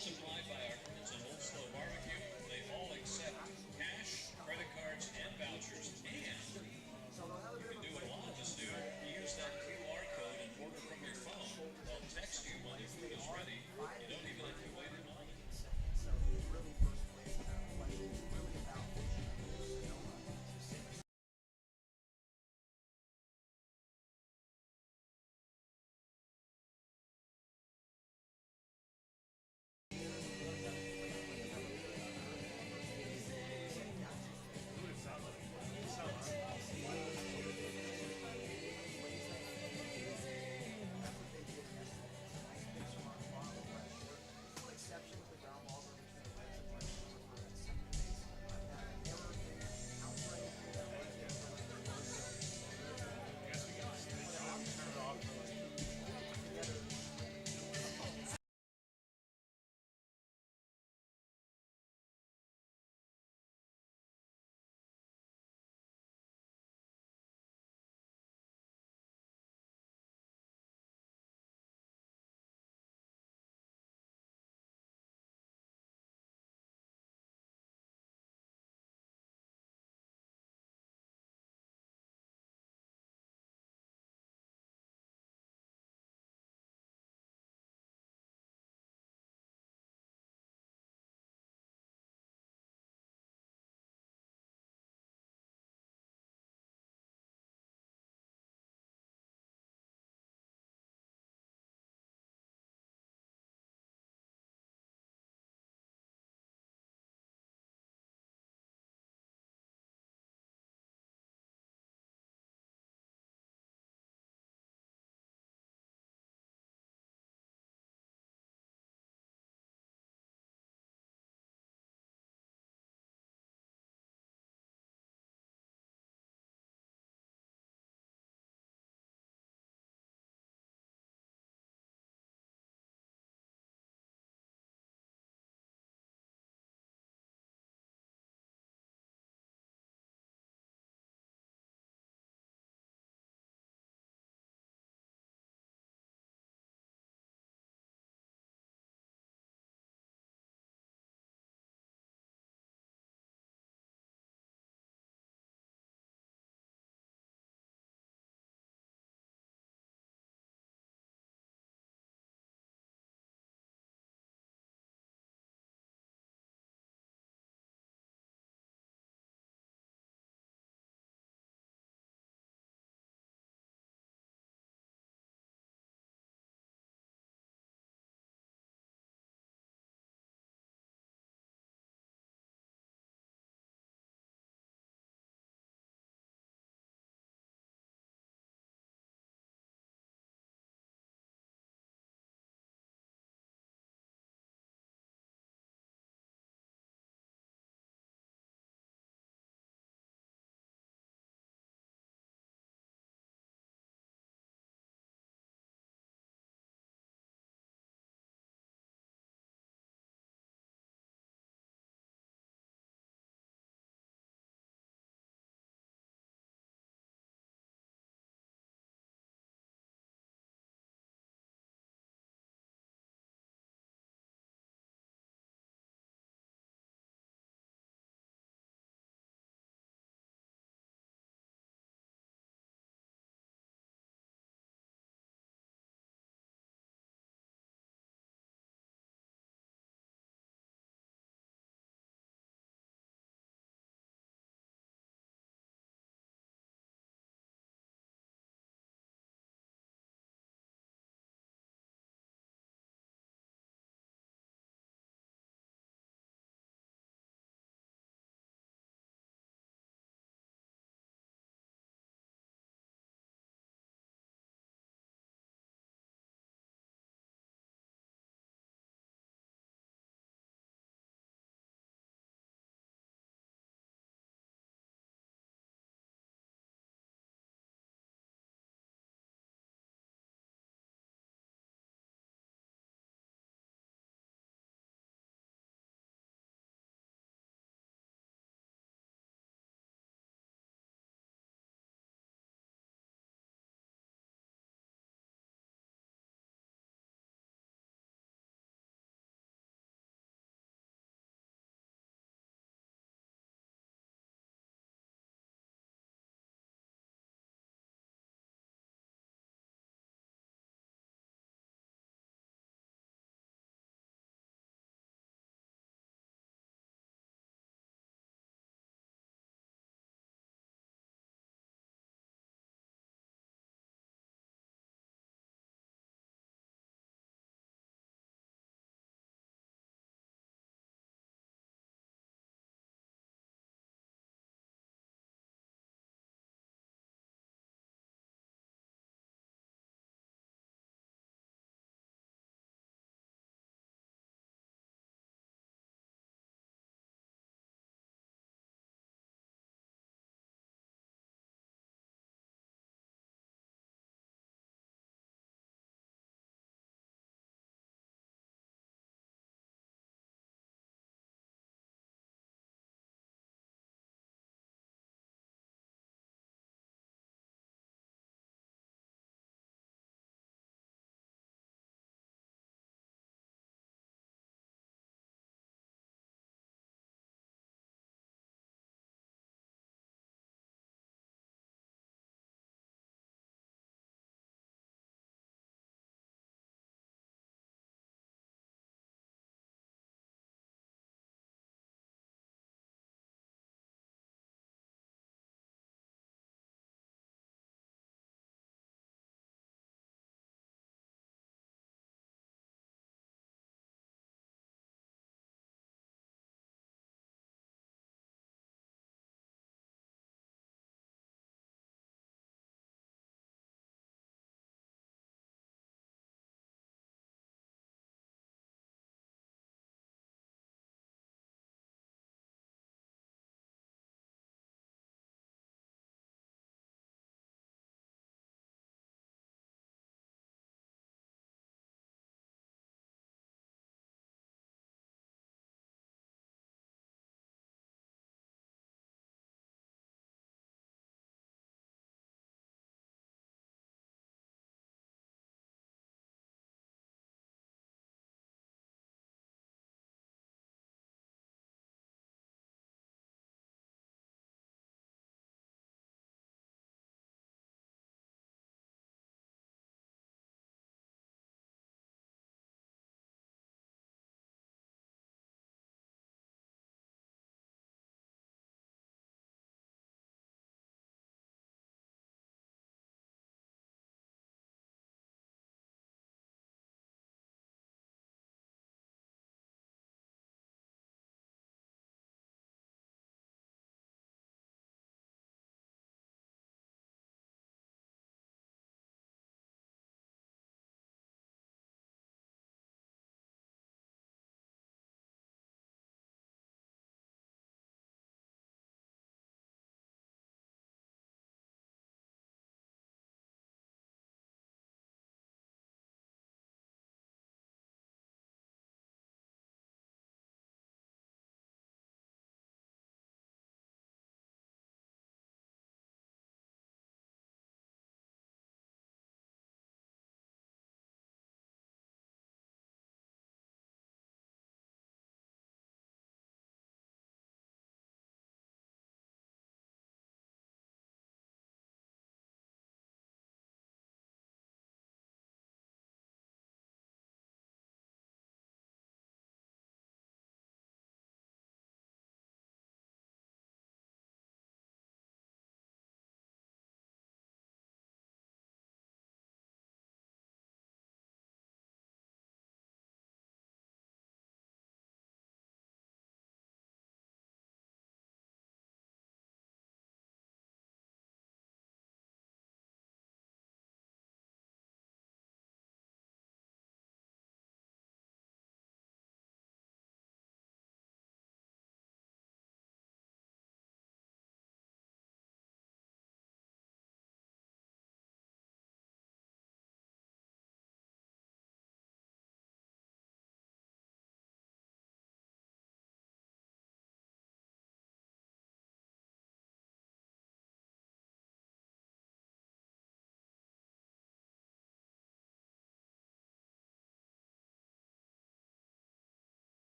supplied by our friends at Old Slow Barbecue. They all accept cash, credit cards, and vouchers. And you can do what a lot of us do. You use that QR code and order from your phone. They'll text you when their food is ready. You don't even have to wait in line.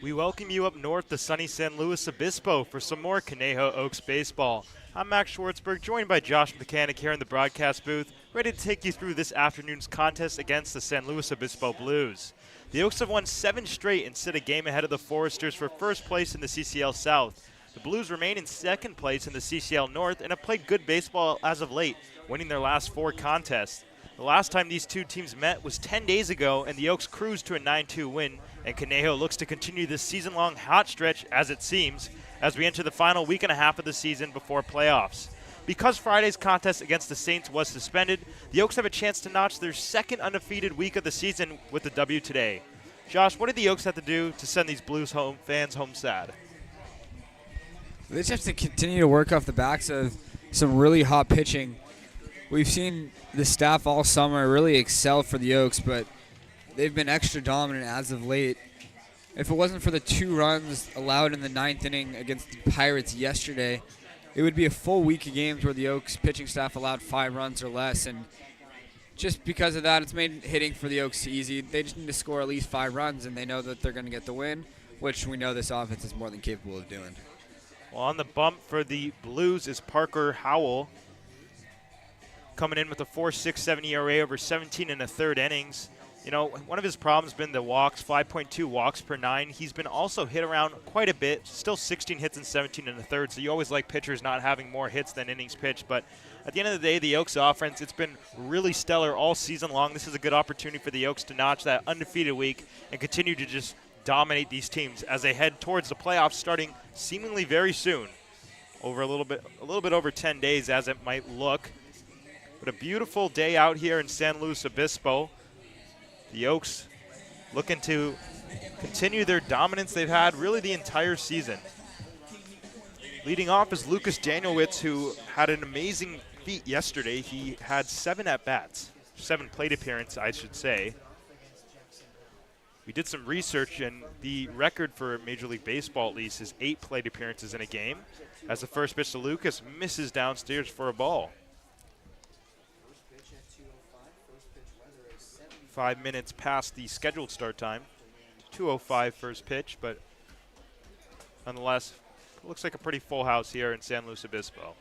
We welcome you up north to sunny San Luis Obispo for some more Conejo Oaks baseball. I'm Max Schwartzberg, joined by Josh Mechanic here in the broadcast booth, ready to take you through this afternoon's contest against the San Luis Obispo Blues. The Oaks have won 7 straight and sit a game ahead of the Foresters for first place in the CCL South. The Blues remain in second place in the CCL North and have played good baseball as of late, winning their last 4 contests. The last time these two teams met was 10 days ago, and the Oaks cruised to a 9-2 win, and Conejo looks to continue this season-long hot stretch, as it seems, as we enter the final week and a half of the season before playoffs. Because Friday's contest against the Saints was suspended, the Oaks have a chance to notch their second undefeated week of the season with a W today. Josh, what did the Oaks have to do to send these Blues fans home sad? They just have to continue to work off the backs of some really hot pitching. We've seen the staff all summer really excel for the Oaks, but they've been extra dominant as of late. If it wasn't for the 2 runs allowed in the 9th inning against the Pirates yesterday, it would be a full week of games where the Oaks pitching staff allowed 5 runs or less. And just because of that, it's made hitting for the Oaks easy. They just need to score at least 5 runs, and they know that they're going to get the win, which we know this offense is more than capable of doing. Well, on the bump for the Blues is Parker Howell, coming in with a 4.67 ERA over 17 and a third innings. You know, one of his problems has been the walks, 5.2 walks per 9. He's been also hit around quite a bit, still 16 hits and 17 and a third, so you always like pitchers not having more hits than innings pitched. But at the end of the day, the Oaks offense, it's been really stellar all season long. This is a good opportunity for the Oaks to notch that undefeated week and continue to just dominate these teams as they head towards the playoffs starting seemingly very soon, over a little bit over 10 days as it might look. But a beautiful day out here in San Luis Obispo. The Oaks looking to continue their dominance they've had really the entire season. Leading off is Lucas Danielwitz, who had an amazing feat yesterday. He had 7 at-bats, 7 plate appearances, I should say. We did some research, and the record for Major League Baseball, at least, is 8 plate appearances in a game, as the first pitch to Lucas misses downstairs for a ball. 5 minutes past the scheduled start time. 2:05 first pitch, but nonetheless, it looks like a pretty full house here in San Luis Obispo.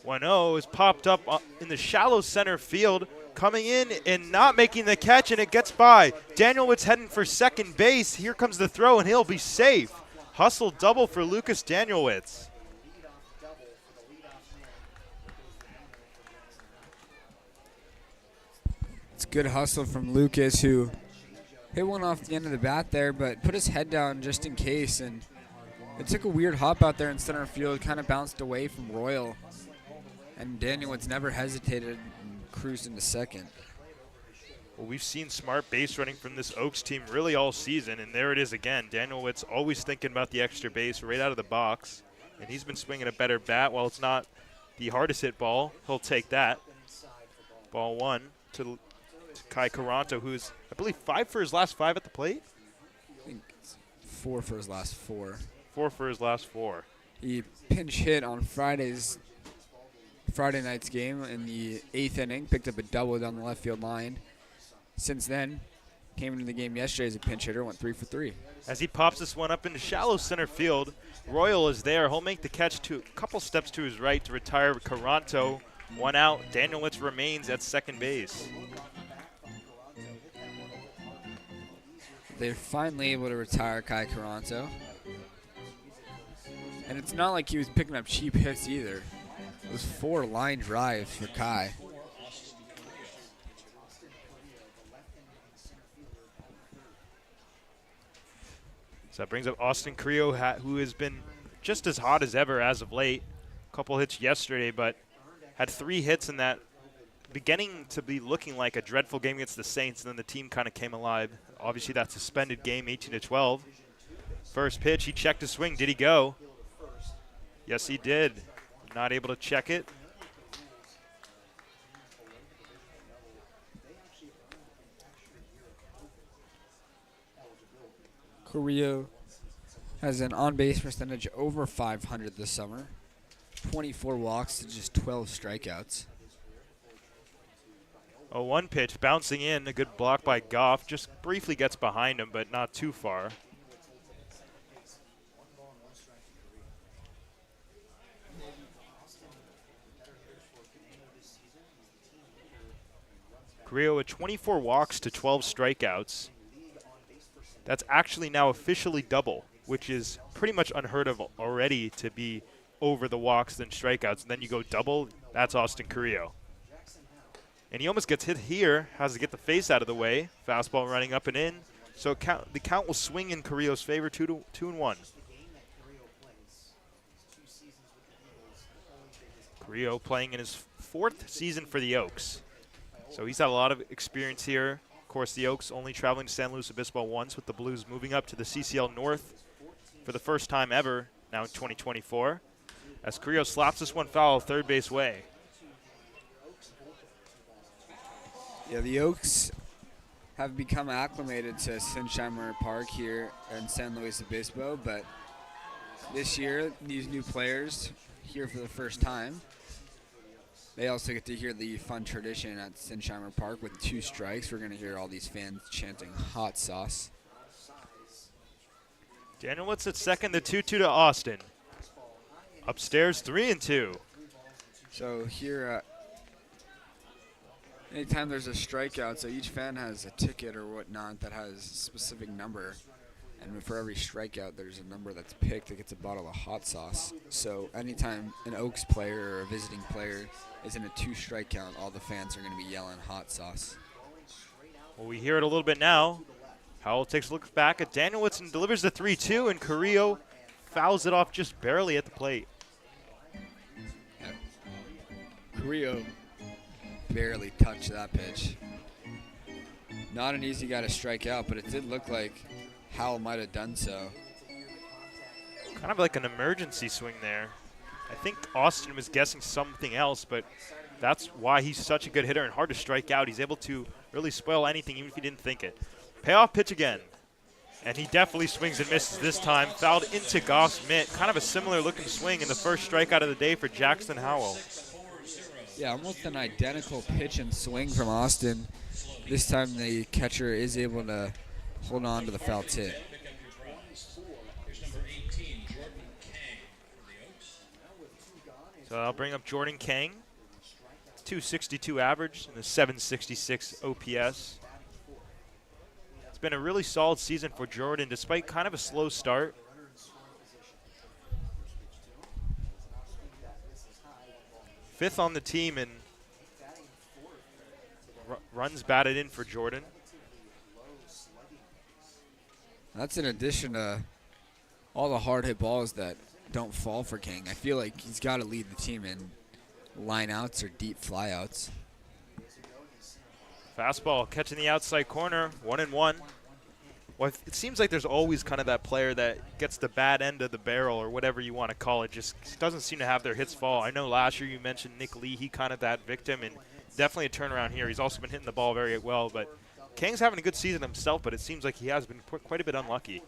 1-0 is popped up in the shallow center field, coming in and not making the catch, and it gets by. Danielwitz heading for second base. Here comes the throw, and he'll be safe. Hustle double for Lucas Danielwitz. It's good hustle from Lucas, who hit one off the end of the bat there, but put his head down just in case. And it took a weird hop out there in center field, kind of bounced away from Royal. And Danielwitz never hesitated and cruised into second. Well, we've seen smart base running from this Oaks team really all season, and there it is again. Danielwitz always thinking about the extra base right out of the box, and he's been swinging a better bat. While it's not the hardest hit ball, he'll take that. Ball 1 to Kai Caranto, who's, I believe, 5 for his last 5 at the plate? I think it's 4 for his last 4. 4 for his last 4. He pinch hit on Friday night's game in the 8th inning, picked up a double down the left field line. Since then, came into the game yesterday as a pinch hitter, went 3 for 3. As he pops this one up into shallow center field, Royal is there. He'll make the catch to a couple steps to his right to retire Caranto. 1 out. Danielwitz remains at second base. They're finally able to retire Kai Caranto. And it's not like he was picking up cheap hits either. It was 4 line drives for Kai. So that brings up Austin Carrillo, who has been just as hot as ever as of late. A couple hits yesterday, but had 3 hits in that beginning to be looking like a dreadful game against the Saints, and then the team kind of came alive. Obviously, that suspended game, 18-12. First pitch, he checked his swing. Did he go? Yes, he did. Not able to check it. Carrillo has an on-base percentage over .500 this summer. 24 walks to just 12 strikeouts. A 1 pitch bouncing in, a good block by Goff. Just briefly gets behind him, but not too far. Carrillo with 24 walks to 12 strikeouts. That's actually now officially double, which is pretty much unheard of already to be over the walks than strikeouts. And then you go double, that's Austin Carrillo. And he almost gets hit here, has to get the face out of the way. Fastball running up and in. So the count will swing in Carrillo's favor, 2-1. Carrillo playing in his 4th season for the Oaks. So he's had a lot of experience here. Of course, the Oaks only traveling to San Luis Obispo once, with the Blues moving up to the CCL North for the first time ever, now in 2024. As Carrillo slaps this one foul third base way. Yeah, the Oaks have become acclimated to Sinsheimer Park here in San Luis Obispo, but this year, these new players here for the first time, they also get to hear the fun tradition at Sinsheimer Park with 2 strikes. We're going to hear all these fans chanting hot sauce. Danielewicz at second, the 2-2 to Austin. Upstairs, 3-2. So here, anytime there's a strikeout, so each fan has a ticket or whatnot that has a specific number. And for every strikeout, there's a number that's picked that gets a bottle of hot sauce. So anytime an Oaks player or a visiting player is in a 2 strike count, all the fans are going to be yelling hot sauce. Well, we hear it a little bit now. Howell takes a look back at Danielewicz and delivers the 3-2, and Carrillo fouls it off just barely at the plate. Carrillo barely touched that pitch. Not an easy guy to strike out, but it did look like Howell might have done so. Kind of like an emergency swing there. I think Austin was guessing something else, but that's why he's such a good hitter and hard to strike out. He's able to really spoil anything, even if he didn't think it. Payoff pitch again. And he definitely swings and misses this time. Fouled into Goff's mitt. Kind of a similar looking swing in the first strikeout of the day for Jackson Howell. Yeah, almost an identical pitch and swing from Austin. This time the catcher is able to hold on to the foul tip. So I'll bring up Jordan Kang. 262 average and a 766 OPS. It's been a really solid season for Jordan despite kind of a slow start. Fifth on the team in runs batted in for Jordan. That's in addition to all the hard hit balls that don't fall for King. I feel like he's got to lead the team in line outs or deep fly outs. Fastball catching the outside corner, 1-1. Well, it seems like there's always kind of that player that gets the bad end of the barrel or whatever you want to call it. Just doesn't seem to have their hits fall. I know last year you mentioned Nick Lee, he kind of that victim, and definitely a turnaround here. He's also been hitting the ball very well, but Kang's having a good season himself, but it seems like he has been quite a bit unlucky.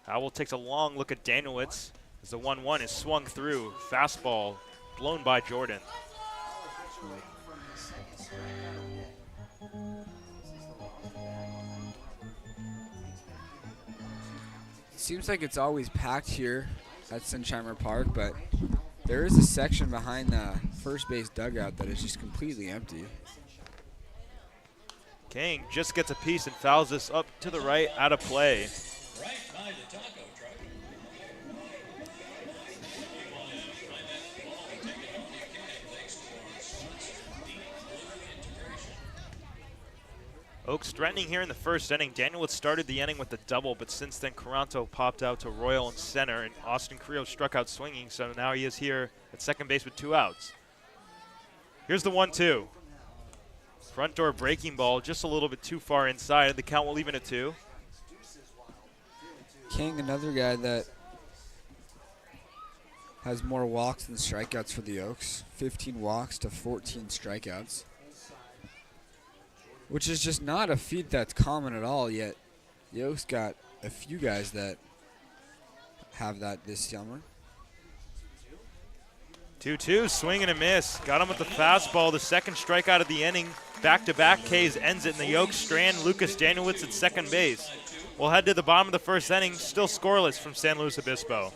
Howell takes a long look at Danielewicz as the 1-1 is swung through. Fastball blown by Jordan. Seems like it's always packed here at Sinsheimer Park, but there is a section behind the first base dugout that is just completely empty. Kang just gets a piece and fouls this up to the right, out of play. Right by the taco truck. Oaks threatening here in the first inning. Danielewicz started the inning with a double, but since then Caranto popped out to Royal in center, and Austin Carrillo struck out swinging, so now he is here at second base with 2 outs. Here's the 1-2. Front door breaking ball just a little bit too far inside. The count will even at 2. King, another guy that has more walks than strikeouts for the Oaks. 15 walks to 14 strikeouts. Which is just not a feat that's common at all, yet the Oaks got a few guys that have that this summer. 2-2, swing and a miss. Got him with the fastball, the second strikeout of the inning. Back-to-back Ks ends it in the Yokes strand. Lucas Danielewicz at second base. We'll head to the bottom of the first inning, still scoreless from San Luis Obispo.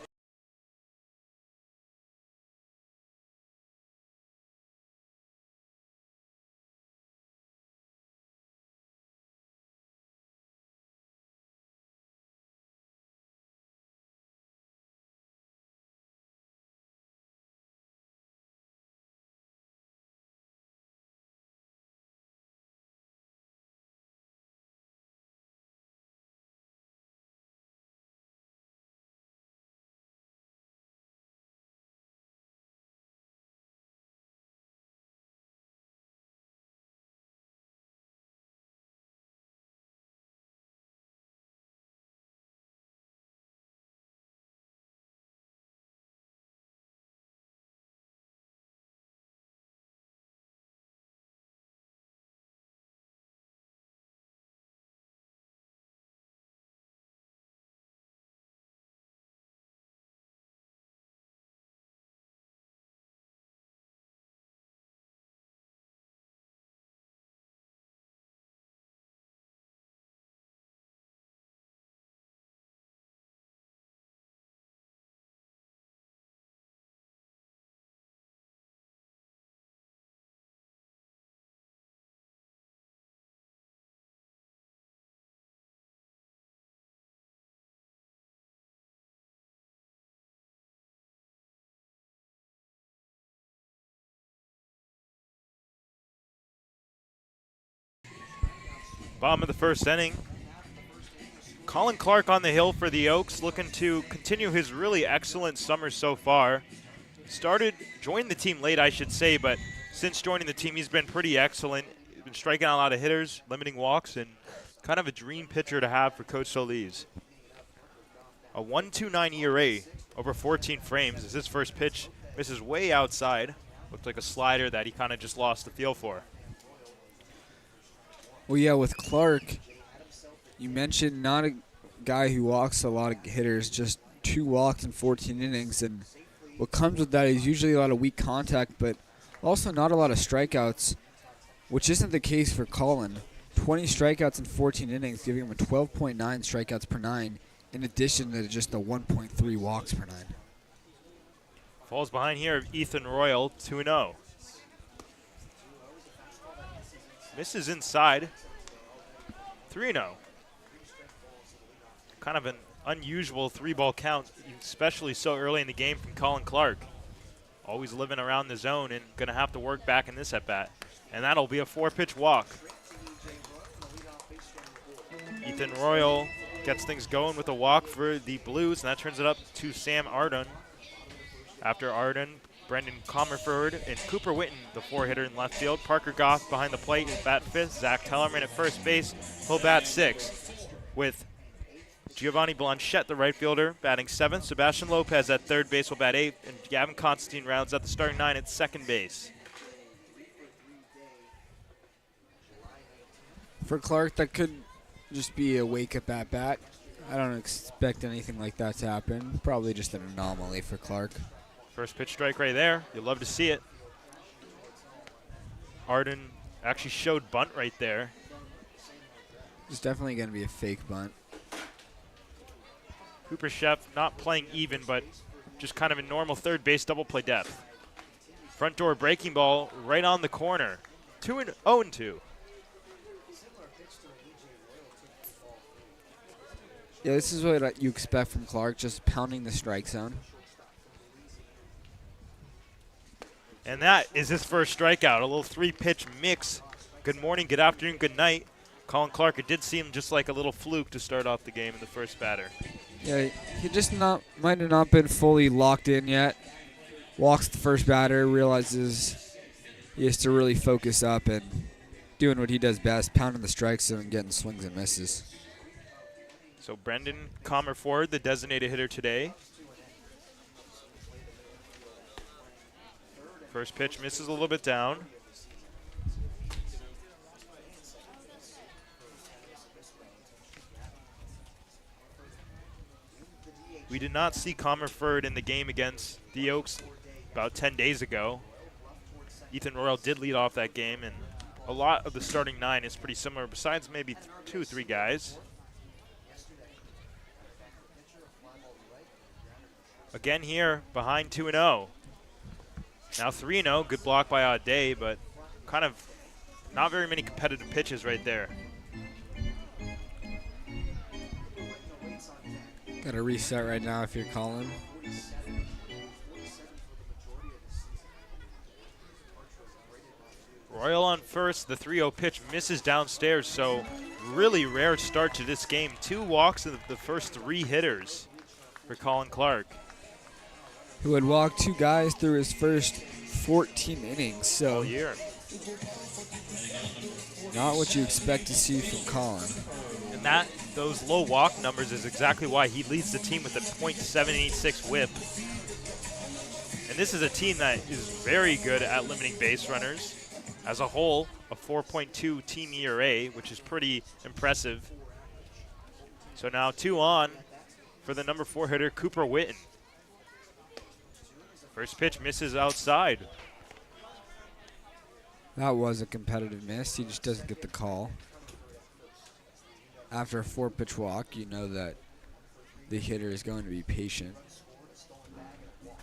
Bottom of the first inning. Colin Clark on the hill for the Oaks, looking to continue his really excellent summer so far. Joined the team late, I should say, but since joining the team, he's been pretty excellent. He's been striking out a lot of hitters, limiting walks, and kind of a dream pitcher to have for Coach Solis. A 1.29 ERA over 14 frames as his first pitch misses way outside. Looked like a slider that he kind of just lost the feel for. Well, yeah, with Clark, you mentioned not a guy who walks a lot of hitters, just 2 walks in 14 innings. And what comes with that is usually a lot of weak contact, but also not a lot of strikeouts, which isn't the case for Colin. 20 strikeouts in 14 innings, giving him a 12.9 strikeouts per 9, in addition to just a 1.3 walks per 9. Falls behind here of Ethan Royal, 2-0. Misses inside, 3-0. Kind of an unusual 3-ball count, especially so early in the game from Colin Clark. Always living around the zone and going to have to work back in this at-bat. And that'll be a 4-pitch walk. Ethan Royal gets things going with a walk for the Blues, and that turns it up to Sam Arden. After Arden, Brendan Comerford and Cooper Witten, the 4-hitter in left field. Parker Goff behind the plate will bat 5th. Zach Tellerman at first base, he'll bat 6th. With Giovanni Blanchette, the right fielder, batting 7th. Sebastian Lopez at third base will bat 8th. And Gavin Constantine rounds out the starting 9 at second base. For Clark, that could just be a wake-up at-bat. I don't expect anything like that to happen. Probably just an anomaly for Clark. First pitch strike right there. You'll love to see it. Arden actually showed bunt right there. It's definitely going to be a fake bunt. Cooper Sheff not playing even, but just kind of a normal third base double play depth. Front door breaking ball right on the corner. 0-2. Yeah, this is what you expect from Clark, just pounding the strike zone. And that is his first strikeout, a little 3-pitch mix. Good morning, good afternoon, good night. Colin Clark, it did seem just like a little fluke to start off the game in the first batter. Yeah, he just might have not been fully locked in yet. Walks the first batter, realizes he has to really focus up and doing what he does best, pounding the strike zone and getting swings and misses. So Brendan Comerford, the designated hitter today. First pitch misses a little bit down. We did not see Comerford in the game against the Oaks about 10 days ago. Ethan Royal did lead off that game, and a lot of the starting 9 is pretty similar, besides maybe 2 or 3 guys. Again here, behind 2-0. Now 3-0, good block by Audet, but kind of not very many competitive pitches right there. Got to reset right now if you're calling. Royal on first, the 3-0 pitch misses downstairs, so really rare start to this game. 2 walks in the first 3 hitters for Colin Clark, who had walked 2 guys through his first 14 innings. So all year. Not what you expect to see from Colin. And those low walk numbers is exactly why he leads the team with a .786 whip. And this is a team that is very good at limiting base runners. As a whole, a 4.2 team ERA, which is pretty impressive. So now 2 on for the number 4 hitter, Cooper Witten. First pitch misses outside. That was a competitive miss. He just doesn't get the call. After a 4-pitch walk, you know that the hitter is going to be patient.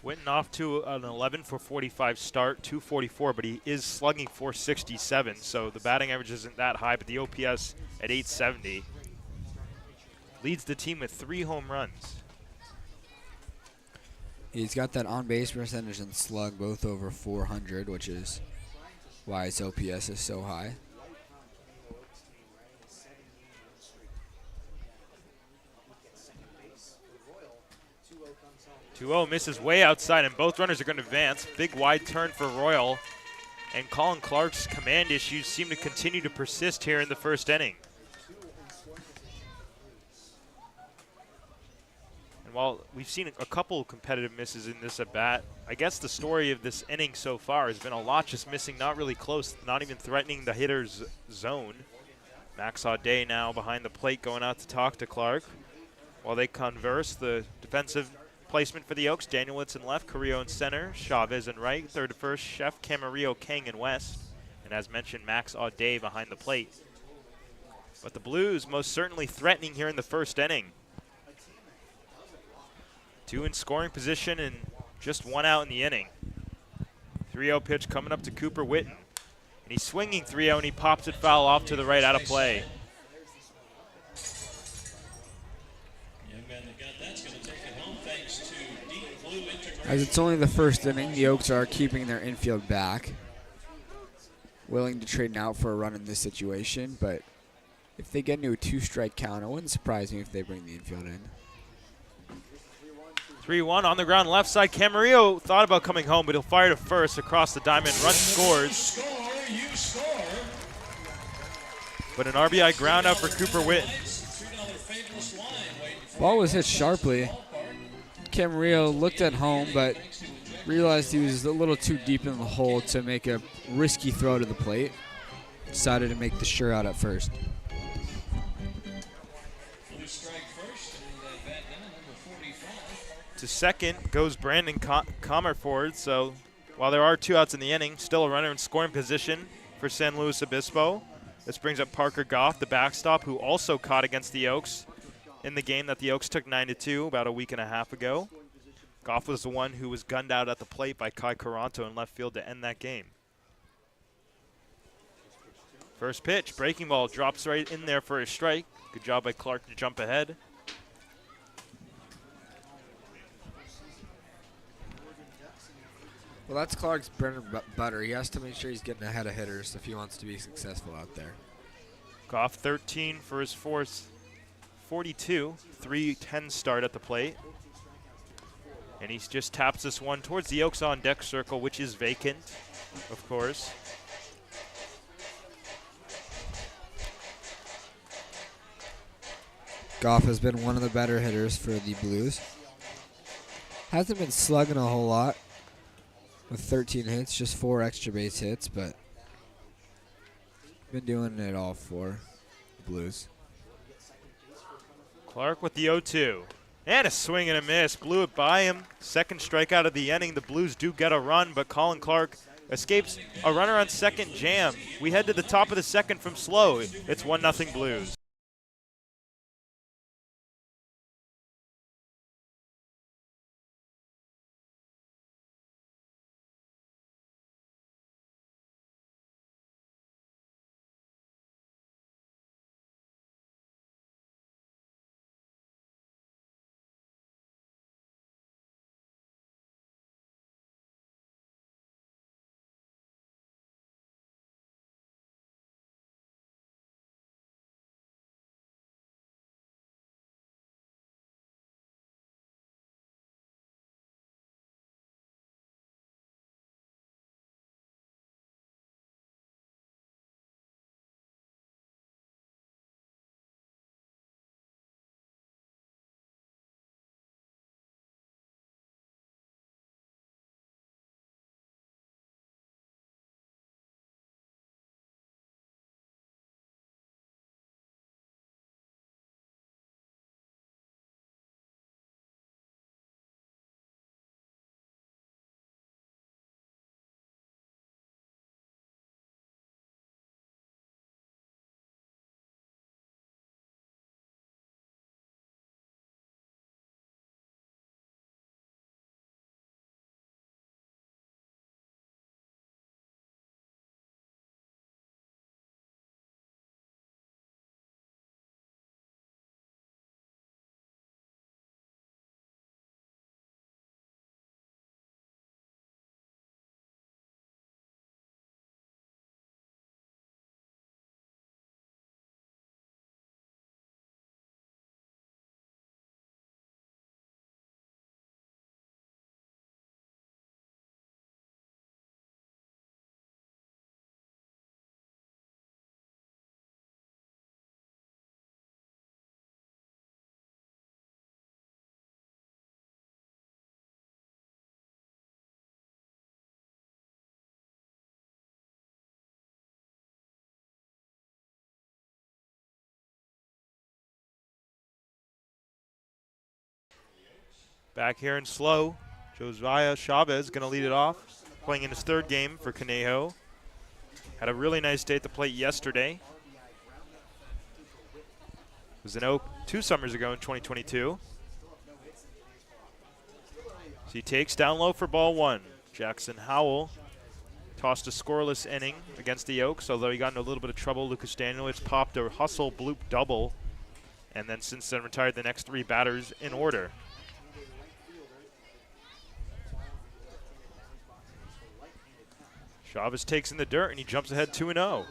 Witten off to an 11 for 45 start, 244, but he is slugging 467, so the batting average isn't that high, but the OPS at 870. Leads the team with 3 home runs. He's got that on-base percentage and slug both over 400, which is why his OPS is so high. Misses way outside, and both runners are going to advance. Big wide turn for Royal, and Colin Clark's command issues seem to continue to persist here in the first inning. And while we've seen a couple competitive misses in this at-bat, I guess the story of this inning so far has been a lot just missing, not really close, not even threatening the hitter's zone. Max Audet now behind the plate going out to talk to Clark. While they converse, the defensive placement for the Oaks, Danielitz in left, Carrillo in center, Chavez in right, third to first, Chef, Camarillo, Kang in west, and as mentioned, Max Audet behind the plate. But the Blues most certainly threatening here in the first inning. 2 in scoring position and just 1 out in the inning. 3-0 pitch coming up to Cooper Witten. And he's swinging 3-0 and he pops it foul off to the right out of play. As it's only the first inning, the Oaks are keeping their infield back. Willing to trade out for a run in this situation, but if they get into a 2-strike count, it wouldn't surprise me if they bring the infield in. 3-1 on the ground, left side. Camarillo thought about coming home, but he'll fire to first across the diamond. Run scores. But an RBI ground out for Cooper Witten. Ball was hit sharply. Camarillo looked at home, but realized he was a little too deep in the hole to make a risky throw to the plate. Decided to make the sure out at first. To second goes Brandon Comerford. So while there are 2 outs in the inning, still a runner in scoring position for San Luis Obispo. This brings up Parker Goff, the backstop, who also caught against the Oaks in the game that the Oaks took 9-2 about a week and a half ago. Goff was the one who was gunned out at the plate by Kai Caranto in left field to end that game. First pitch, breaking ball, drops right in there for a strike. Good job by Clark to jump ahead. Well, that's Clark's bread and butter. He has to make sure he's getting ahead of hitters if he wants to be successful out there. Goff 13 for his fourth 42, 3-10 start at the plate. And he just taps this one towards the Oaks on deck circle, which is vacant, of course. Goff has been one of the better hitters for the Blues. Hasn't been slugging a whole lot with 13 hits, just 4 extra base hits, but been doing it all for the Blues. Clark with the 0-2. And a swing and a miss. Blew it by him. Second strikeout of the inning. The Blues do get a run, but Colin Clark escapes a runner on second jam. We head to the top of the second from SLO. It's 1-0 Blues. Back here in SLO, Josiah Chavez going to lead it off, playing in his third game for Conejo. Had a really nice day at the plate yesterday. It was an Oak 2 summers ago in 2022. So he takes down low for ball 1. Jackson Howell tossed a scoreless inning against the Oaks, although he got into a little bit of trouble. Lucas Danielitz popped a hustle bloop double, and then since then retired the next 3 batters in order. Chavez takes in the dirt, and he jumps ahead 2-0.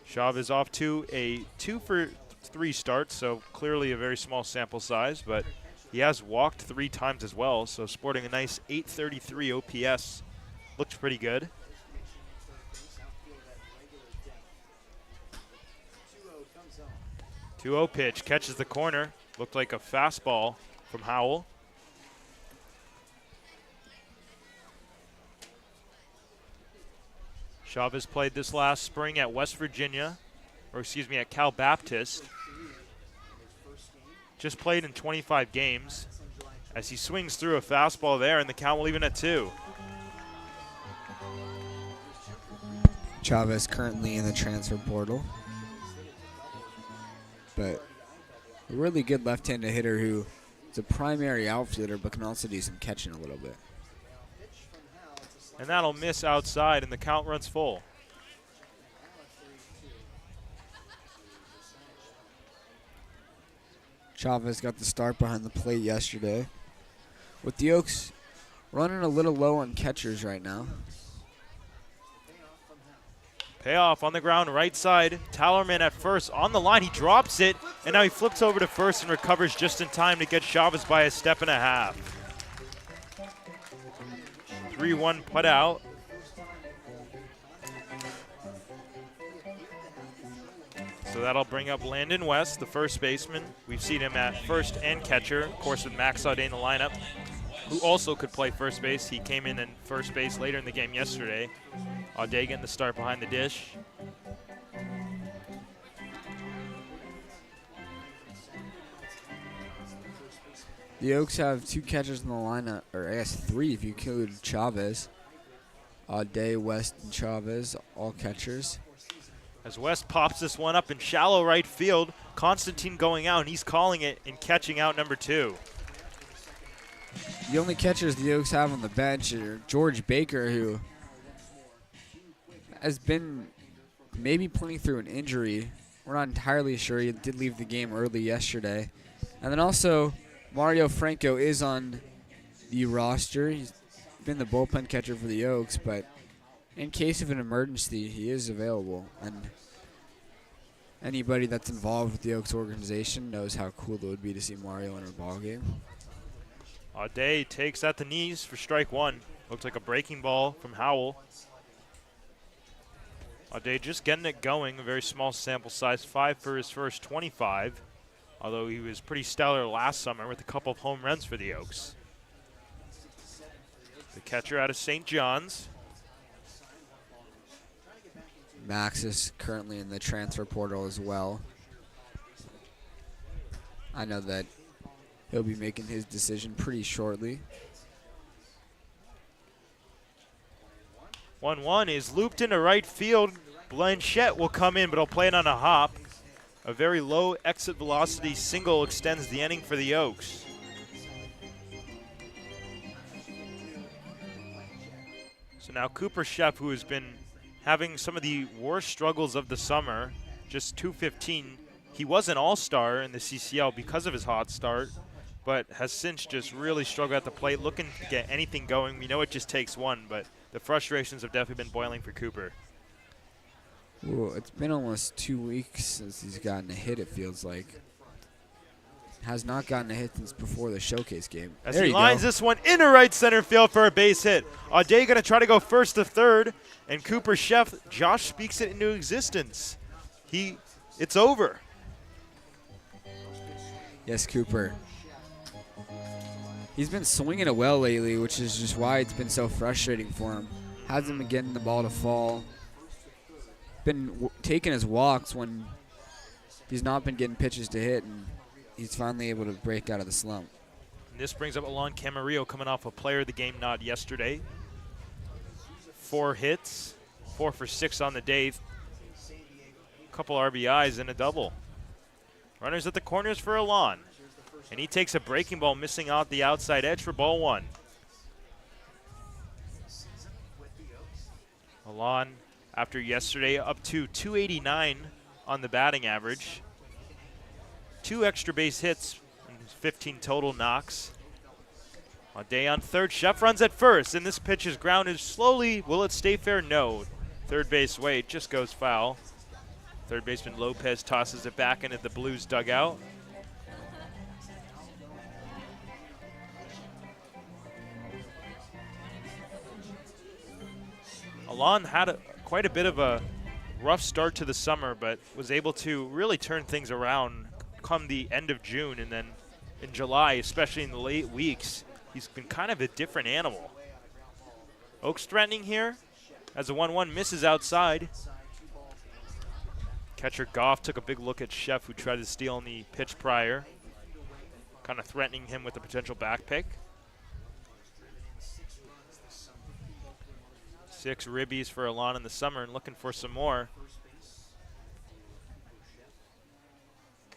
Chavez off to a 2-for-3 start, so clearly a very small sample size, but he has walked 3 times as well, so sporting a nice 833 OPS. Looked pretty good. 2-0 pitch, catches the corner. Looked like a fastball from Howell. Chavez played this last spring at West Virginia, or excuse me, at Cal Baptist. Just played in 25 games as he swings through a fastball there, and the count will even at 2. Chavez currently in the transfer portal, but a really good left-handed hitter who is a primary outfielder but can also do some catching a little bit. And that'll miss outside, and the count runs full. Chavez got the start behind the plate yesterday. With the Oaks running a little low on catchers right now. Payoff on the ground, right side. Tallerman at first on the line. He drops it, and now he flips over to first and recovers just in time to get Chavez by a step and a half. 3-1 put out. So that'll bring up Landon West, the first baseman. We've seen him at first and catcher, of course, with Max Audet in the lineup, who also could play first base. He came in first base later in the game yesterday. Audet getting the start behind the dish. The Oaks have 2 catchers in the lineup, or I guess 3 if you include Chavez. Day, West, and Chavez, all catchers. As West pops this one up in shallow right field, Constantine going out, and he's calling it and catching out number 2. The only catchers the Oaks have on the bench are George Baker, who has been maybe playing through an injury. We're not entirely sure. He did leave the game early yesterday. And then also, Mario Franco is on the roster. He's been the bullpen catcher for the Oaks, but in case of an emergency, he is available. And anybody that's involved with the Oaks organization knows how cool it would be to see Mario in a ballgame. Audet takes at the knees for strike 1. Looks like a breaking ball from Howell. Audet just getting it going, a very small sample size, 5 for his first 25, although he was pretty stellar last summer with a couple of home runs for the Oaks. The catcher out of St. John's. Max is currently in the transfer portal as well. I know that he'll be making his decision pretty shortly. 1-1 is looped into right field. Blanchette will come in, but he'll play it on a hop. A very low exit velocity single extends the inning for the Oaks. So now Cooper Sheff, who has been having some of the worst struggles of the summer, just 215. He was an all-star in the CCL because of his hot start, but has since just really struggled at the plate, looking to get anything going. We know it just takes one, but the frustrations have definitely been boiling for Cooper. Ooh, it's been almost 2 weeks since he's gotten a hit, it feels like. Has not gotten a hit since before the showcase game. As there he you lines go. this one into right center field for a base hit. Audet going to try to go first to third, and Cooper Sheff, Josh speaks it into existence. It's over. Yes, Cooper. He's been swinging it well lately, which is just why it's been so frustrating for him. Hasn't been getting the ball to fall. Been taking his walks when he's not been getting pitches to hit, and he's finally able to break out of the slump. And this brings up Alon Camarillo coming off a player of the game nod yesterday. 4 hits, 4 for 6 on the day. A couple RBIs and a double. Runners at the corners for Alon. And he takes a breaking ball, missing out the outside edge for ball 1. Alon, after yesterday, up to 289 on the batting average. 2 extra base hits and 15 total knocks. Audet on third. Sheff runs at first, and this pitch is grounded slowly. Will it stay fair? No. Third base way, it just goes foul. Third baseman Lopez tosses it back into the Blues dugout. Alon had quite a bit of a rough start to the summer, but was able to really turn things around come the end of June, and then in July, especially in the late weeks, he's been kind of a different animal. Oaks threatening here as a 1-1 misses outside. Catcher Goff took a big look at Sheff, who tried to steal on the pitch prior, kind of threatening him with a potential back pick. 6 ribbies for Alon in the summer and looking for some more.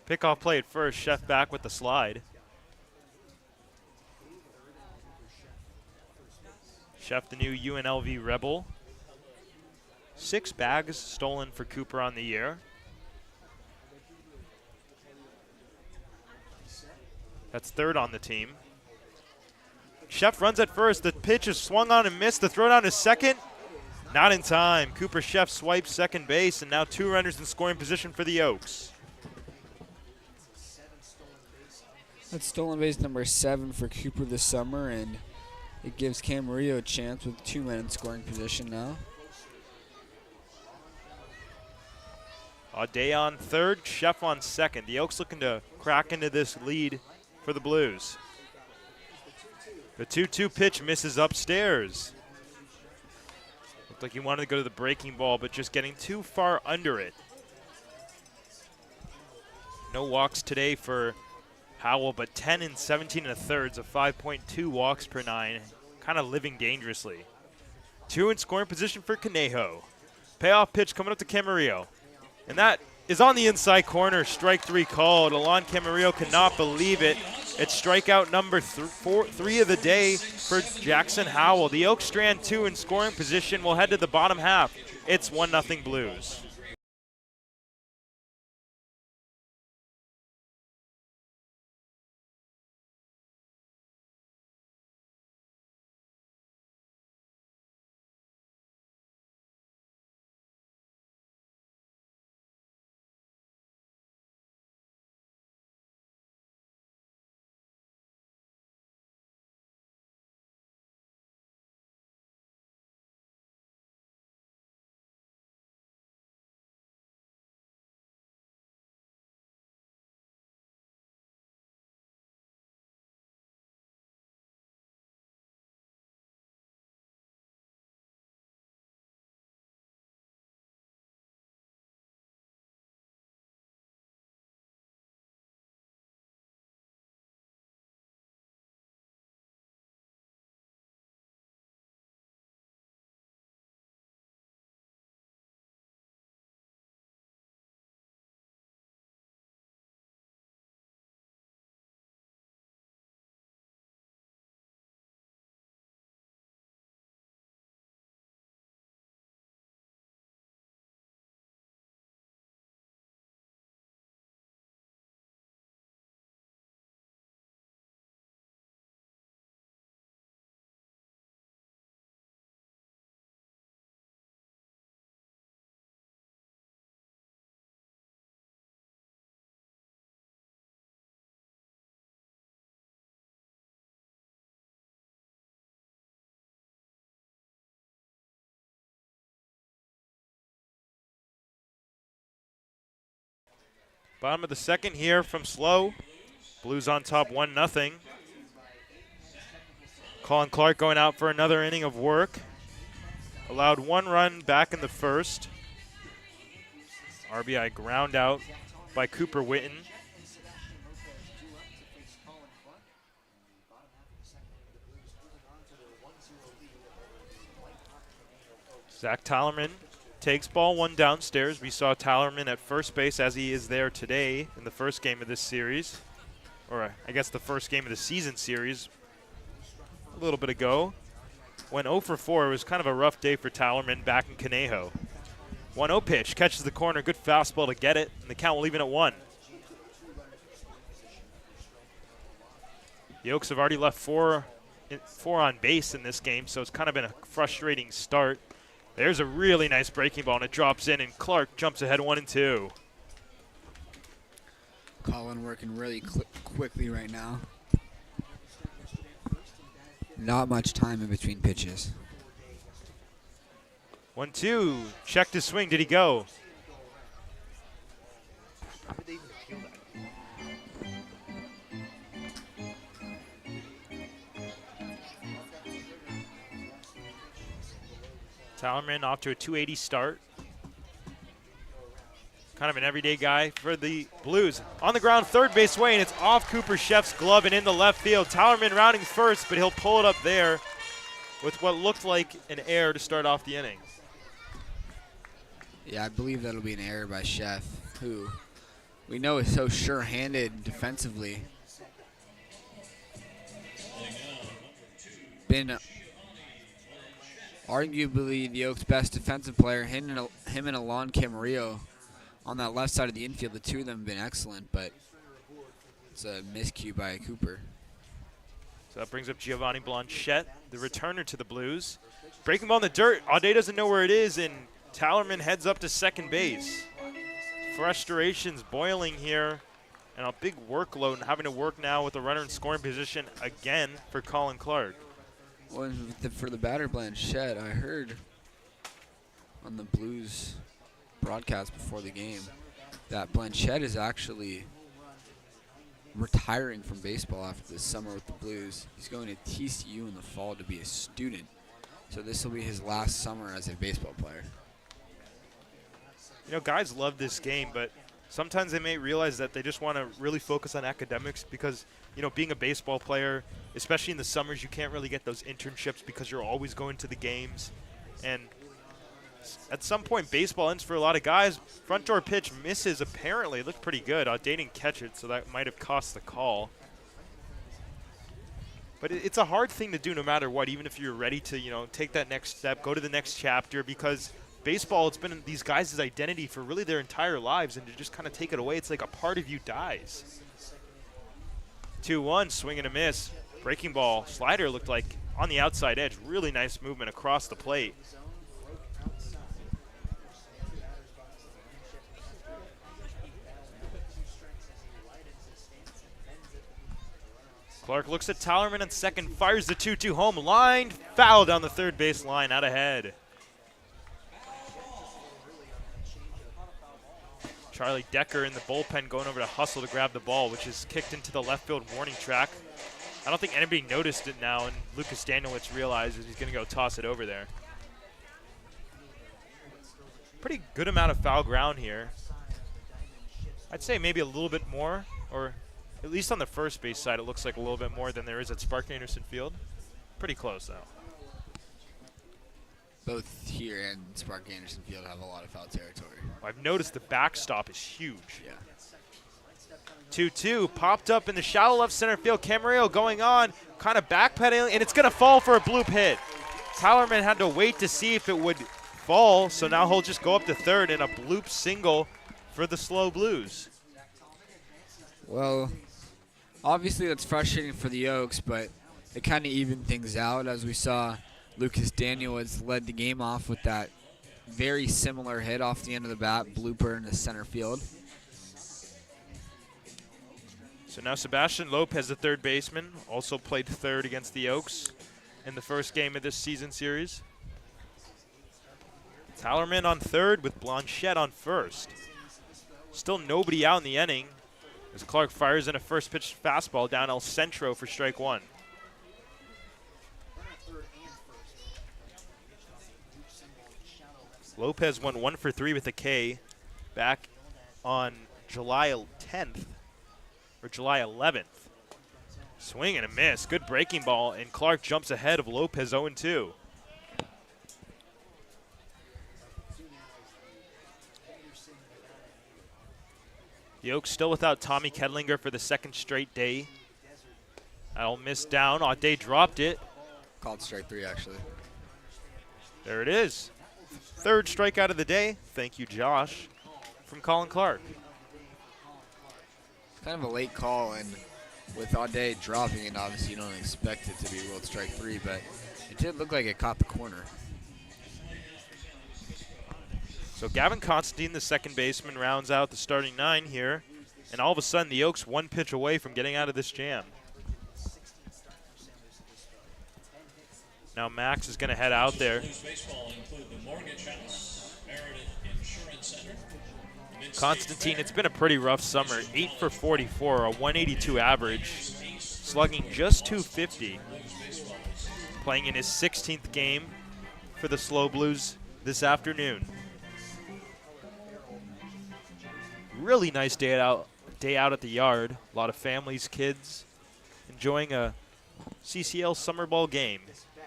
Pickoff play at first, Sheff back with the slide. Sheff, the new UNLV Rebel. 6 bags stolen for Cooper on the year. That's 3rd on the team. Sheff runs at first. The pitch is swung on and missed. The throw down is second. Not in time. Cooper Sheff swipes second base, and now 2 runners in scoring position for the Oaks. That's stolen base number 7 for Cooper this summer, and it gives Camarillo a chance with 2 men in scoring position now. Audet on third, Sheff on second. The Oaks looking to crack into this lead for the Blues. The 2-2 pitch misses upstairs. Looked like he wanted to go to the breaking ball, but just getting too far under it. No walks today for Howell, but 10 and 17 and a thirds of 5.2 walks per 9, kind of living dangerously. 2 in scoring position for Conejo. Payoff pitch coming up to Camarillo. And that is on the inside corner. Strike 3 called. Alon Camarillo cannot believe it. It's strikeout number 3 of the day for Jackson Howell. The Oak Strand 2 in scoring position will head to the bottom half. It's 1-0 Blues. Bottom of the second here from SLO. Blues on top 1-0. Colin Clark going out for another inning of work. Allowed 1 run back in the first. RBI ground out by Cooper Witten. Zach Tallerman takes ball 1 downstairs. We saw Tallerman at first base as he is there today in the first game of this series. Or I guess the first game of the season series a little bit ago. Went 0 for 4. It was kind of a rough day for Tallerman back in Conejo. 1-0 pitch, catches the corner, good fastball to get it, and the count will even at 1. The Oaks have already left four on base in this game, so it's kind of been a frustrating start. There's a really nice breaking ball, and it drops in, and Clark jumps ahead 1-2. Colin working really quickly right now. Not much time in between pitches. 1-2, checked his swing, did he go? Tallerman off to a 280 start. Kind of an everyday guy for the Blues. On the ground, third base way, and it's off Cooper Sheff's glove and in the left field. Tallerman rounding first, but he'll pull it up there with what looked like an error to start off the inning. Yeah, I believe that'll be an error by Sheff, who we know is so sure-handed defensively. Been arguably the Oaks' best defensive player. Him and Alon Camarillo on that left side of the infield. The two of them have been excellent, but it's a miscue by Cooper. So that brings up Giovanni Blanchette, the returner to the Blues. Breaking ball in the dirt. Audet doesn't know where it is, and Tallerman heads up to second base. Frustrations boiling here, and a big workload and having to work now with a runner in scoring position again for Colin Clark. Well, for the batter Blanchette, I heard on the Blues broadcast before the game that Blanchette is actually retiring from baseball after this summer with the Blues. He's going to TCU in the fall to be a student. So this will be his last summer as a baseball player. You know, guys love this game, but sometimes they may realize that they just want to really focus on academics because, being a baseball player, especially in the summers, you can't really get those internships because you're always going to the games. And at some point, baseball ends for a lot of guys. Front door pitch misses, apparently. It looked pretty good. They didn't catch it, so that might have cost the call. But it's a hard thing to do no matter what, even if you're ready to, take that next step, go to the next chapter, because baseball, it's been these guys' identity for really their entire lives, and to just kind of take it away, it's like a part of you dies. 2-1, swing and a miss. Breaking ball, slider looked like on the outside edge. Really nice movement across the plate. Clark looks at Tallerman on second, fires the 2-2 home, line, foul down the third base line, out ahead. Charlie Decker in the bullpen going over to hustle to grab the ball, which is kicked into the left field warning track. I don't think anybody noticed it now, and Lucas Danielitz realizes he's going to go toss it over there. Pretty good amount of foul ground here. I'd say maybe a little bit more, or at least on the first base side, it looks like a little bit more than there is at Spark-Anderson Field. Pretty close, though. Both here and Spark-Anderson Field have a lot of foul territory. I've noticed the backstop is huge. Yeah. 2-2, popped up in the shallow left center field. Camarillo going on, kind of backpedaling, and it's going to fall for a bloop hit. Tallerman had to wait to see if it would fall, so now he'll just go up to third in a bloop single for the SLO Blues. Well, obviously that's frustrating for the Oaks, but it kind of evened things out as we saw Lucas Danielitz led the game off with that very similar hit off the end of the bat, blooper in the center field. So now Sebastian Lopez, the third baseman, also played third against the Oaks in the first game of this season series. Tallerman on third with Blanchette on first. Still nobody out in the inning as Clark fires in a first pitch fastball down El Centro for strike one. Lopez went 1 for 3 with a K back on July 10th or July 11th. Swing and a miss. Good breaking ball, and Clark jumps ahead of Lopez 0-2. The Oaks still without Tommy Kedlinger for the second straight day. That'll miss down. Audet dropped it. Called strike three, actually. There it is. Third strikeout of the day. Thank you, Josh, from Colin Clark. It's kind of a late call, and with Audet dropping it, obviously you don't expect it to be ruled strike three, but it did look like it caught the corner. So Gavin Constantine, the second baseman, rounds out the starting nine here, and all of a sudden the Oaks one pitch away from getting out of this jam. Now Max is going to head out there. Constantine, it's been a pretty rough summer. 8 for 44, a 182 average, slugging just 250. Playing in his 16th game for the SLO Blues this afternoon. Really nice day out at the yard. A lot of families, kids, enjoying a CCL summer ball game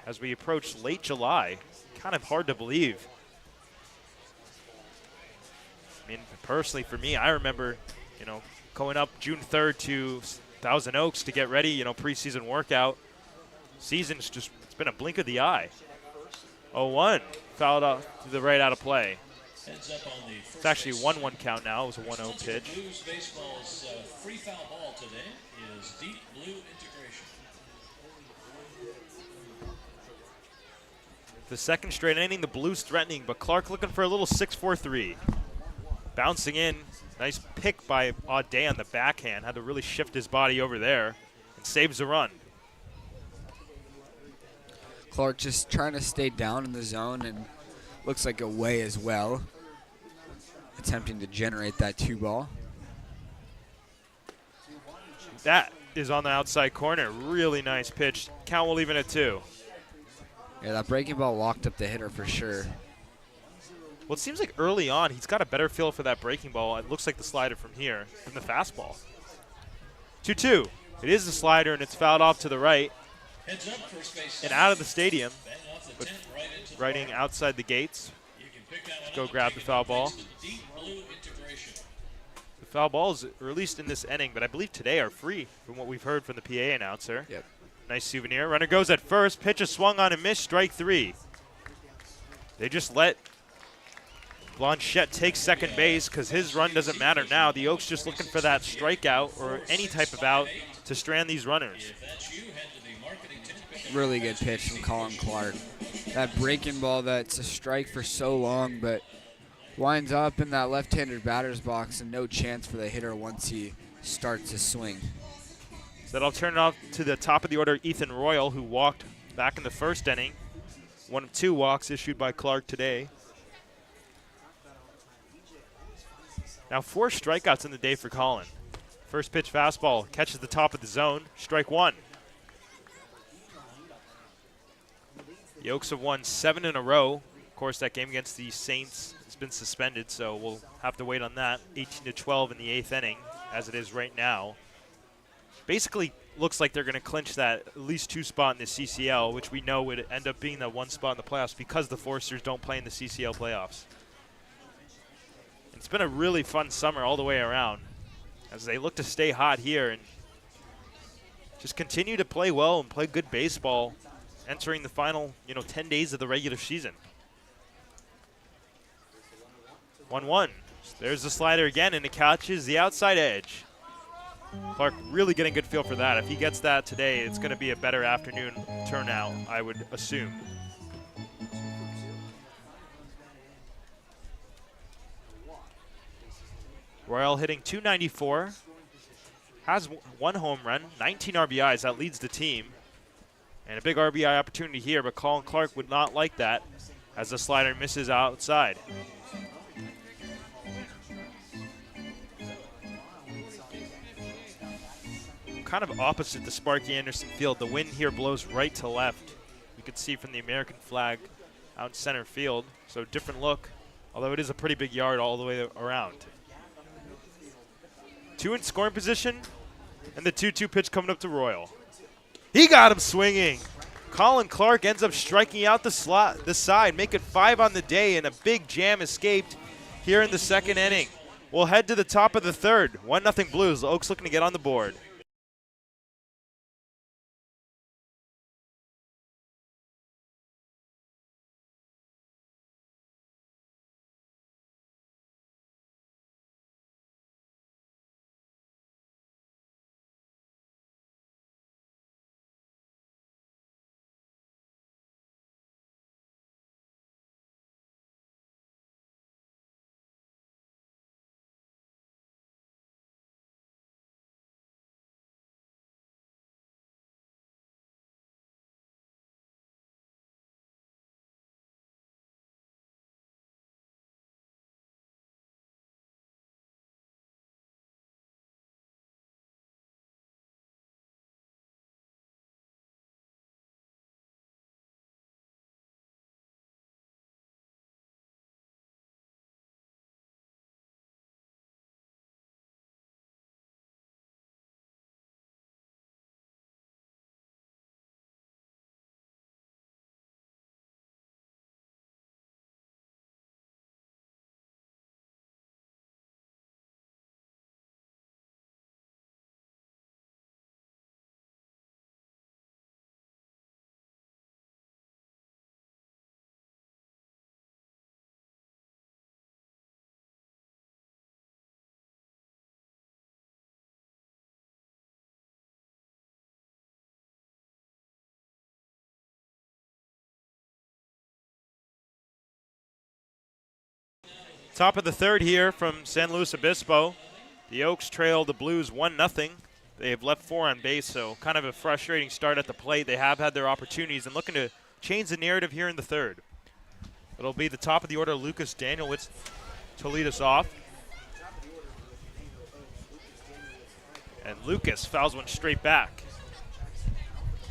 as we approach late July. Kind of hard to believe. I mean, personally for me, I remember, going up June 3rd to Thousand Oaks to get ready, preseason workout. Season's just, it's been a blink of the eye. 0-1, fouled off to the right out of play. It's actually 1-1 count now. It was a 1-0 pitch. Blues baseball's free foul ball today is Deep Blue Integration. The second straight inning, the Blues threatening, but Clark looking for a little 6-4-3. Bouncing in, nice pick by Audet on the backhand. Had to really shift his body over there and saves the run. Clark just trying to stay down in the zone and looks like away as well. Attempting to generate that 2-ball. That is on the outside corner. Really nice pitch. Count will leave it at 2. Yeah, that breaking ball locked up the hitter for sure. Well, it seems like early on he's got a better feel for that breaking ball. It looks like the slider from here than the fastball. 2-2. It is the slider, and it's fouled off to the right Heads up, first base. and out of the stadium. Bang off the But 10th right into the Riding park. outside the gates. You can pick that one Go up grab and the take foul it ball. thanks to the Deep Blue integration. The foul balls, or at least in this inning, but I believe today are free from what we've heard from the PA announcer. Yep. Nice souvenir. Runner goes at first. Pitch is swung on and missed. Strike 3. They just let Blanchette take second base because his run doesn't matter now. The Oaks just looking for that strikeout or any type of out to strand these runners. If that's you, head to the marketing tent. Really good pitch from Colin Clark. That breaking ball that's a strike for so long, but winds up in that left-handed batter's box and no chance for the hitter once he starts to swing. So that'll turn it off to the top of the order, Ethan Royal, who walked back in the first inning. One of 2 walks issued by Clark today. Now 4 strikeouts in the day for Colin. First pitch fastball, catches the top of the zone, strike 1. The Oaks have won 7 in a row. Of course, that game against the Saints has been suspended, so we'll have to wait on that. 18-12 in the 8th inning, as it is right now. Basically, looks like they're going to clinch that at least 2 spot in the CCL, which we know would end up being the 1 spot in the playoffs because the Foresters don't play in the CCL playoffs. It's been a really fun summer all the way around as they look to stay hot here and just continue to play well and play good baseball entering the final, 10 days of the regular season. 1-1. There's the slider again, and it catches the outside edge. Clark really getting a good feel for that. If he gets that today, it's going to be a better afternoon turnout, I would assume. Royal hitting .294, has 1 home run, 19 RBIs. That leads the team. And a big RBI opportunity here, but Colin Clark would not like that as the slider misses outside. Kind of opposite the Sparky Anderson field. The wind here blows right to left. You can see from the American flag out in center field. So different look, although it is a pretty big yard all the way around. 2 in scoring position, and the 2-2 pitch coming up to Royal. He got him swinging. Colin Clark ends up striking out the side, make it 5 on the day, and a big jam escaped here in the 2nd inning. We'll head to the top of the 3rd. 1-0 Blues. The Oaks looking to get on the board. Top of the 3rd here from San Luis Obispo. The Oaks trail the Blues 1-0. They have left 4 on base, so kind of a frustrating start at the plate. They have had their opportunities and looking to change the narrative here in the 3rd. It'll be the top of the order, Lucas Danielewicz, to lead us off. And Lucas fouls one straight back.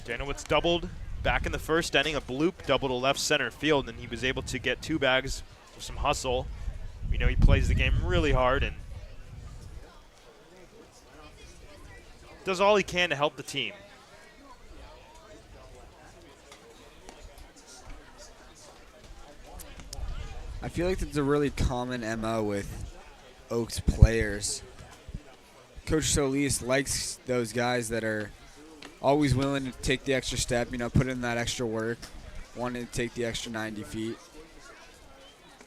Danielewicz doubled back in the 1st inning, a bloop double to left center field, and he was able to get 2 bags with some hustle. We know he plays the game really hard and does all he can to help the team. I feel like that's a really common MO with Oaks players. Coach Solis likes those guys that are always willing to take the extra step, put in that extra work, wanting to take the extra 90 feet.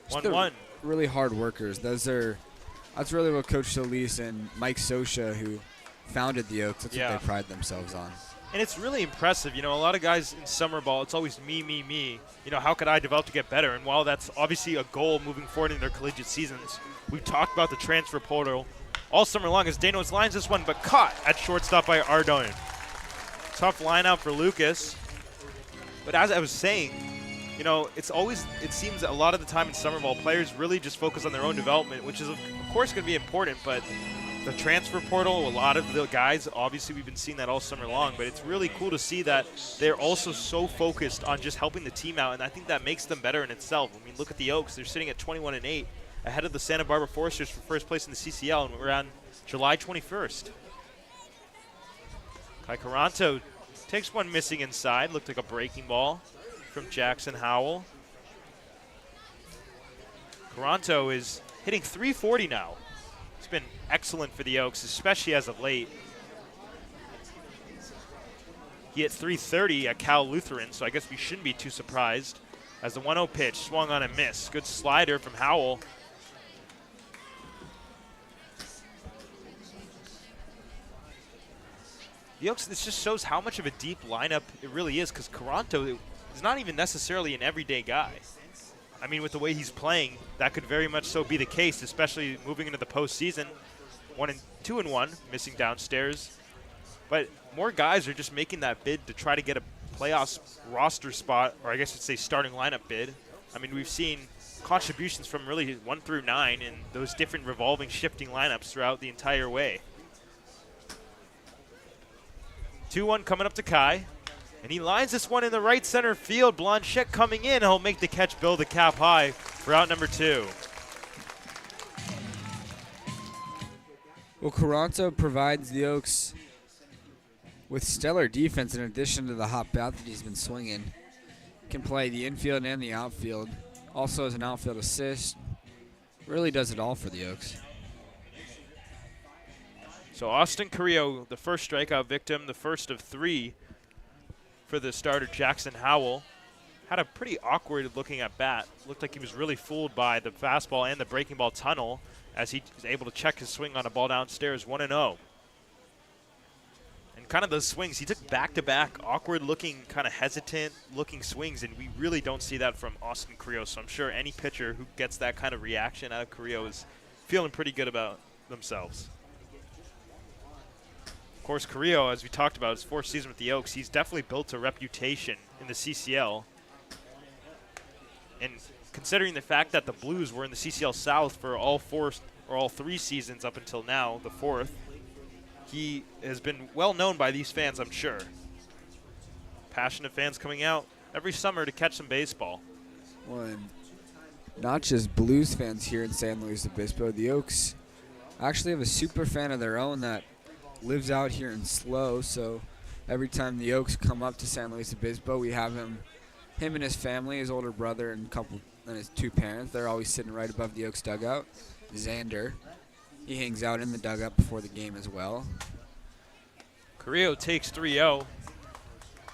1-1. Really hard workers. That's really what Coach Solis and Mike Sosha, who founded the Oaks, that's what they pride themselves on. And it's really impressive. A lot of guys in summer ball, it's always me, me, me. How could I develop to get better? And while that's obviously a goal moving forward in their collegiate seasons, we've talked about the transfer portal all summer long as Danos lines this one, but caught at shortstop by Ardone. Tough line out for Lucas. But as I was saying, it seems a lot of the time in summer ball, players really just focus on their own development, which is, of course, going to be important, but the transfer portal, a lot of the guys, obviously we've been seeing that all summer long, but it's really cool to see that they're also so focused on just helping the team out, and I think that makes them better in itself. I mean, look at the Oaks. They're sitting at 21-8, ahead of the Santa Barbara Foresters for first place in the CCL, and we're on July 21st. Kai Caranto takes one missing inside. Looked like a breaking ball from Jackson Howell. Caranto is hitting .340 now. It's been excellent for the Oaks, especially as of late. He hit .330 at Cal Lutheran, so I guess we shouldn't be too surprised. As the 1-0 pitch swung on a miss. Good slider from Howell. The Oaks, this just shows how much of a deep lineup it really is, because Caranto is not even necessarily an everyday guy. I mean, with the way he's playing, that could very much so be the case, especially moving into the postseason. 2-1, missing downstairs. But more guys are just making that bid to try to get a playoffs roster spot, or I guess you'd say starting lineup bid. I mean, we've seen contributions from really 1 through 9 in those different revolving, shifting lineups throughout the entire way. 2-1 coming up to Kai. And he lines this one in the right center field. Blanchette coming in. He'll make the catch, build the cap high for out number 2. Well, Caranto provides the Oaks with stellar defense in addition to the hot bat that he's been swinging. Can play the infield and the outfield. Also has an outfield assist. Really does it all for the Oaks. So Austin Carrillo, the first strikeout victim, the first of 3 for the starter Jackson Howell. Had a pretty awkward looking at bat. Looked like he was really fooled by the fastball and the breaking ball tunnel as he was able to check his swing on a ball downstairs, 1-0. And kind of those swings, he took back-to-back awkward looking, kind of hesitant looking swings, and we really don't see that from Austin Carrillo. So I'm sure any pitcher who gets that kind of reaction out of Carrillo is feeling pretty good about themselves. Of course, Carrillo, as we talked about, his 4th season with the Oaks, he's definitely built a reputation in the CCL. And considering the fact that the Blues were in the CCL South for all 3 seasons up until now, the 4th, he has been well known by these fans, I'm sure. Passionate fans coming out every summer to catch some baseball. Well, and not just Blues fans here in San Luis Obispo. The Oaks actually have a super fan of their own that lives out here in SLO, so every time the Oaks come up to San Luis Obispo, we have him and his family, his older brother and his 2 parents. They're always sitting right above the Oaks dugout. Xander, he hangs out in the dugout before the game as well. Carrillo takes 3-0.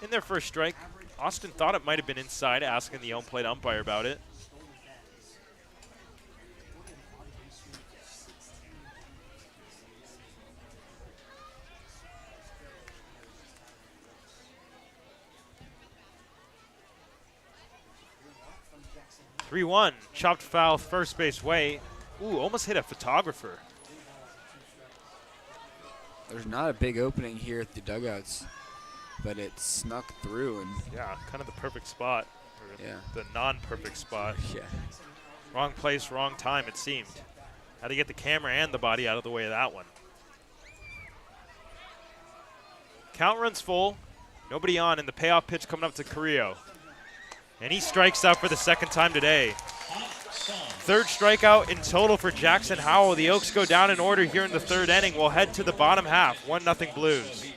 In their first strike, Austin thought it might have been inside, asking the home plate umpire about it. Chopped foul first base way. Ooh, almost hit a photographer. There's not a big opening here at the dugouts, but it snuck through. And yeah, kind of the perfect spot. Or yeah. The non-perfect spot. Yeah. Wrong place, wrong time, it seemed. Had to get the camera and the body out of the way of that one. Count runs full. Nobody on, and the payoff pitch coming up to Carrillo. And he strikes out for the 2nd time today. Hot sun. Third strikeout in total for Jackson Howell. The Oaks go down in order here in the third inning. We'll head to the bottom half, 1-0 Blues.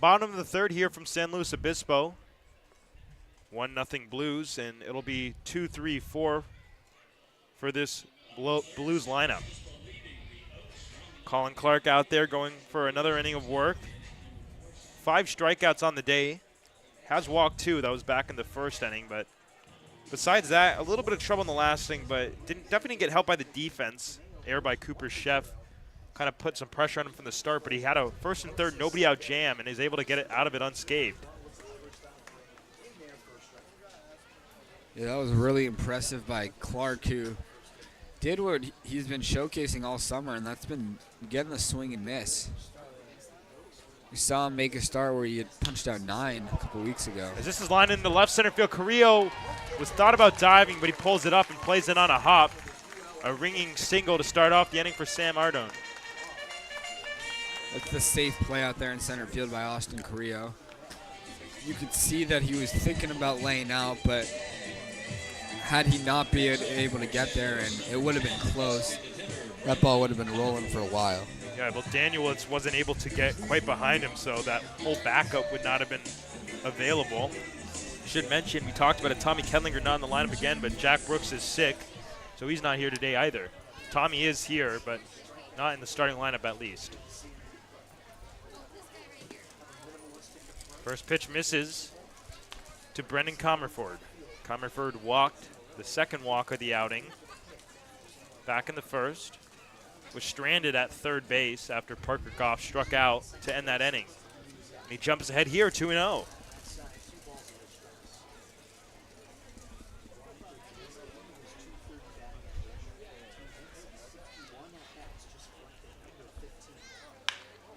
Bottom of the third here from San Luis Obispo. 1-0 Blues, and it'll be 2-3-4 for this Blues lineup. Colin Clark out there going for another inning of work. 5 strikeouts on the day. Has walked 2. That was back in the first inning, but besides that, a little bit of trouble in the last inning, but definitely didn't get helped by the defense. Error by Cooper Chef kind of put some pressure on him from the start, but he had a first and third nobody out jam and is able to get it out of it unscathed. Yeah, that was really impressive by Clark, who did what he's been showcasing all summer, and that's been getting the swing and miss. We saw him make a start where he had punched out 9 a couple weeks ago. As this is lined into left center field, Carrillo was thought about diving, but he pulls it up and plays it on a hop. A ringing single to start off the inning for Sam Ardone. That's the safe play out there in center field by Austin Carrillo. You could see that he was thinking about laying out, but had he not been able to get there, and it would have been close, that ball would have been rolling for a while. Yeah, well, Daniel wasn't able to get quite behind him, so that whole backup would not have been available. Should mention, we talked about it, Tommy Kendlinger not in the lineup again, but Jack Brooks is sick, so he's not here today either. Tommy is here, but not in the starting lineup at least. First pitch misses to Brendan Comerford. Comerford walked the second walk of the outing. Back in the first. Was stranded at third base after Parker Goff struck out to end that inning. And he jumps ahead here, 2-0.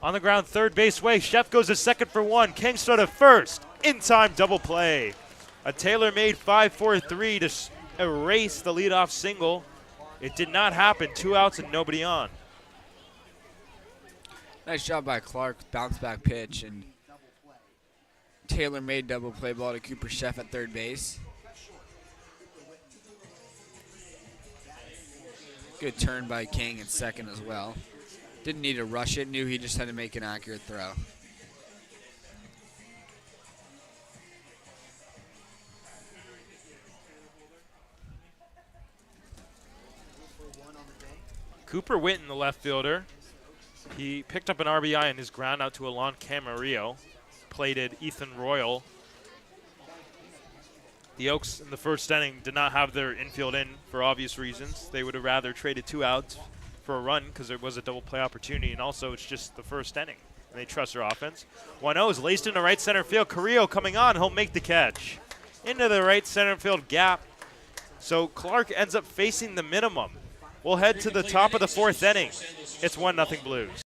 On the ground, third base way. Chef goes to second for 1. Kingstad to first. In-time double play. A tailor-made 5-4-3 to erase the leadoff single. It did not happen. 2 outs and nobody on. Nice job by Clark. Bounce back pitch, and tailor-made double play ball to Cooper Chef at third base. Good turn by King at second as well. Didn't need to rush it. Knew he just had to make an accurate throw. Cooper Witten, the left fielder. He picked up an RBI in his ground out to Alon Camarillo. Plated Ethan Royal. The Oaks in the first inning did not have their infield in for obvious reasons. They would have rather traded 2 outs for a run because there was a double play opportunity, and also it's just the first inning. And they trust their offense. 1-0 is laced into right center field. Carrillo coming on. He'll make the catch. Into the right center field gap. So Clark ends up facing the minimum. We'll head to the top of the fourth inning. It's 1-0 Blues.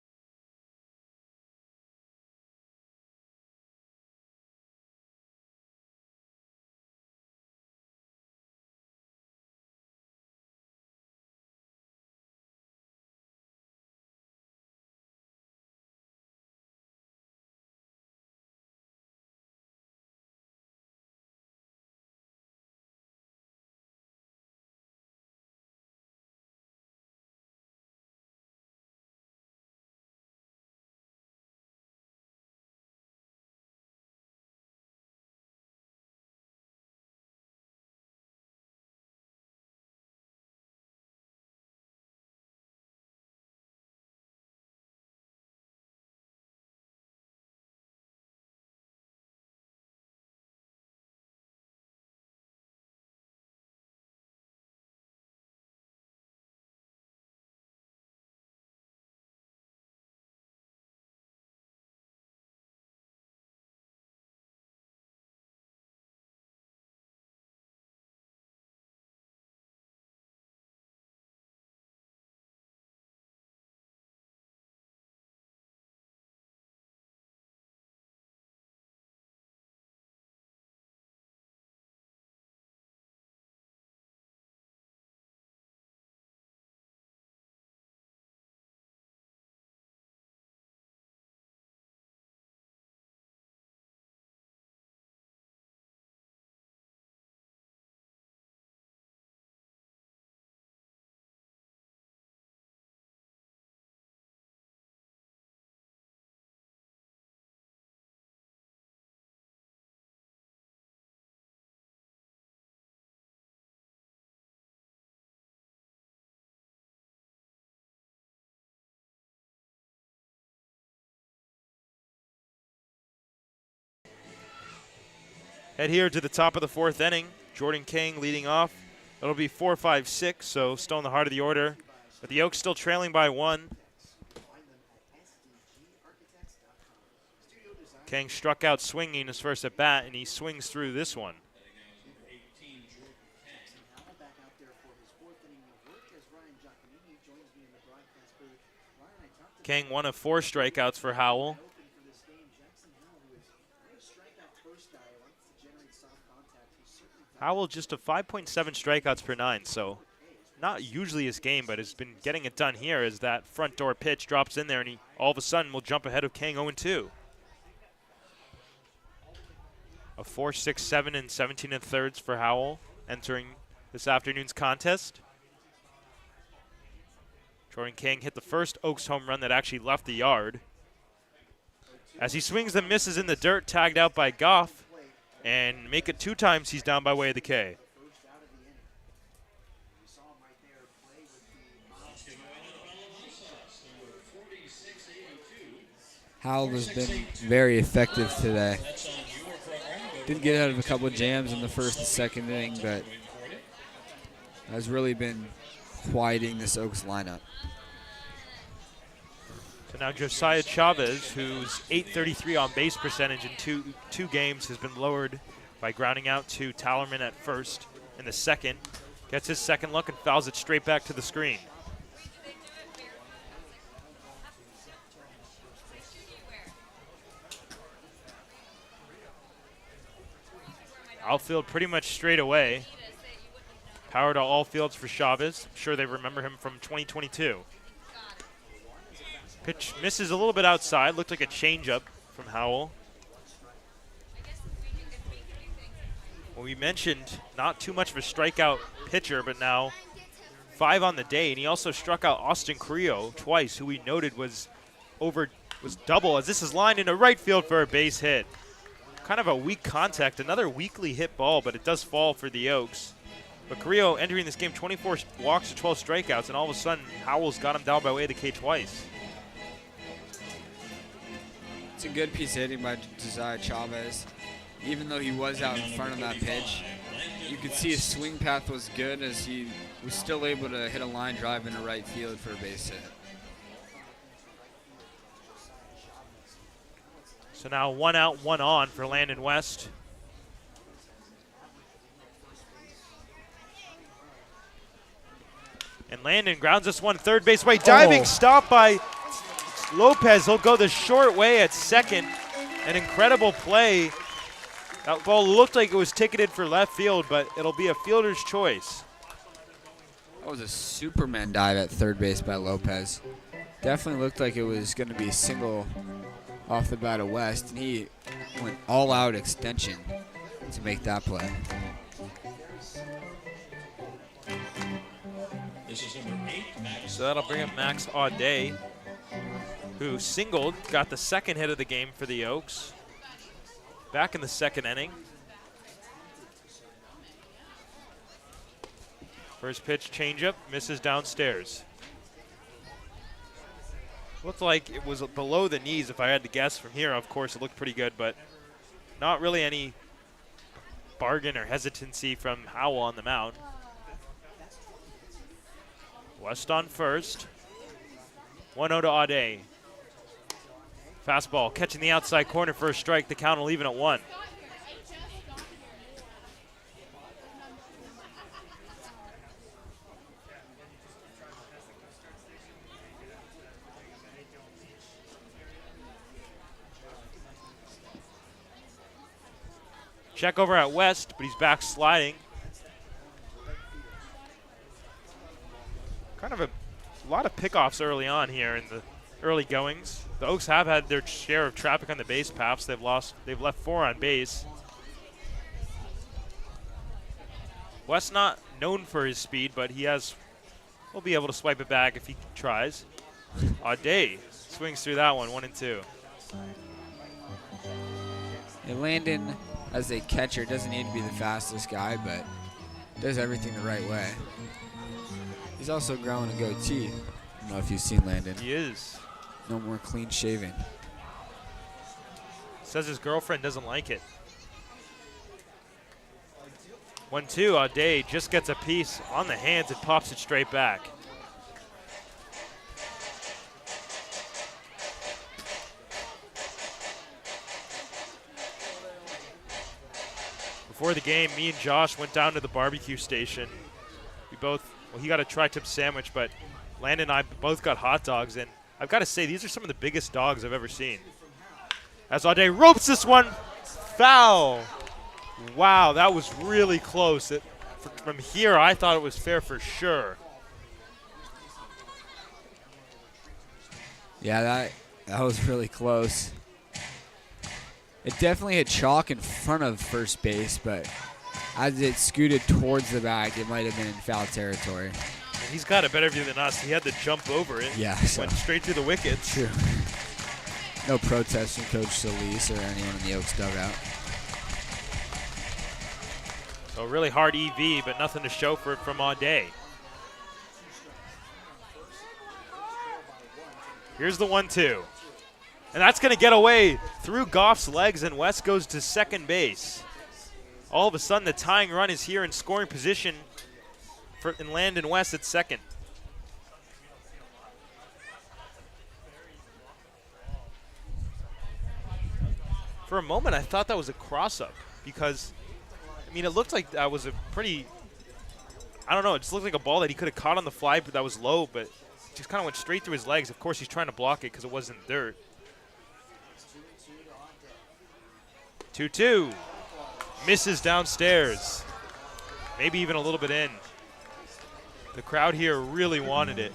Head here to the top of the 4th inning. Jordan King leading off. It'll be 4-5-6, so still in the heart of the order. But the Oaks still trailing by 1. King struck out swinging his first at bat, and he swings through this one. King, 1 of 4 strikeouts for Howell. Howell just a 5.7 strikeouts per 9, so not usually his game, but has been getting it done here as that front door pitch drops in there, and he all of a sudden will jump ahead of King 0-2. A 4, 6, 7, and 17 1/3 for Howell entering this afternoon's contest. Jordan King hit the first Oaks home run that actually left the yard. As he swings and misses in the dirt, tagged out by Goff, and make it 2 times he's down by way of the K. Howell has been very effective today. Did get out of a couple of jams in the first and second inning, but has really been quieting this Oaks lineup. So now Josiah Chavez, whose .833 on base percentage in two games has been lowered by grounding out to Tallerman at first in the second, gets his second look and fouls it straight back to the screen. Outfield pretty much straight away. Power to all fields for Chavez. I'm sure they remember him from 2022. Pitch misses a little bit outside. Looked like a changeup from Howell. Well, we mentioned not too much of a strikeout pitcher, but now 5 on the day, and he also struck out Austin Carrillo twice, who we noted was double, as this is lined into right field for a base hit. Kind of a weak contact, another weakly hit ball, but it does fall for the Oaks. But Carrillo entering this game 24 walks to 12 strikeouts, and all of a sudden Howell's got him down by way of the K twice. It's a good piece of hitting by Josiah Chavez. Even though he was out in front of that pitch, you could see his swing path was good as he was still able to hit a line drive into right field for a base hit. So now 1 out, 1 on for Landon West. And Landon grounds this one third base way. Diving stop by Lopez. He'll go the short way at second. An incredible play. That ball looked like it was ticketed for left field, but it'll be a fielder's choice. That was a Superman dive at third base by Lopez. Definitely looked like it was going to be a single off the bat of West, and he went all-out extension to make that play. This is number 8, Max. So that'll bring up Max Audet, who singled, got the second hit of the game for the Oaks. Back in the second inning. First pitch changeup, misses downstairs. Looked like it was below the knees if I had to guess from here. Of course, it looked pretty good, but not really any bargain or hesitancy from Howell on the mound. West on first. 1-0 to Audet. Fastball catching the outside corner for a strike. The count will leave it at 1. Check over at West, but he's back sliding. Kind of a lot of pickoffs early on here in the early goings. The Oaks have had their share of traffic on the base paths. They've left 4 on base. West not known for his speed, but will be able to swipe it back if he tries. Audet swings through that one, 1-2. And Landon, as a catcher, doesn't need to be the fastest guy, but does everything the right way. He's also growing a goatee. I don't know if you've seen Landon. He is. No more clean shaving. Says his girlfriend doesn't like it. 1-2, Audet just gets a piece on the hands and pops it straight back. Before the game, me and Josh went down to the barbecue station. We both, well, he got a tri-tip sandwich, but Landon and I both got hot dogs, and I've got to say, these are some of the biggest dogs I've ever seen. As Audet ropes this one, foul. Wow, that was really close. From here, I thought it was fair for sure. Yeah, that was really close. It definitely had chalk in front of first base, but as it scooted towards the back, it might have been in foul territory. And he's got a better view than us. He had to jump over it. Yeah, Went straight through the wickets. True. No protest from Coach Solis or anyone in the Oaks dugout. So a really hard EV, but nothing to show for it from Audet. Here's the 1-2. And that's going to get away through Goff's legs, and West goes to second base. All of a sudden, the tying run is here in scoring position in Landon West at second. For a moment, I thought that was a cross-up because, I mean, it looked like that was a pretty, I don't know, it just looked like a ball that he could have caught on the fly, but that was low, but just kind of went straight through his legs. Of course, he's trying to block it because it wasn't dirt. 2-2. Misses downstairs. Maybe even a little bit in. The crowd here really wanted it.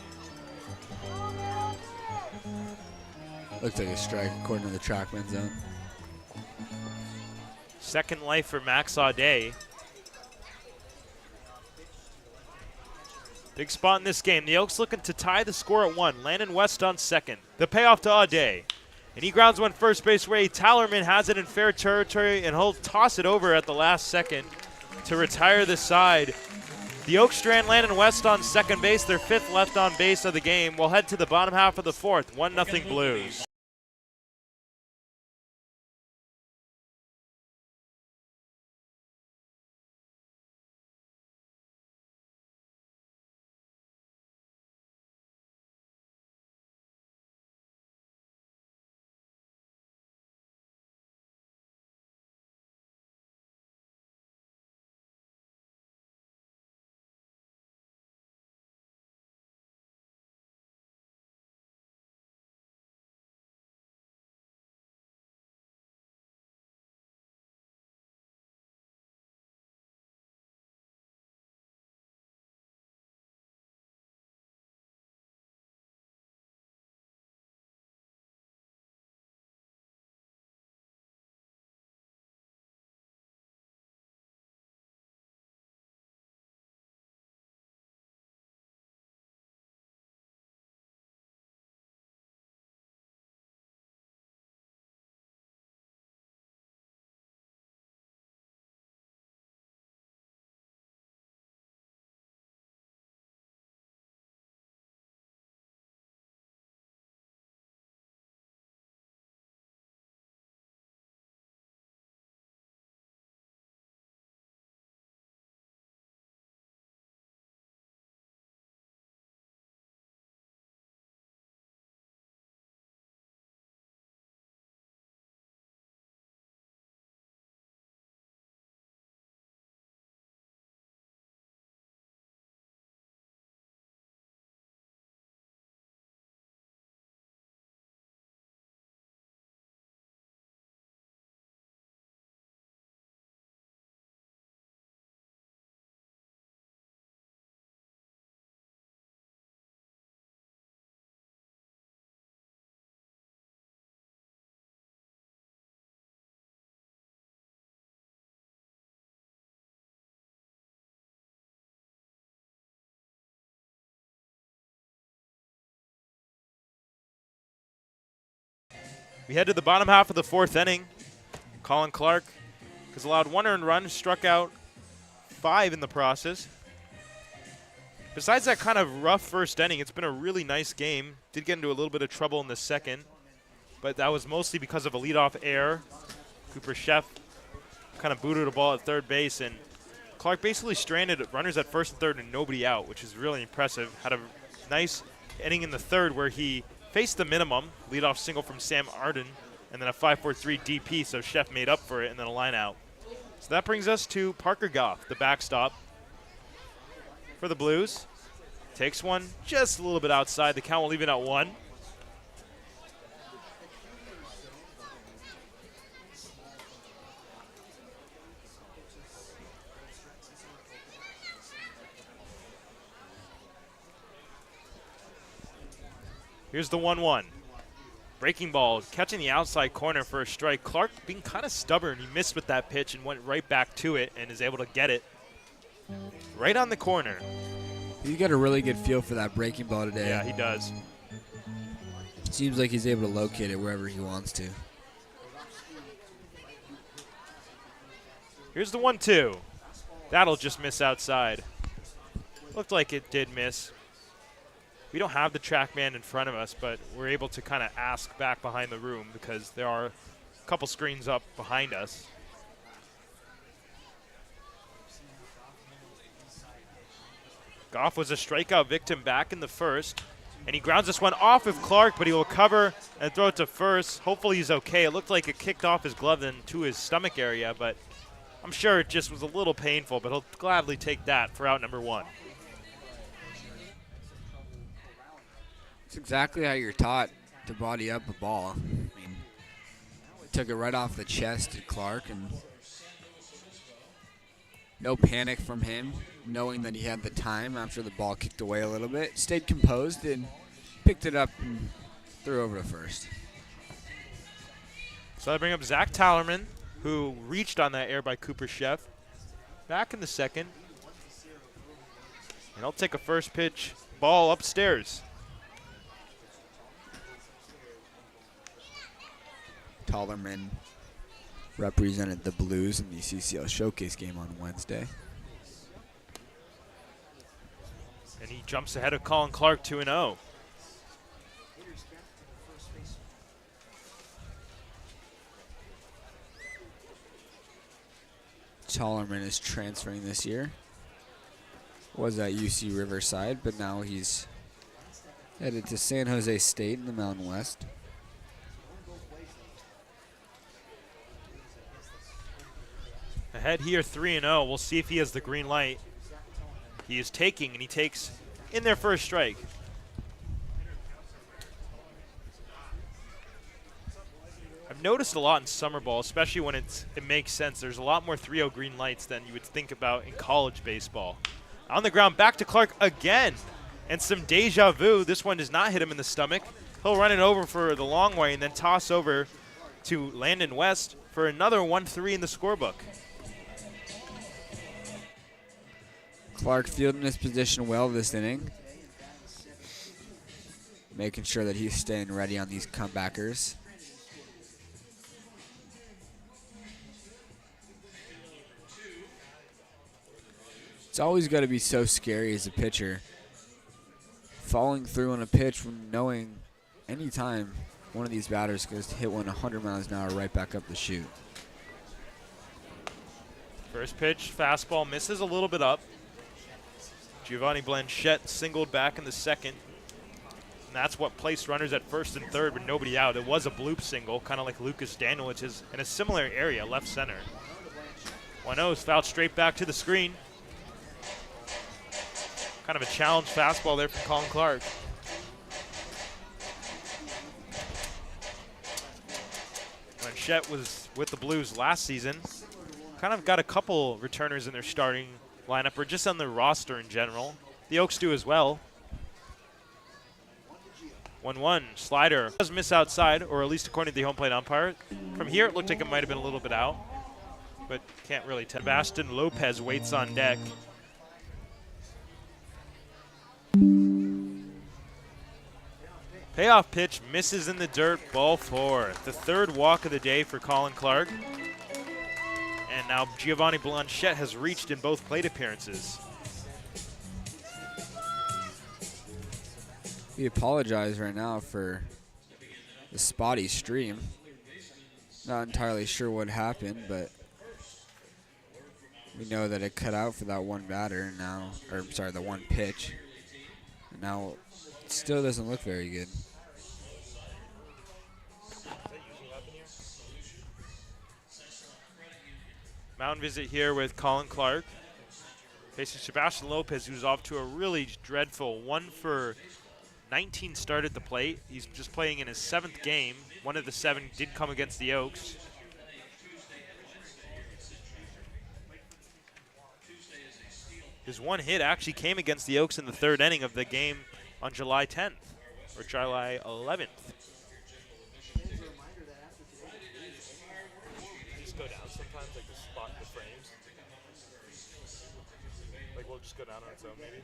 Looks like a strike according to the TrackMan zone. Second life for Max Audet. Big spot in this game. The Oaks looking to tie the score at 1. Landon West on second. The payoff to Audet. And he grounds one first base way. Tallerman has it in fair territory, and he'll toss it over at the last second to retire the side. The Oaks strand Landon West on second base, their 5th left on base of the game. We'll head to the bottom half of the 4th. 1-0 Blues. We head to the bottom half of the 4th inning. Colin Clark has allowed 1 earned run, struck out 5 in the process. Besides that kind of rough first inning, it's been a really nice game. Did get into a little bit of trouble in the second, but that was mostly because of a leadoff error. Cooper Sheff kind of booted a ball at third base, and Clark basically stranded runners at first and third and nobody out, which is really impressive. Had a nice inning in the third where he faced the minimum, leadoff single from Sam Arden, and then a 5-4-3 DP, so Chef made up for it, and then a line out. So that brings us to Parker Goff, the backstop for the Blues. Takes one just a little bit outside. The count will leave it at 1. Here's the 1-1. Breaking ball, catching the outside corner for a strike. Clark being kind of stubborn. He missed with that pitch and went right back to it and is able to get it right on the corner. He's got a really good feel for that breaking ball today. Yeah, he does. Seems like he's able to locate it wherever he wants to. Here's the 1-2. That'll just miss outside. Looked like it did miss. We don't have the TrackMan in front of us, but we're able to kind of ask back behind the room because there are a couple screens up behind us. Goff was a strikeout victim back in the first, and he grounds this one off of Clark, but he will cover and throw it to first. Hopefully he's okay. It looked like it kicked off his glove and to his stomach area, but I'm sure it just was a little painful, but he'll gladly take that for out number 1. It's exactly how you're taught to body up a ball. I mean, took it right off the chest to Clark, and no panic from him, knowing that he had the time after the ball kicked away a little bit. Stayed composed and picked it up and threw over to first. So I bring up Zach Tallerman, who reached on that air by Cooper Chef. Back in the second. And I'll take a first pitch ball upstairs. Tallerman represented the Blues in the CCL Showcase game on Wednesday. And he jumps ahead of Colin Clark 2-0. Tallerman is transferring this year. Was at UC Riverside, but now he's headed to San Jose State in the Mountain West. Ahead here 3-0. We'll see if he has the green light. He is taking, and he takes in their first strike. I've noticed a lot in summer ball, especially when it makes sense. There's a lot more 3-0 green lights than you would think about in college baseball. On the ground, back to Clark again. And some deja vu. This one does not hit him in the stomach. He'll run it over for the long way and then toss over to Landon West for another 1-3 in the scorebook. Clark fielding his position well this inning. Making sure that he's staying ready on these comebackers. It's always got to be so scary as a pitcher. Falling through on a pitch when knowing anytime one of these batters goes to hit one 100 miles an hour right back up the chute. First pitch, fastball, misses a little bit up. Giovanni Blanchette singled back in the second. And that's what placed runners at first and third with nobody out. It was a bloop single, kind of like Lucas Daniel, which is in a similar area, left center. 1-0 is fouled straight back to the screen. Kind of a challenge fastball there from Colin Clark. Blanchette was with the Blues last season. Kind of got a couple returners in their starting lineup, or just on their roster in general. The Oaks do as well. 1-1, slider. Does miss outside, or at least according to the home plate umpire. From here, it looked like it might have been a little bit out, but can't really tell. Sebastian Lopez waits on deck. Payoff pitch misses in the dirt, ball 4. The third walk of the day for Colin Clark. And now Giovanni Blanchette has reached in both plate appearances. We apologize right now for the spotty stream. Not entirely sure what happened, but We know that it cut out for that one batter now, or sorry, the one pitch. And now it still doesn't look very good. Mound visit here with Colin Clark. Facing Sebastian Lopez, who's off to a really dreadful 1-for-19 start at the plate. He's just playing in his 7th game. One of the 7 did come against the Oaks. His one hit actually came against the Oaks in the 3rd inning of the game on July 10th, or July 11th. Just go down sometimes, like the spot, the frames. Like we'll just go down on its own, maybe.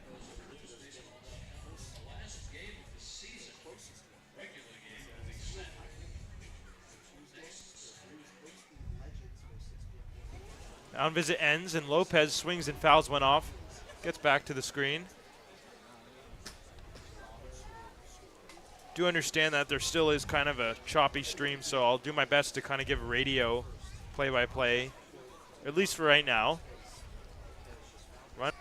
Mound visit ends, and Lopez swings and fouls one off. Gets back to the screen. Do understand that there still is kind of a choppy stream, so I'll do my best to kind of give radio play-by-play, at least for right now. Run.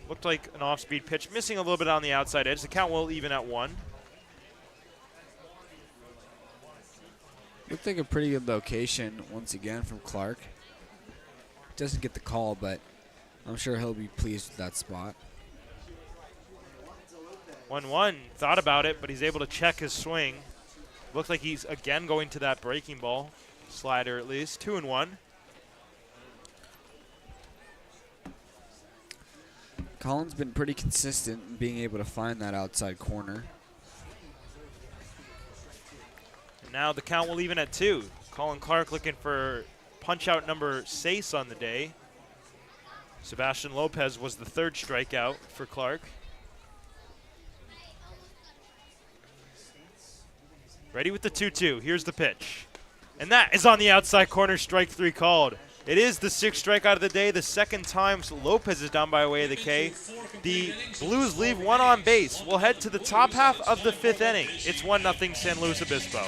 Looked like an off-speed pitch, missing a little bit on the outside edge. The count will even at 1. Looked like a pretty good location once again from Clark. Doesn't get the call, but I'm sure he'll be pleased with that spot. 1-1, thought about it, but he's able to check his swing. Looks like he's again going to that breaking ball, slider at least. 2-1. Colin's been pretty consistent in being able to find that outside corner. And now the count will even at 2. Colin Clark looking for punch-out number 6 on the day. Sebastian Lopez was the 3rd strikeout for Clark. Ready with the 2-2. Here's the pitch. And that is on the outside corner, strike 3 called. It is the 6th strikeout of the day, the 2nd time Lopez is down by way of the K. The Blues leave 1 on base. We'll head to the top half of the 5th inning. It's 1-0 San Luis Obispo.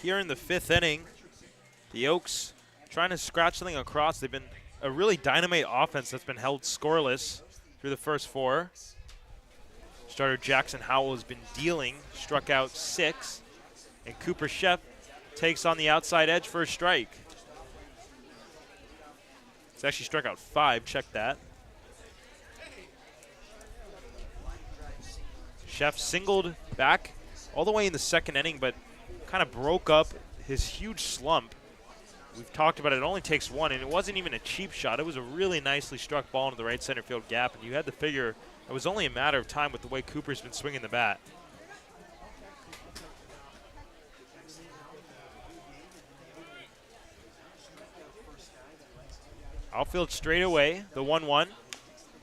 Here in the 5th inning, the Oaks trying to scratch something across. They've been a really dynamite offense that's been held scoreless through the first 4. Starter Jackson Howell has been dealing, struck out 6, and Cooper Sheff takes on the outside edge for a strike. He's actually struck out 5, check that. Sheff singled back all the way in the second inning, but kind of broke up his huge slump. We've talked about it. It only takes 1, and it wasn't even a cheap shot. It was a really nicely struck ball into the right center field gap, and you had to figure it was only a matter of time with the way Cooper's been swinging the bat. Outfield straight away, the 1-1.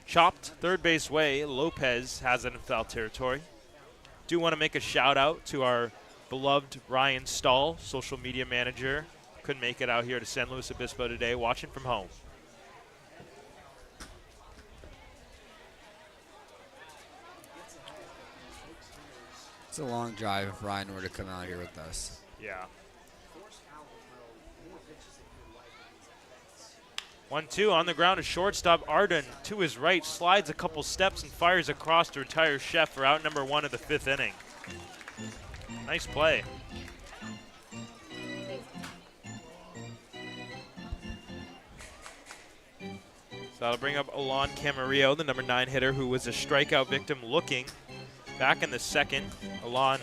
Chopped third base way. Lopez has it in foul territory. Do want to make a shout out to our beloved Ryan Stahl, social media manager. Couldn't make it out here to San Luis Obispo today, watching from home. It's a long drive if Ryan were to come out here with us. Yeah. 1-2 on the ground, a shortstop. Arden to his right, slides a couple steps and fires across to retire Sheff for out number 1 of the 5th inning. Nice play. So that'll bring up Alon Camarillo, the number 9 hitter, who was a strikeout victim looking back in the second. Alon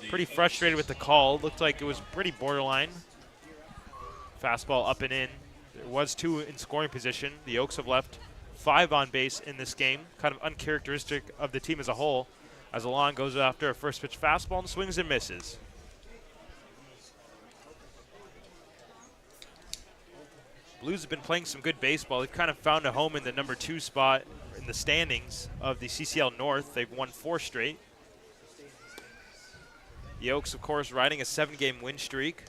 pretty frustrated with the call. Looked like it was pretty borderline. Fastball up and in. There was 2 in scoring position. The Oaks have left 5 on base in this game, kind of uncharacteristic of the team as a whole, as Alon goes after a first pitch fastball and swings and misses. Blues have been playing some good baseball. They've kind of found a home in the number 2 spot in the standings of the CCL North. They've won 4 straight. The Oaks, of course, riding a 7-game win streak.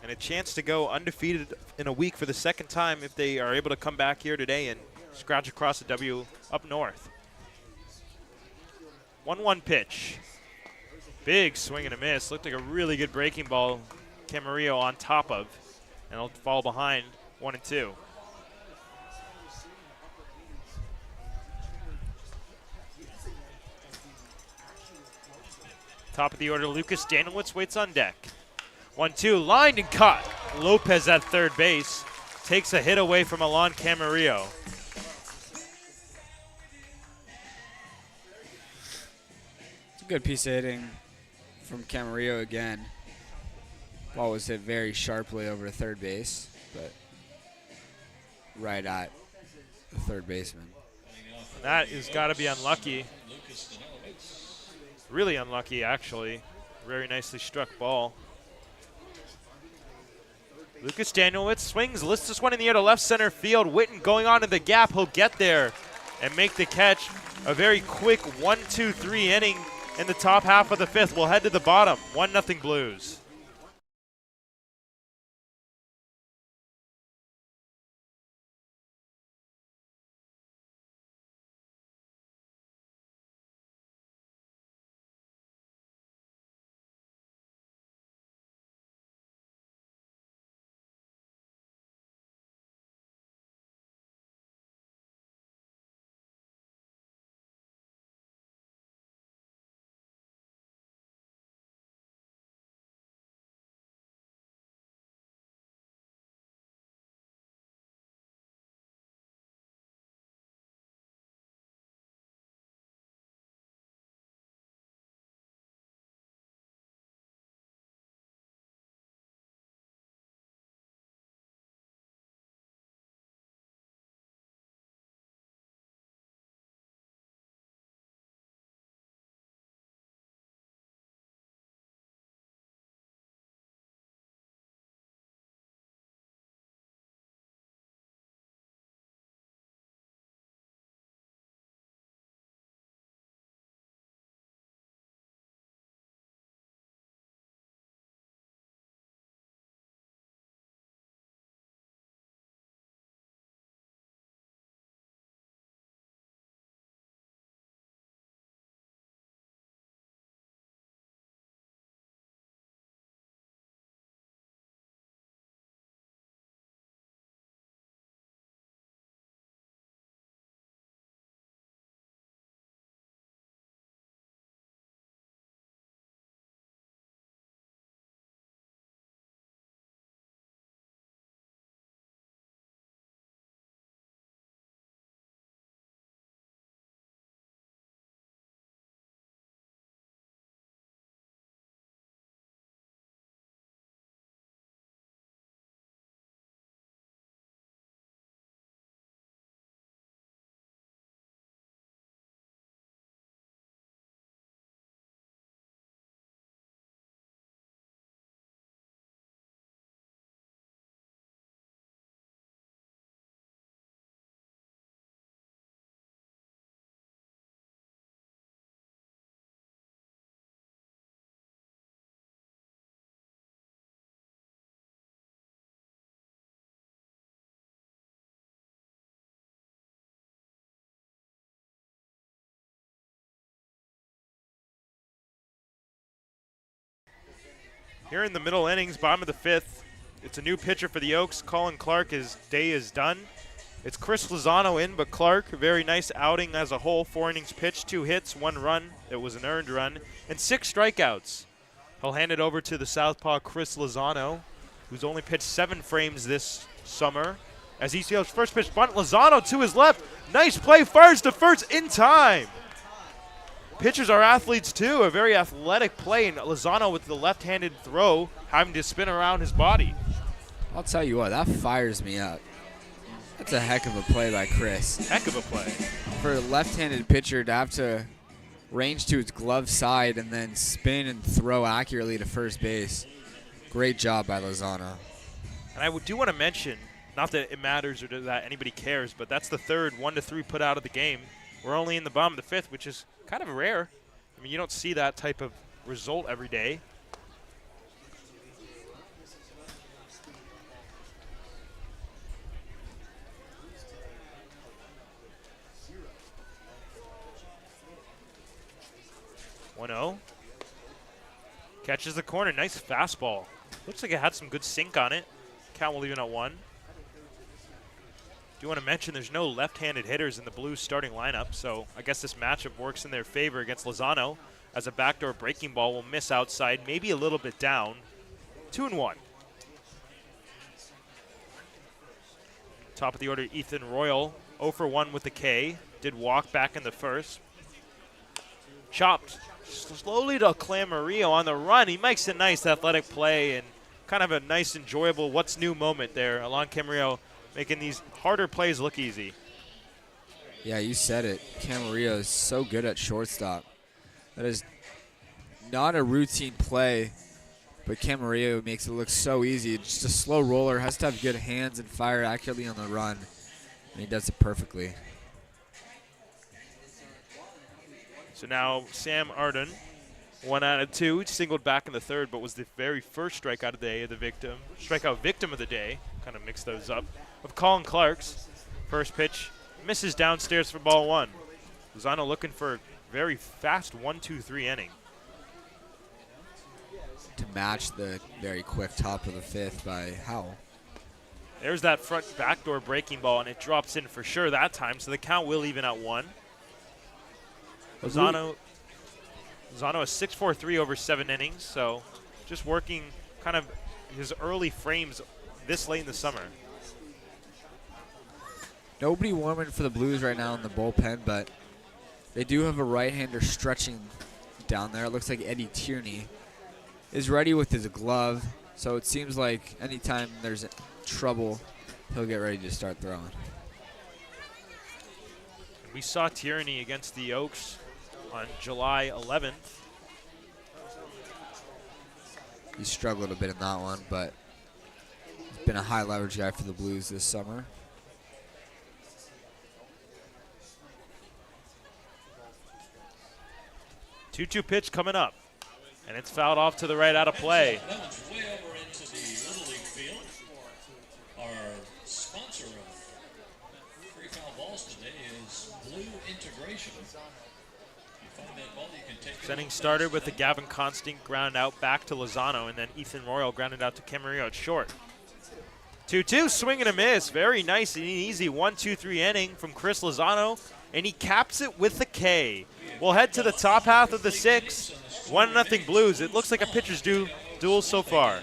And a chance to go undefeated in a week for the 2nd time if they are able to come back here today and scratch across a W up north. 1-1 pitch. Big swing and a miss. Looked like a really good breaking ball. Camarillo on top of, and it'll fall behind 1-2. Top of the order, Lucas Danilowitz waits on deck. 1-2, lined and caught. Lopez at third base takes a hit away from Alon Camarillo. It's a good piece of hitting from Camarillo again. Ball was hit very sharply over to third base, but right at the third baseman. That has got to be unlucky. Really unlucky, actually. Very nicely struck ball. Lucas Danilowitz swings, lifts this one in the air to left center field. Witten going on to the gap. He'll get there and make the catch. A very quick 1-2-3 inning in the top half of the 5th. We'll head to the bottom. 1-0 Blues. Here in the middle innings, bottom of the 5th, it's a new pitcher for the Oaks. Colin Clark, his day is done. It's Chris Lozano in, but Clark, very nice outing as a whole. 4 innings pitched, 2 hits, 1 run. It was an earned run, and 6 strikeouts. He'll hand it over to the southpaw Chris Lozano, who's only pitched 7 frames this summer. As ECO's first pitch bunt, Lozano to his left. Nice play, fires to first in time. Pitchers are athletes too, a very athletic play, and Lozano with the left-handed throw having to spin around his body. I'll tell you what, that fires me up. That's a heck of a play by Chris. Heck of a play. For a left-handed pitcher to have to range to its glove side and then spin and throw accurately to first base. Great job by Lozano. And I do want to mention, not that it matters or that anybody cares, but that's the third 1-3 put out of the game. We're only in the bottom of the 5th, which is kind of rare. I mean, you don't see that type of result every day. Catches the corner. Nice fastball. Looks like it had some good sink on it. Count will even at 1. Do want to mention there's no left-handed hitters in the Blues starting lineup, so I guess this matchup works in their favor against Lozano, as a backdoor breaking ball will miss outside, maybe a little bit down. 2-1. Top of the order, Ethan Royal, 0 for 1 with the K. Did walk back in the first. Chopped slowly to Clamarillo on the run. He makes a nice athletic play and kind of a nice, enjoyable what's new moment there. Alon Camarillo making these harder plays look easy. Yeah, you said it. Camarillo is so good at shortstop. That is not a routine play, but Camarillo makes it look so easy. Just a slow roller, has to have good hands and fire accurately on the run, and he does it perfectly. So now Sam Arden, 1 out of 2, singled back in the third, but was the very first strikeout of the day of the victim. Strikeout victim of the day, kind of mix those up, of Colin Clark's first pitch. Misses downstairs for ball 1. Lozano looking for a very fast 1-2-3 inning. To match the very quick top of the 5th by Howell. There's that front backdoor breaking ball, and it drops in for sure that time, so the count will even at 1. Lozano is 6-4-3 over 7 innings, so just working kind of his early frames this late in the summer. Nobody warming for the Blues right now in the bullpen, but they do have a right-hander stretching down there. It looks like Eddie Tierney is ready with his glove, so it seems like anytime there's trouble, he'll get ready to start throwing. We saw Tierney against the Oaks on July 11th. He struggled a bit in that one, but he's been a high leverage guy for the Blues this summer. Two-two pitch coming up, and it's fouled off to the right out of play. That one's way over into the Little League field. Our sponsor of free foul balls today is Blue Integration. You find that ball, you can take This inning started with the Gavin Constant ground out back to Lozano, and then Ethan Royal grounded out to Camarillo at short. 2-2, swing and a miss. Very nice and easy 1-2-3 inning from Chris Lozano, and he caps it with the K. We'll head to the top half of the 6th. 1-0 Blues. It looks like a pitcher's duel so far.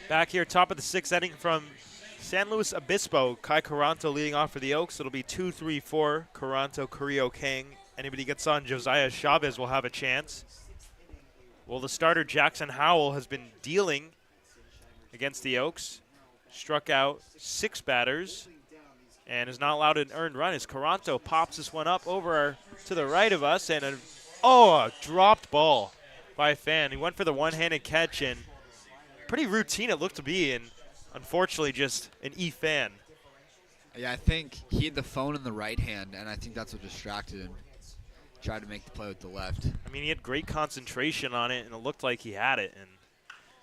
Back here, top of the 6th inning from San Luis Obispo. Kai Caranto leading off for the Oaks. It'll be 2-3-4. Caranto, Carrillo, King. Anybody gets on Josiah Chavez will have a chance. Well, the starter, Jackson Howell, has been dealing against the Oaks. Struck out 6 batters and is not allowed an earned run as Caranto pops this one up over to the right of us. And a dropped ball by a fan. He went for the one-handed catch, and pretty routine it looked to be, and unfortunately just an E-fan. Yeah, I think he had the phone in the right hand, and I think that's what distracted him. Tried to make the play with the left. I mean, he had great concentration on it, and it looked like he had it. And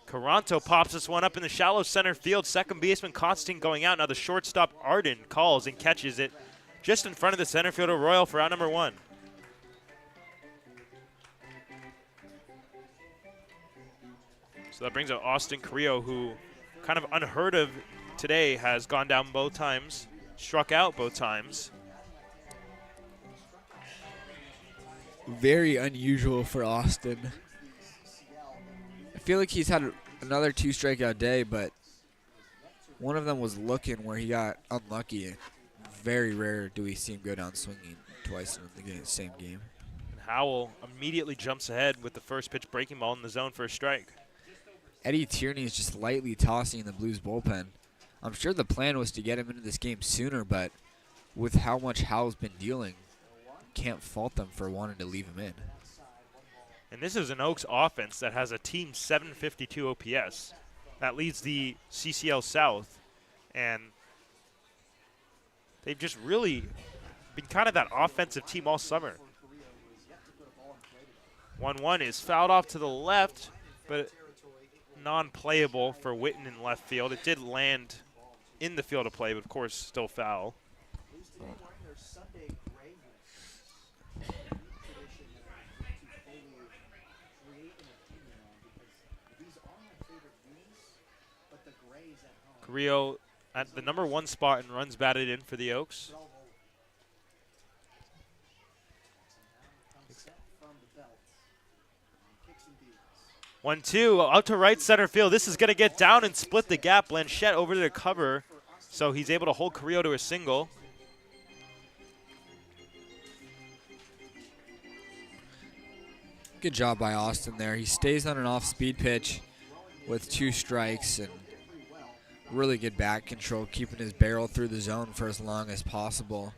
Caranto pops this one up in the shallow center field. Second baseman Constantine going out. Now the shortstop Arden calls and catches it just in front of the center fielder Royal for out number 1. So that brings out Austin Carrillo, who kind of unheard of today has gone down both times, struck out both times. Very unusual for Austin. I feel like he's had another 2 strikeout day, but one of them was looking where he got unlucky. Very rare do we see him go down swinging twice in the same game. And Howell immediately jumps ahead with the first pitch breaking ball in the zone for a strike. Eddie Tierney is just lightly tossing in the Blues bullpen. I'm sure the plan was to get him into this game sooner, but with how much Howell's been dealing, can't fault them for wanting to leave him in. And this is an Oaks offense that has a team 752 OPS. That leads the CCL South. And they've just really been kind of that offensive team all summer. 1-1 is fouled off to the left, but non-playable for Witten in left field. It did land in the field of play, but of course still foul. Carrillo at the number 1 spot and runs batted in for the Oaks. One, two, out to right center field. This is going to get down and split the gap. Blanchette over to the cover, so he's able to hold Carrillo to a single. Good job by Austin there. He stays on an off-speed pitch with 2 strikes and really good back control, keeping his barrel through the zone for as long as possible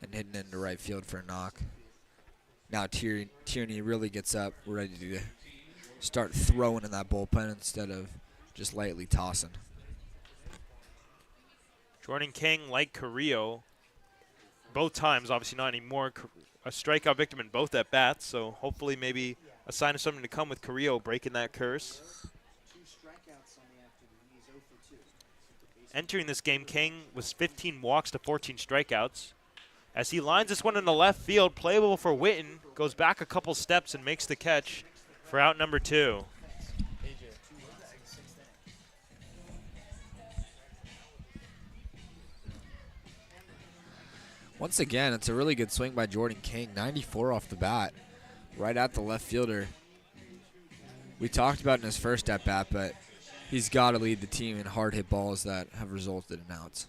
and hitting into right field for a knock. Now Tierney really gets up, ready to start throwing in that bullpen instead of just lightly tossing. Jordan King, like Carrillo, both times, obviously not anymore, a strikeout victim in both at bats, so hopefully maybe a sign of something to come with Carrillo breaking that curse. Entering this game, King was 15 walks to 14 strikeouts. As he lines this one in the left field, playable for Witten, goes back a couple steps and makes the catch for out number 2. Once again, it's a really good swing by Jordan King, 94 off the bat, right at the left fielder. We talked about in his first at-bat, but he's got to lead the team in hard hit balls that have resulted in outs.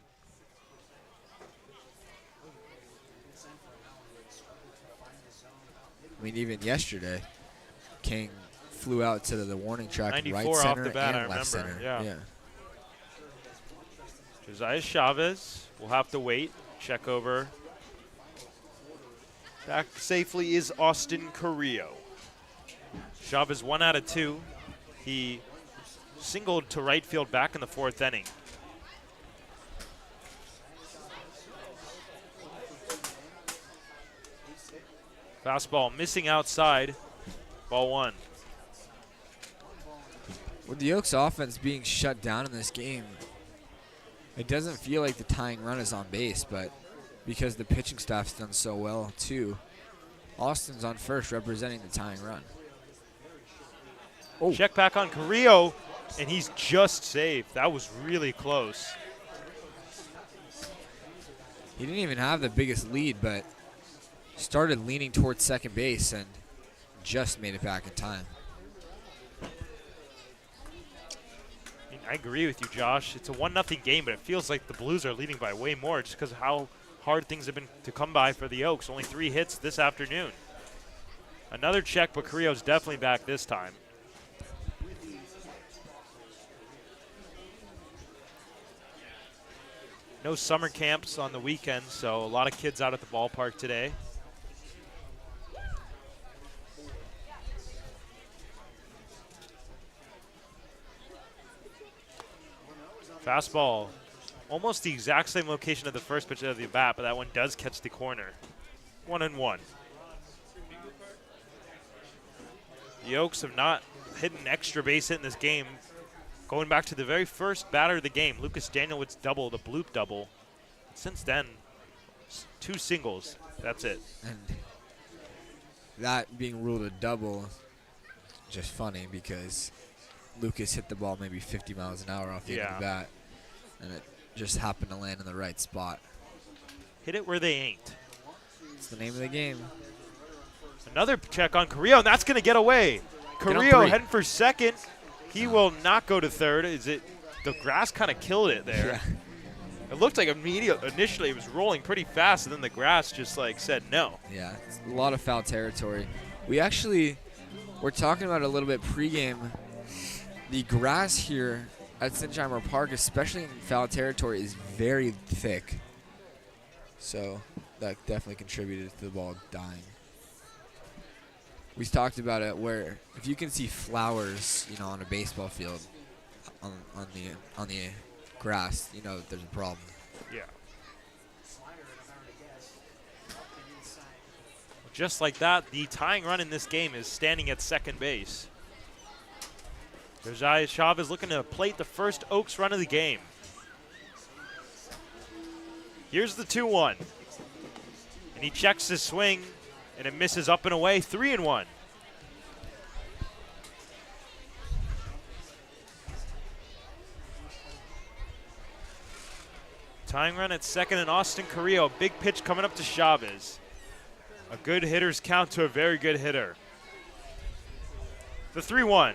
I mean, even yesterday, King flew out to the warning track, 94 right off center the bat, and I left remember, center. yeah. Josiah Chavez will have to wait, check over. Back safely is Austin Carrillo. Chavez 1 out of 2. He singled to right field back in the 4th inning. Fastball missing outside. Ball 1. With the Oaks offense being shut down in this game, it doesn't feel like the tying run is on base, but because the pitching staff's done so well too, Austin's on first representing the tying run. Oh. Check back on Carrillo, and he's just safe. That was really close. He didn't even have the biggest lead, but started leaning towards second base and just made it back in time. I agree with you, Josh. It's a 1-0 game, but it feels like the Blues are leading by way more just because of how hard things have been to come by for the Oaks. Only 3 hits this afternoon. Another check, but Carrillo's definitely back this time. No summer camps on the weekend, so a lot of kids out at the ballpark today. Fastball, almost the exact same location of the first pitch of the bat, but that one does catch the corner. 1-1. The Oaks have not hit an extra base hit in this game. Going back to the very first batter of the game, Lucas Danielwood's double, the bloop double. Since then, 2 singles. That's it. And that being ruled a double, just funny because Lucas hit the ball maybe 50 miles an hour off the end of the bat, and it just happened to land in the right spot. Hit it where they ain't. It's the name of the game. Another check on Carrillo, and that's going to get away. Carrillo heading for second. He will not go to third. The grass kind of killed it there. Yeah. It looked like initially it was rolling pretty fast, and then the grass just said no. Yeah, it's a lot of foul territory. We're talking about it a little bit pregame. The grass here at Sinsheimer Park, especially in foul territory, is very thick. So that definitely contributed to the ball dying. We talked about it where if you can see flowers, on a baseball field, on the grass, there's a problem. Yeah. Just like that, the tying run in this game is standing at second base. Josiah Chavez looking to plate the first Oaks run of the game. Here's the 2-1. And he checks his swing, and it misses up and away, 3-1. Tying run at second, and Austin Carrillo. Big pitch coming up to Chavez. A good hitter's count to a very good hitter. The 3-1.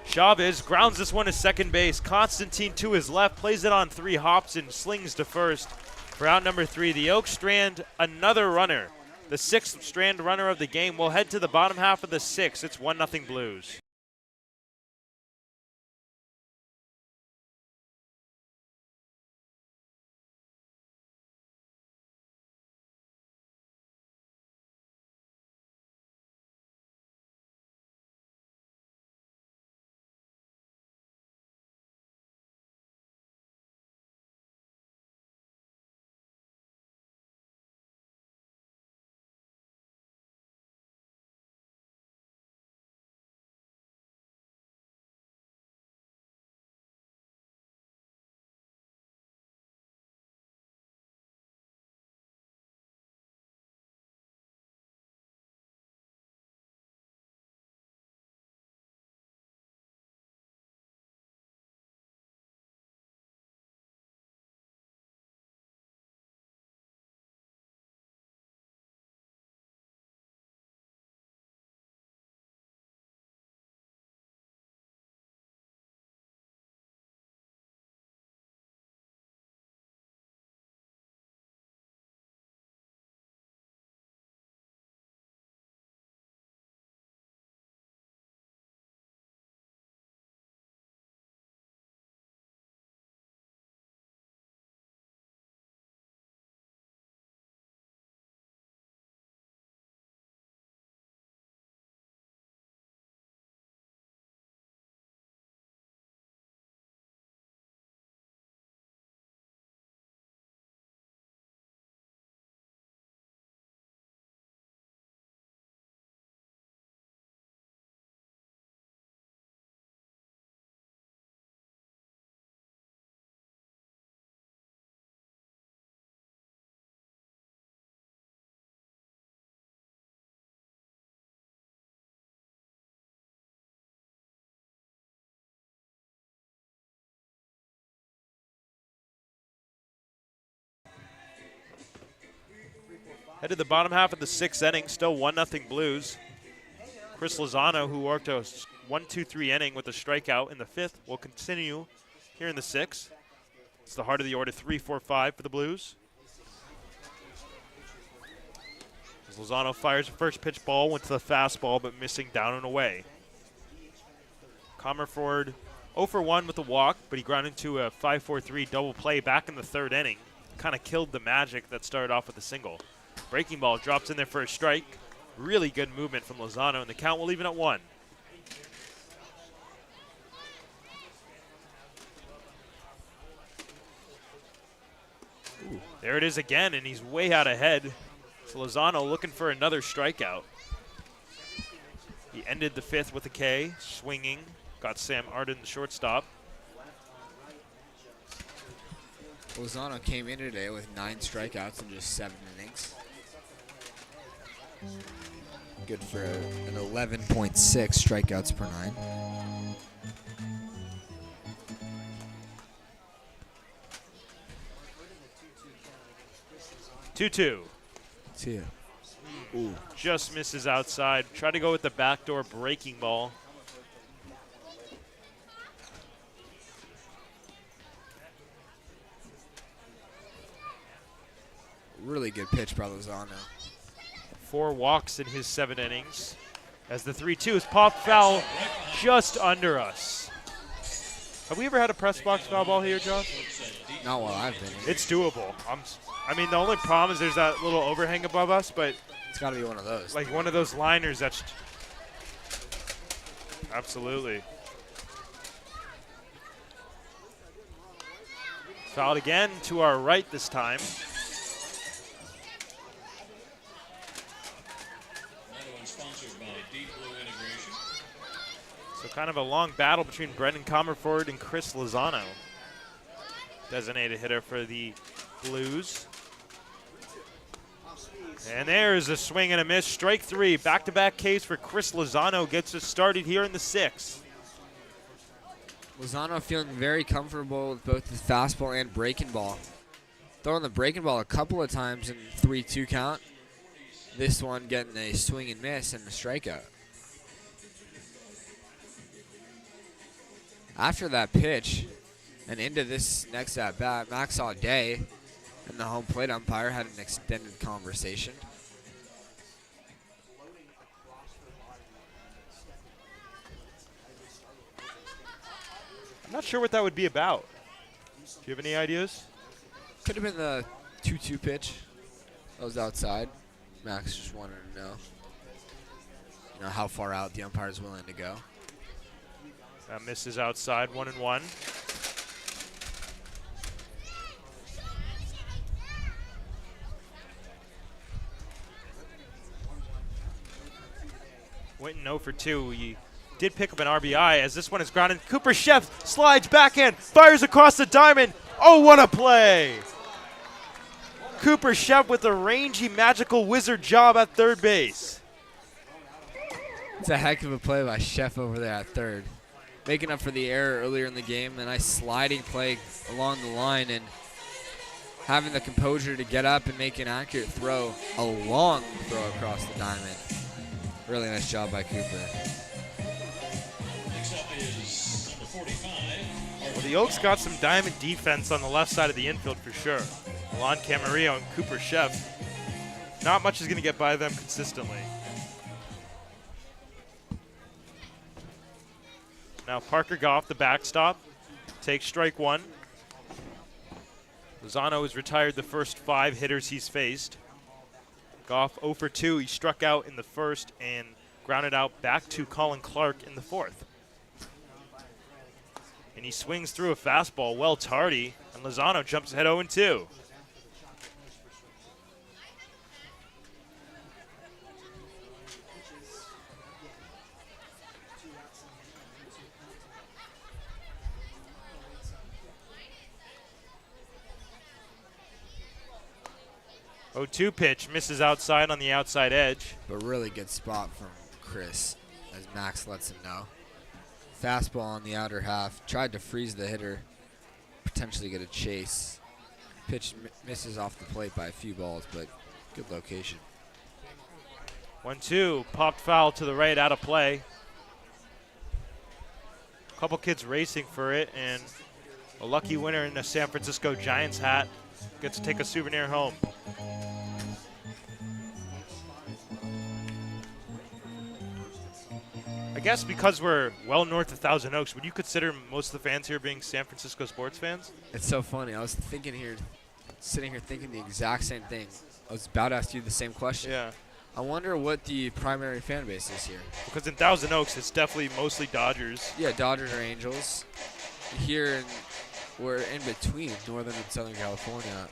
Chavez grounds this one to second base. Constantine to his left, plays it on 3 hops and slings to first. For out number 3, the Oaks strand another runner. The 6th strand runner of the game will head to the bottom half of the 6th. It's 1-0 Blues. Head to the bottom half of the 6th inning, still 1-0 Blues. Chris Lozano, who worked a 1-2-3 inning with a strikeout in the 5th, will continue here in the 6th. It's the heart of the order, 3-4-5 for the Blues. As Lozano fires a first pitch ball, went to the fastball, but missing down and away. Comerford 0 for 1 with a walk, but he grounded into a 5-4-3 double play back in the 3rd inning. Kind of killed the magic that started off with a single. Breaking ball drops in there for a strike. Really good movement from Lozano, and the count will even at 1. Ooh, there it is again, and he's way out ahead. So Lozano looking for another strikeout. He ended the 5th with a K, swinging. Got Sam Arden, the shortstop. Lozano came in today with 9 strikeouts in just 7 innings. Good for an 11.6 strikeouts per 9. Two-two. See ya. Ooh, just misses outside. Try to go with the backdoor breaking ball. Really good pitch by Lozano. 4 walks in his 7 innings. As the 3-2 is popped foul just under us. Have we ever had a press box foul ball here, Josh? Not while I've been here. It's doable. I mean, the only problem is there's that little overhang above us, but It's got to be one of those. like one of those liners that's absolutely. Fouled again to our right this time. Another one sponsored by Deep Blue Integration. So kind of a long battle between Brendan Comerford and Chris Lozano. Designated hitter for the Blues. And there's a swing and a miss. Strike 3. Back-to-back Ks for Chris Lozano gets us started here in the 6th. Lozano feeling very comfortable with both the fastball and breaking ball. Throwing the breaking ball a couple of times in 3-2 count. This one getting a swing and miss and a strikeout. After that pitch and into this next at-bat, Max Audet and the home plate umpire had an extended conversation. I'm not sure what that would be about. Do you have any ideas? Could have been the 2-2 pitch. That was outside. Max just wanted to know, how far out the umpire is willing to go. That misses outside, 1-1. Winton 0 for 2. He did pick up an RBI as this one is grounded. Cooper Chef slides backhand, fires across the diamond. Oh, what a play! Cooper Chef with a rangy, magical wizard job at third base. It's a heck of a play by Chef over there at third. Making up for the error earlier in the game. A nice sliding play along the line and having the composure to get up and make an accurate throw, a long throw across the diamond. Really nice job by Cooper. Next up is number 45. Well, the Oaks got some diamond defense on the left side of the infield for sure. Milan Camarillo and Cooper Chef. Not much is going to get by them consistently. Now Parker Goff, the backstop, takes strike 1. Lozano has retired the first 5 hitters he's faced. Goff 0 for 2. He struck out in the first and grounded out back to Colin Clark in the 4th. And he swings through a fastball, well tardy, and Lozano jumps ahead 0-2. Oh, 2 pitch, misses outside on the outside edge. But really good spot from Chris as Max lets him know. Fastball on the outer half. Tried to freeze the hitter. Potentially get a chase. Pitch misses off the plate by a few balls, but good location. 1-2, popped foul to the right, out of play. A couple kids racing for it, and A lucky winner in a San Francisco Giants hat gets to take a souvenir home. I guess because we're well north of Thousand Oaks, would you consider most of the fans here being San Francisco sports fans? It's so funny. I was sitting here thinking the exact same thing. I was about to ask you the same question. Yeah. I wonder what the primary fan base is here. Because in Thousand Oaks, it's definitely mostly Dodgers. Yeah, Dodgers or Angels. Here, we're in between Northern and Southern California.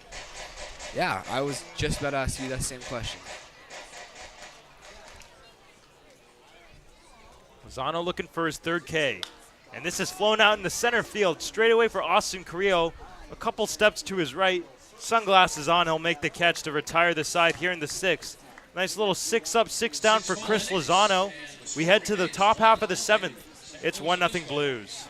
Yeah, I was just about to ask you that same question. Lozano looking for his third K. And this is flown out in the center field, straight away for Austin Carrillo. A couple steps to his right. Sunglasses on, he'll make the catch to retire the side here in the sixth. Nice little 6 up, 6 down for Chris Lozano. We head to the top half of the seventh. It's 1-0 Blues.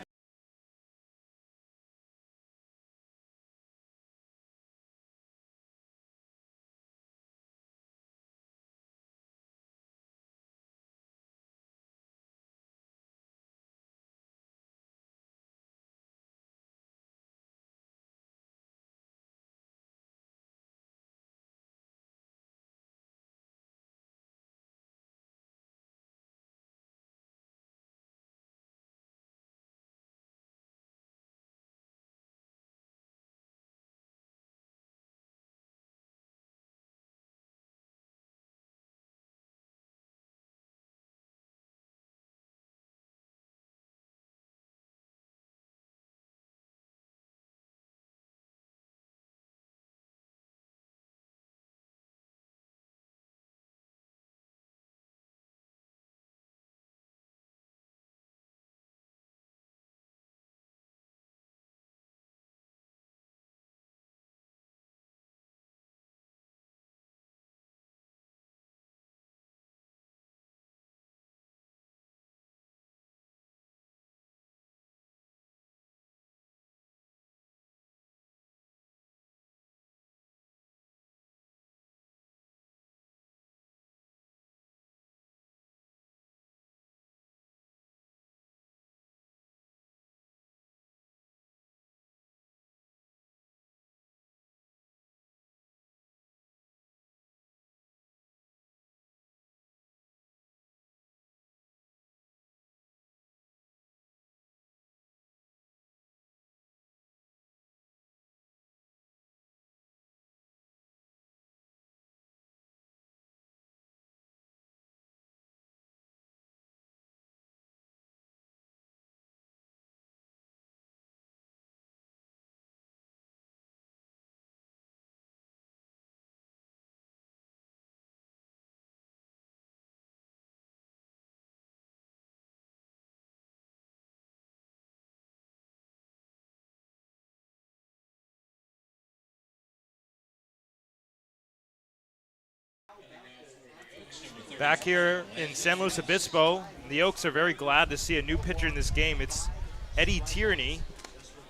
Back here in San Luis Obispo, the Oaks are very glad to see a new pitcher in this game. It's Eddie Tierney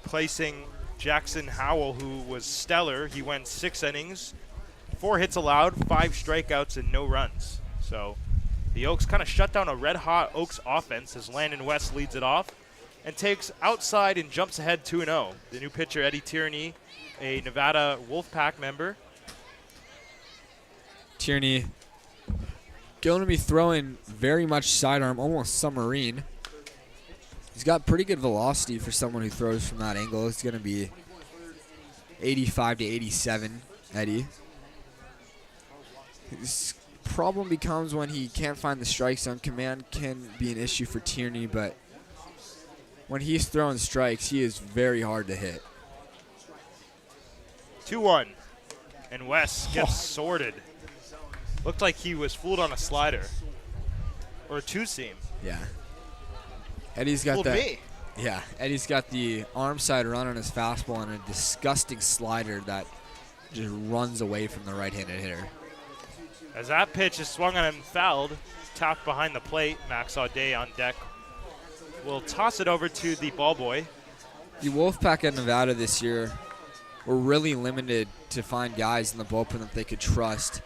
placing Jackson Howell, who was stellar. He went 6 innings, 4 hits allowed, 5 strikeouts, and no runs. So the Oaks kind of shut down a red-hot Oaks offense as Landon West leads it off and takes outside and jumps ahead 2-0. The new pitcher, Eddie Tierney, a Nevada Wolfpack member. Tierney going to be throwing very much sidearm, almost submarine. He's got pretty good velocity for someone who throws from that angle. It's going to be 85 to 87, Eddie. His problem becomes when he can't find the strike zone. Command can be an issue for Tierney, but when he's throwing strikes, he is very hard to hit. 2-1, and West gets sorted. Looked like he was fooled on a slider or a two-seam. Yeah. Eddie's got Fooled that. me. Yeah, Eddie's got the arm side run on his fastball and a disgusting slider that just runs away from the right-handed hitter. As that pitch is swung on and fouled, tapped behind the plate, Max Audet on deck will toss it over to the ball boy. The Wolfpack at Nevada this year were really limited to find guys in the bullpen that they could trust.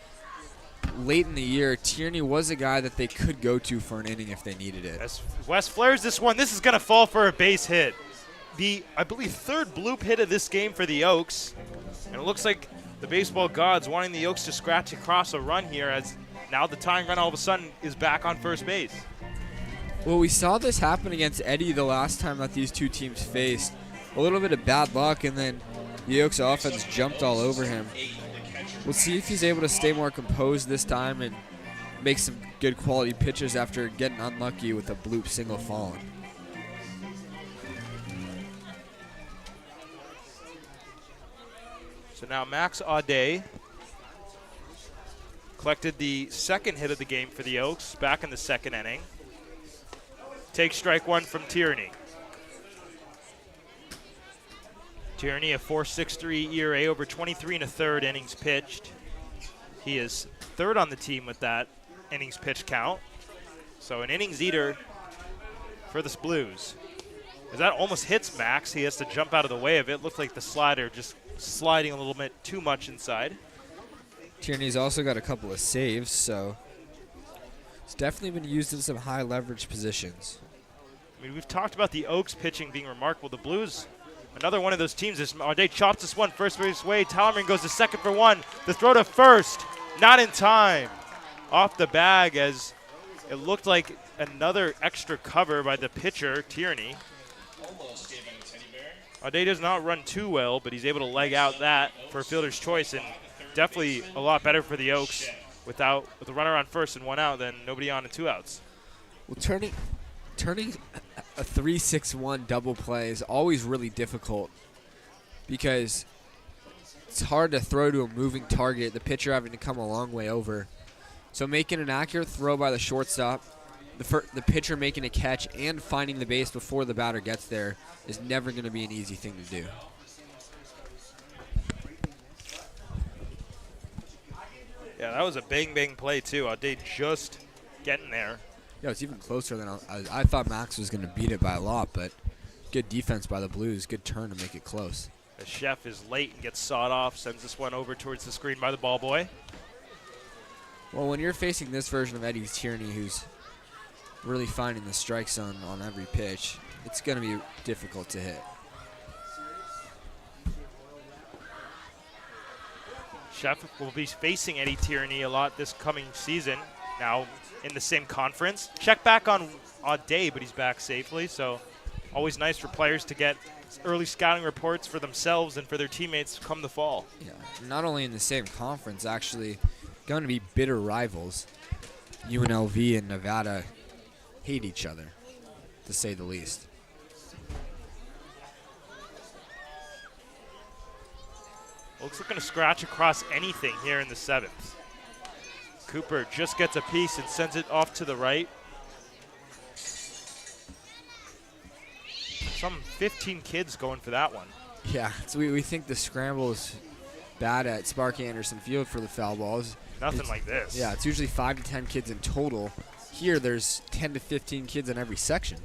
Late in the year, Tierney was a guy that they could go to for an inning if they needed it. As West flares this one, this is going to fall for a base hit. the, I believe, third bloop hit of this game for the Oaks. And it looks like the baseball gods wanting the Oaks to scratch across a run here, as now the tying run all of a sudden is back on first base. Well, we saw this happen against Eddie the last time that these two teams faced. A little bit of bad luck, and then the Oaks offense jumped all over him. We'll see if he's able to stay more composed this time and make some good quality pitches after getting unlucky with a bloop single falling. So now Max Audet collected the second hit of the game for the Oaks back in the second inning. Takes strike one from Tierney. Tierney, a 4.63 ERA over 23 1/3 innings pitched. He is third on the team with that innings pitch count. So an innings eater for the Blues. As that almost hits Max, he has to jump out of the way of it. Looked like the slider just sliding a little bit too much inside. Tierney's also got a couple of saves, so it's definitely been used in some high leverage positions. I mean, we've talked about the Oaks pitching being remarkable. The Blues, another one of those teams. Audet chops this one first base way. Tallerman goes to second for one. The throw to first, not in time. Off the bag, as it looked like another extra cover by the pitcher, Tierney. Almost gave him a teddy bear. Audet does not run too well, but he's able to leg out that for a fielder's choice, and definitely a lot better for the Oaks with a runner on first and one out than nobody on and two outs. Well, turning a 3-6-1 double play is always really difficult because it's hard to throw to a moving target, the pitcher having to come a long way over. So making an accurate throw by the shortstop, the pitcher making a catch and finding the base before the batter gets there is never going to be an easy thing to do. Yeah, that was a bang play too. Audet just getting there. Yeah, it's even closer than I thought Max was going to beat it by a lot, but good defense by the Blues, good turn to make it close. The Chef is late and gets sawed off, sends this one over towards the screen by the ball boy. Well, when you're facing this version of Eddie Tierney, who's really finding the strike zone on every pitch, it's going to be difficult to hit. Chef will be facing Eddie Tierney a lot this coming season. Now in the same conference. Check back on Audet, but he's back safely. So always nice for players to get early scouting reports for themselves and for their teammates come the fall. Yeah, not only in the same conference, actually going to be bitter rivals. UNLV and Nevada hate each other, to say the least. Looks like going to scratch across anything here in the seventh. Cooper just gets a piece and sends it off to the right. Some 15 kids going for that one. Yeah, so we think the scramble is bad at Sparky Anderson Field for the foul balls. Nothing like this. Yeah, it's usually 5 to 10 kids in total. Here, there's 10 to 15 kids in every section.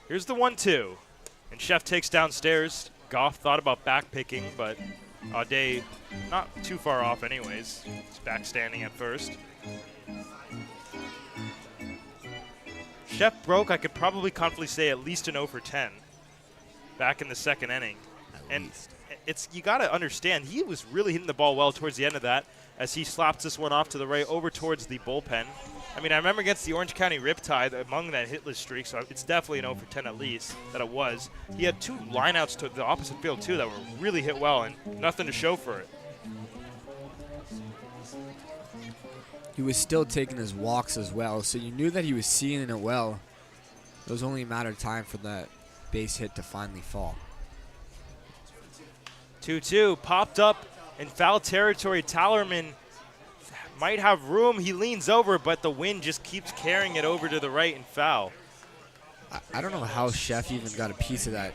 Here's the 1-2. And Chef takes downstairs. Goff thought about back picking, but Audet not too far off anyways. He's back standing at first. Chef broke, I could probably confidently say, at least an 0 for 10 back in the second inning. And it's, you got to understand, he was really hitting the ball well towards the end of that as he slaps this one off to the right over towards the bullpen. I mean, I remember against the Orange County Riptide among that hitless streak, so it's definitely an 0 for 10 at least that it was. He had 2 lineouts to the opposite field, too, that were really hit well and nothing to show for it. He was still taking his walks as well, so you knew that he was seeing it well. It was only a matter of time for that base hit to finally fall. 2-2, popped up in foul territory. Tallerman might have room. He leans over, but the wind just keeps carrying it over to the right and foul. I don't know how Chef even got a piece of that.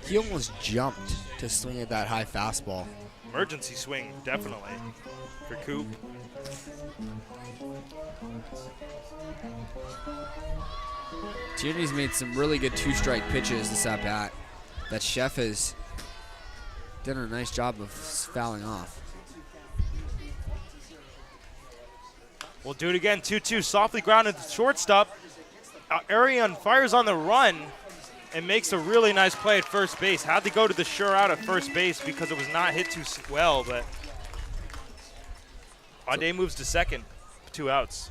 He almost jumped to swing at that high fastball. Emergency swing, definitely, for Coop. Tierney's made some really good 2-strike pitches this at-bat that Chef has done a nice job of fouling off. We'll do it again, 2-2, softly grounded to shortstop. Arion fires on the run and makes a really nice play at first base. Had to go to the sure out at first base because it was not hit too well, but Ade moves to second, 2 outs.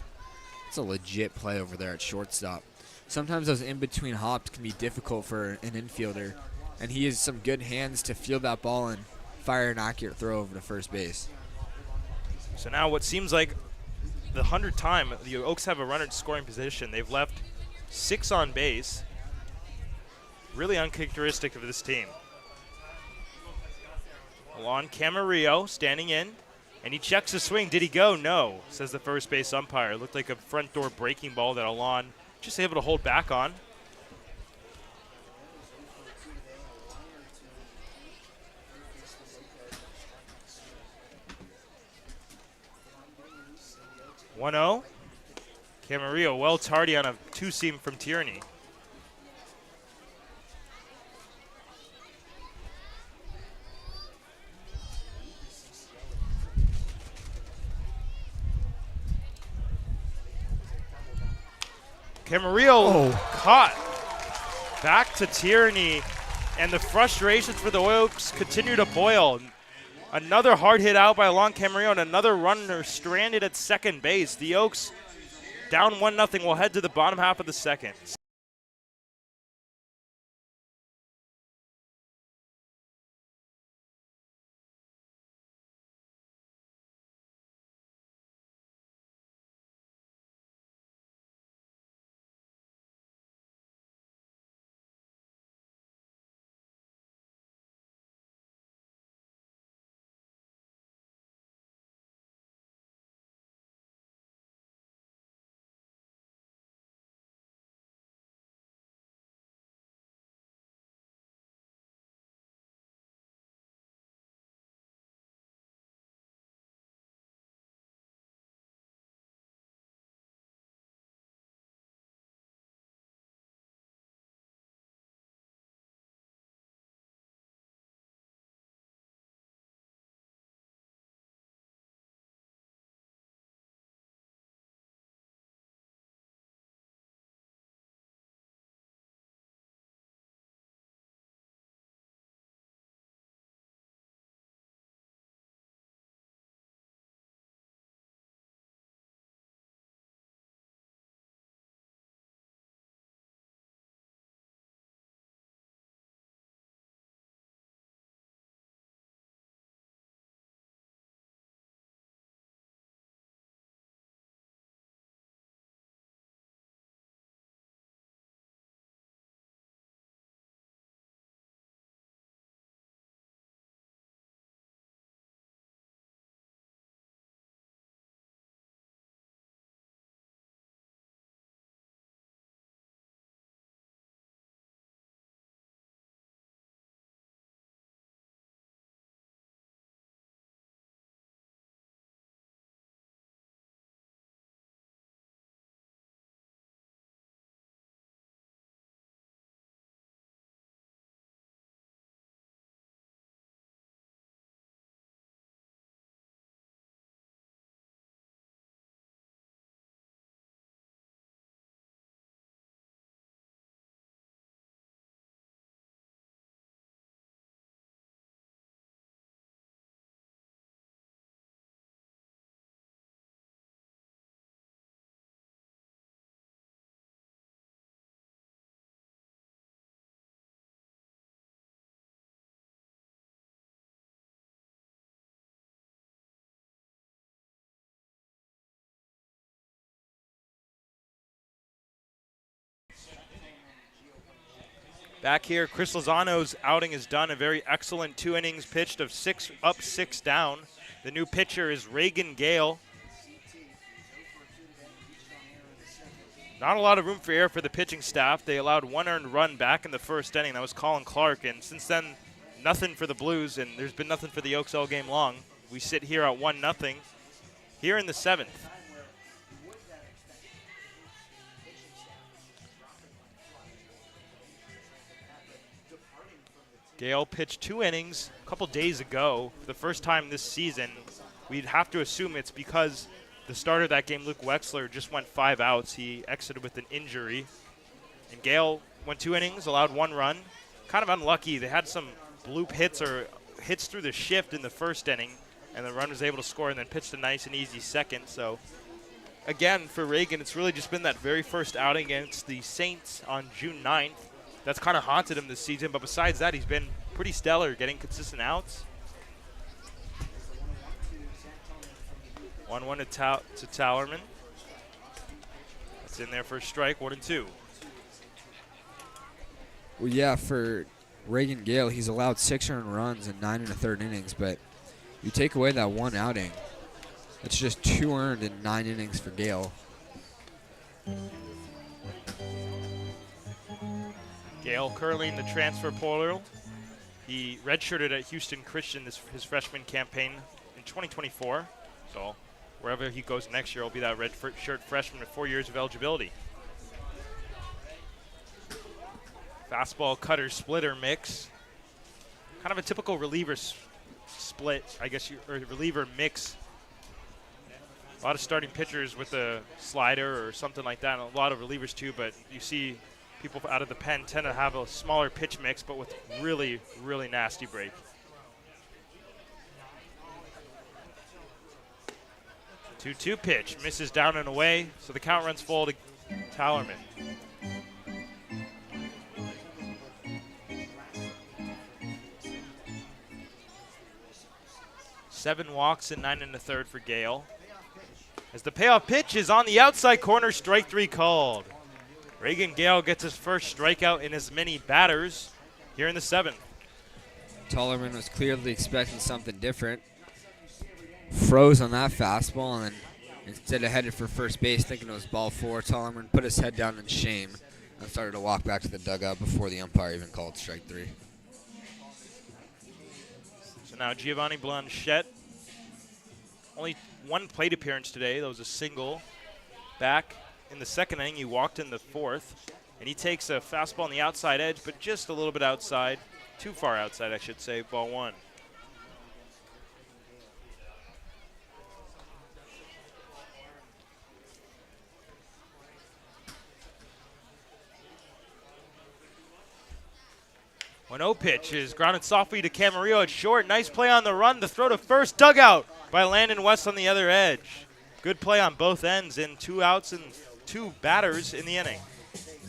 It's a legit play over there at shortstop. Sometimes those in-between hops can be difficult for an infielder, and he has some good hands to field that ball and fire an accurate throw over to first base. So now what seems like the 100th time the Oaks have a runner in scoring position. They've left 6 on base. Really uncharacteristic of this team. Alon Camarillo standing in, and he checks the swing. Did he go? No, says the first base umpire. It looked like a front door breaking ball that Alon just able to hold back on. (1-0). Camarillo well tardy on a 2-seam from Tierney. Camarillo caught. Back to Tierney, and the frustrations for the Oaks continue to boil. Another hard hit out by Alon Camarillo, and another runner stranded at second base. The Oaks down 1-0. We'll head to the bottom half of the second. Back here, Chris Lozano's outing is done. A very excellent 2 innings pitched of 6 up, 6 down. The new pitcher is Reagan Gale. Not a lot of room for error for the pitching staff. They allowed 1 earned run back in the first inning. That was Colin Clark. And since then, nothing for the Blues, and there's been nothing for the Oaks all game long. We sit here at 1-0 here in the 7th. Gale pitched 2 innings a couple days ago for the first time this season. We'd have to assume it's because the starter of that game, Luke Wexler, just went 5 outs. He exited with an injury. And Gale went 2 innings, allowed 1 run. Kind of unlucky. They had some bloop hits or hits through the shift in the first inning, and the run was able to score and then pitched a nice and easy second. So, again, for Reagan, it's really just been that very first outing against the Saints on June 9th that's kind of haunted him this season. But besides that, he's been pretty stellar, getting consistent outs. 1-1 to Tallerman. That's in there for a strike, 1-2. Well, yeah, for Reagan Gale, he's allowed 6 earned runs in 9 1/3 innings, but you take away that 1 outing, it's just 2 earned in 9 innings for Gale. Gale currently in the transfer portal. He redshirted at Houston Christian his freshman campaign in 2024. So wherever he goes next year will be that red shirt freshman with 4 years of eligibility. Fastball, cutter, splitter mix. Kind of a typical reliever split, I guess, or reliever mix. A lot of starting pitchers with a slider or something like that, and a lot of relievers too, but you see people out of the pen tend to have a smaller pitch mix, but with really, really nasty break. Two-two pitch, misses down and away, so the count runs full to Tallerman. Seven walks in 9 1/3 for Gale. As the payoff pitch is on the outside corner, strike 3 called. Reagan Gale gets his first strikeout in as many batters here in the 7th. Tallerman was clearly expecting something different. Froze on that fastball, and then instead of headed for first base, thinking it was ball 4, Tallerman put his head down in shame and started to walk back to the dugout before the umpire even called strike 3. So now Giovanni Blanchette, only 1 plate appearance today. That was a single. Back in the 2nd inning, he walked in the 4th, and he takes a fastball on the outside edge, but just a little bit outside, too far outside, I should say, ball 1. When 0 pitch is grounded softly to Camarillo at short. Nice play on the run. The throw to first. Dugout by Landon West on the other edge. Good play on both ends in 2 outs and 2 batters in the inning.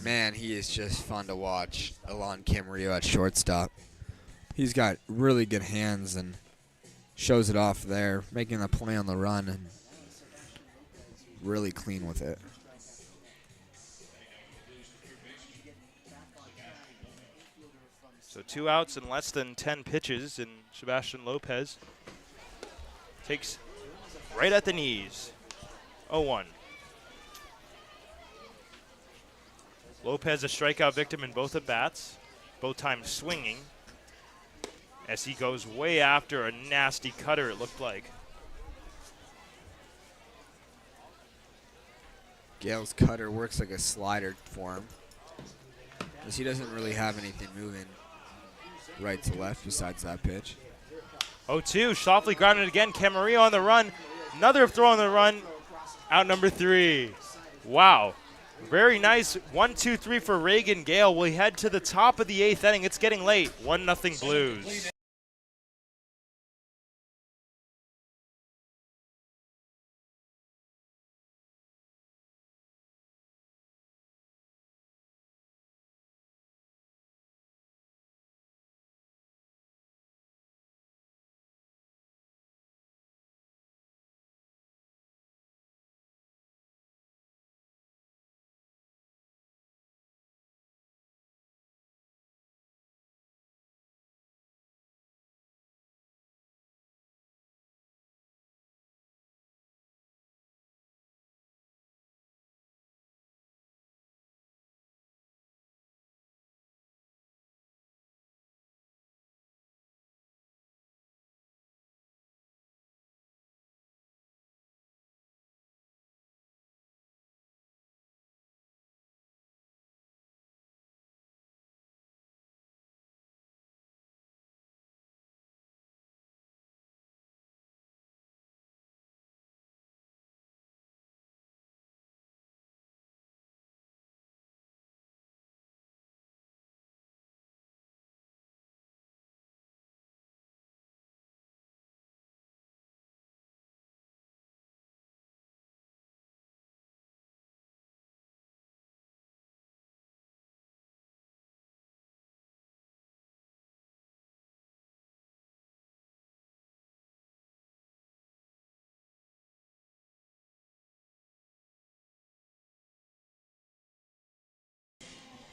Man, he is just fun to watch. Alon Camarillo at shortstop. He's got really good hands and shows it off there, making the play on the run and really clean with it. So 2 outs and less than 10 pitches, and Sebastian Lopez takes right at the knees. 0-1. Lopez a strikeout victim in both at bats, both times swinging, as he goes way after a nasty cutter, it looked like. Gale's cutter works like a slider for him, because he doesn't really have anything moving right to left besides that pitch. 0-2, softly grounded again. Camarillo on the run. Another throw on the run. Out number 3. Wow. Very nice 1-2-3 for Reagan Gale. We head to the top of the 8th inning. It's getting late. 1-0 Blues.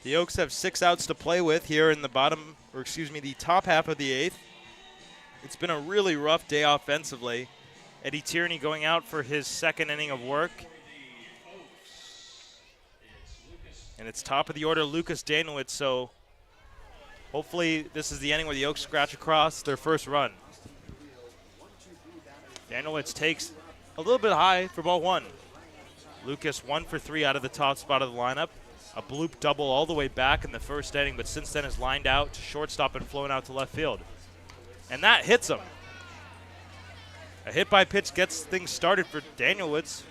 The Oaks have 6 outs to play with here in the the top half of the 8th. It's been a really rough day offensively. Eddie Tierney going out for his 2nd inning of work. And it's top of the order, Lucas Danilowitz, so hopefully this is the inning where the Oaks scratch across their first run. Danilowitz takes a little bit high for ball 1. Lucas 1 for 3 out of the top spot of the lineup. A bloop double all the way back in the first inning, but since then is lined out to shortstop and flown out to left field. And that hits him. A hit by pitch gets things started for Danilowitz,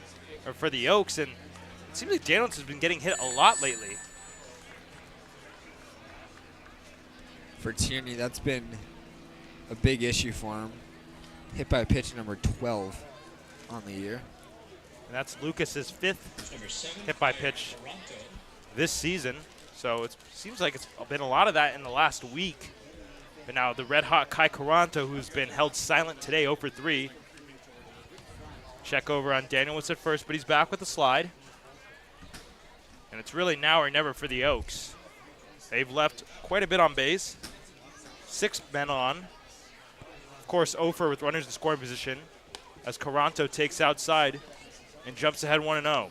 or for the Oaks, and it seems like Danilowitz has been getting hit a lot lately. For Tierney, that's been a big issue for him. Hit by pitch number 12 on the year. And that's Lucas's 5th hit by pitch this season. So it seems like it's been a lot of that in the last week. But now the red-hot Kai Caranto, who's been held silent today, 0 for 3. Check over on Danilowitz at first, but he's back with the slide. And it's really now or never for the Oaks. They've left quite a bit on base. 6 men on. Of course, Ofer with runners in scoring position as Caranto takes outside and jumps ahead 1-0.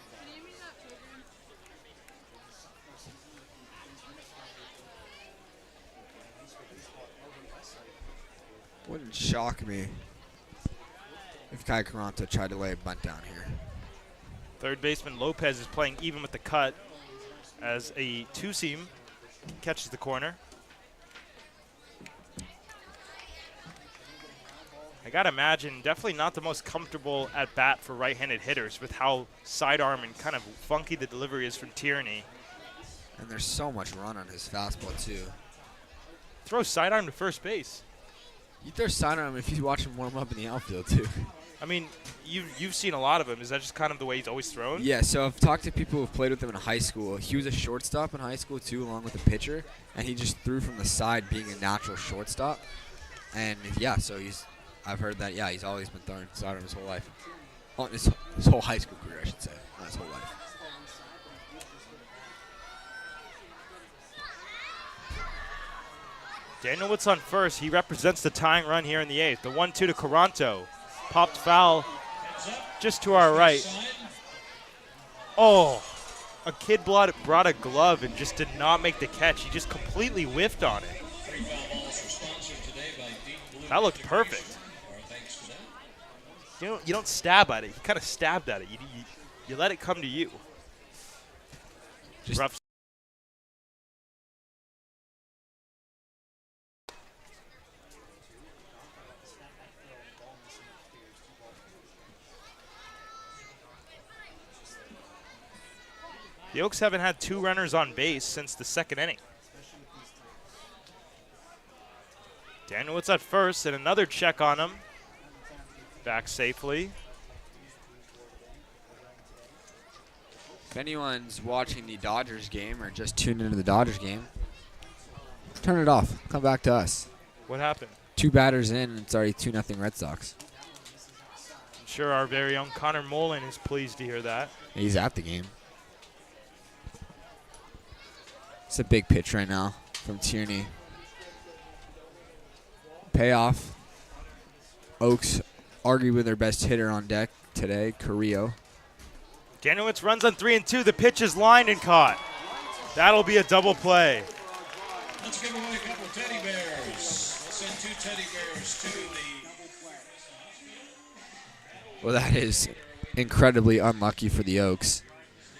Wouldn't shock me if Kai Caranto tried to lay a bunt down here. Third baseman Lopez is playing even with the cut as a 2-seam catches the corner. I gotta imagine definitely not the most comfortable at bat for right-handed hitters with how sidearm and kind of funky the delivery is from Tierney. And there's so much run on his fastball too. Throws sidearm to first base. You throw sidearm if you watch him warm up in the outfield too. I mean, you've seen a lot of him. Is that just kind of the way he's always thrown? Yeah, so I've talked to people who've played with him in high school. He was a shortstop in high school too, along with a pitcher, and he just threw from the side being a natural shortstop. And yeah, so I've heard that, yeah, he's always been throwing sidearm his whole life. Oh, his whole high school career, I should say, not his whole life. Danilowitz on first. He represents the tying run here in the 8th. The 1-2 to Caranto. Popped foul just to our right. Oh, a kid brought a glove and just did not make the catch. He just completely whiffed on it. That looked perfect. You don't stab at it. You kind of stabbed at it. You let it come to you. Just rough. The Oaks haven't had 2 runners on base since the 2nd inning. Danilowitz at first, and another check on him. Back safely. If anyone's watching the Dodgers game or just tuned into the Dodgers game, turn it off. Come back to us. What happened? 2 batters in, and it's already 2-0 Red Sox. I'm sure our very own Connor Mullen is pleased to hear that. He's at the game. It's a big pitch right now from Tierney. Payoff. Oaks arguably their best hitter on deck today, Carrillo. Danilowitz runs on 3-2. The pitch is lined and caught. That'll be a double play. Let's give away a couple of teddy bears. We'll send 2 teddy bears to the... Well, that is incredibly unlucky for the Oaks.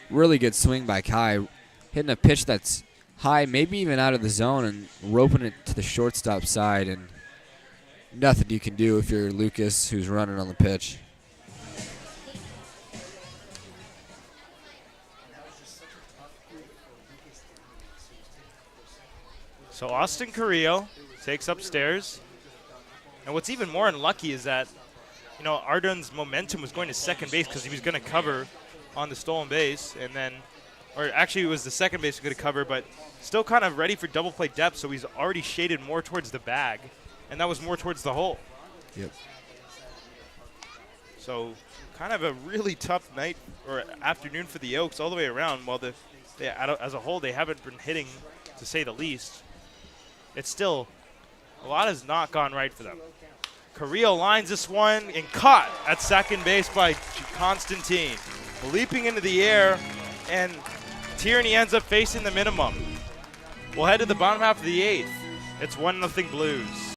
Really good swing by Kai, hitting a pitch that's high, maybe even out of the zone, and roping it to the shortstop side, and nothing you can do if you're Lucas, who's running on the pitch. So Austin Carrillo takes upstairs. And what's even more unlucky is that, Ardon's momentum was going to second base because he was going to cover on the stolen base, and then, or actually it was the second base going to cover, but still kind of ready for double play depth, so he's already shaded more towards the bag, and that was more towards the hole. Yep. So kind of a really tough night or afternoon for the Oaks all the way around, while the as a whole, they haven't been hitting, to say the least. It's still, a lot has not gone right for them. Carrillo lines this one and caught at second base by Constantine. Leaping into the air, and Tierney ends up facing the minimum. We'll head to the bottom half of the 8th. It's 1-0 Blues.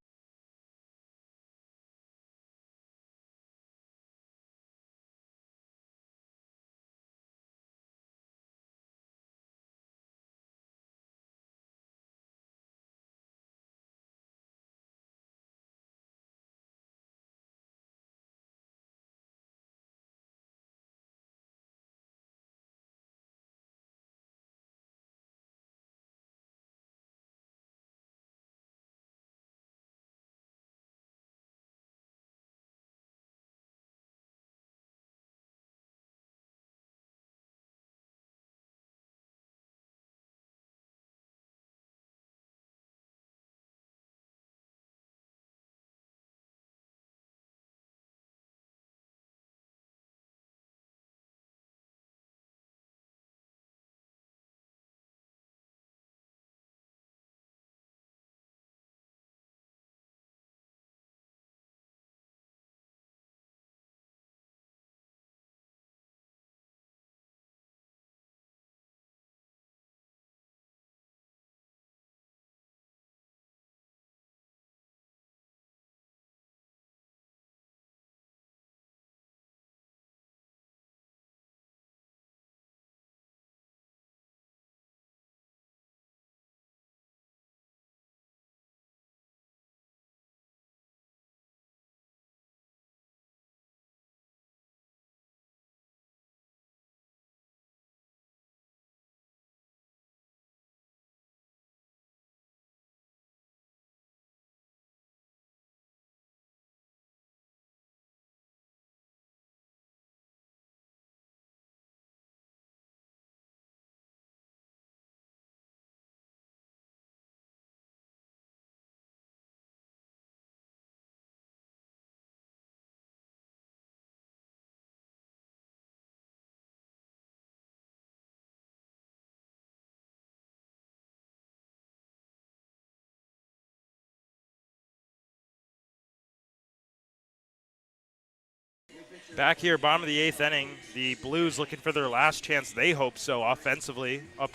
Back here, bottom of the 8th inning, the Blues looking for their last chance. They hope so offensively. Up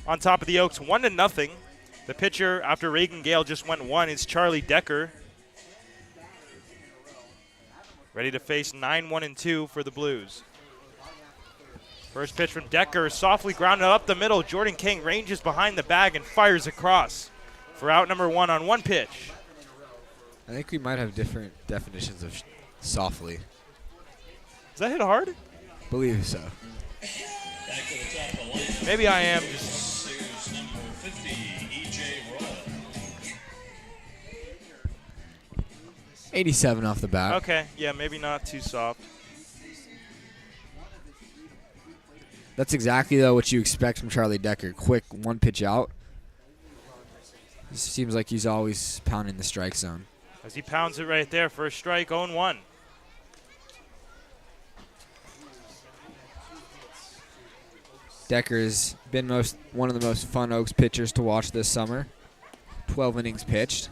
on top of the Oaks, 1-0. The pitcher, after Reagan Gale just went 1, is Charlie Decker. Ready to face 9-1-2 for the Blues. First pitch from Decker, softly grounded up the middle. Jordan King ranges behind the bag and fires across for out number 1 on 1 pitch. I think we might have different definitions of softly. Is that hit hard? Believe so. Back to the top of the line. Maybe I am just. Here's number 50, E.J. Roll. 87 off the bat. Okay, yeah, maybe not too soft. That's exactly, though, what you expect from Charlie Decker. Quick one pitch out. It seems like he's always pounding the strike zone. As he pounds it right there, first strike, 0-1. Decker's been one of the most fun Oaks pitchers to watch this summer. 12 innings pitched.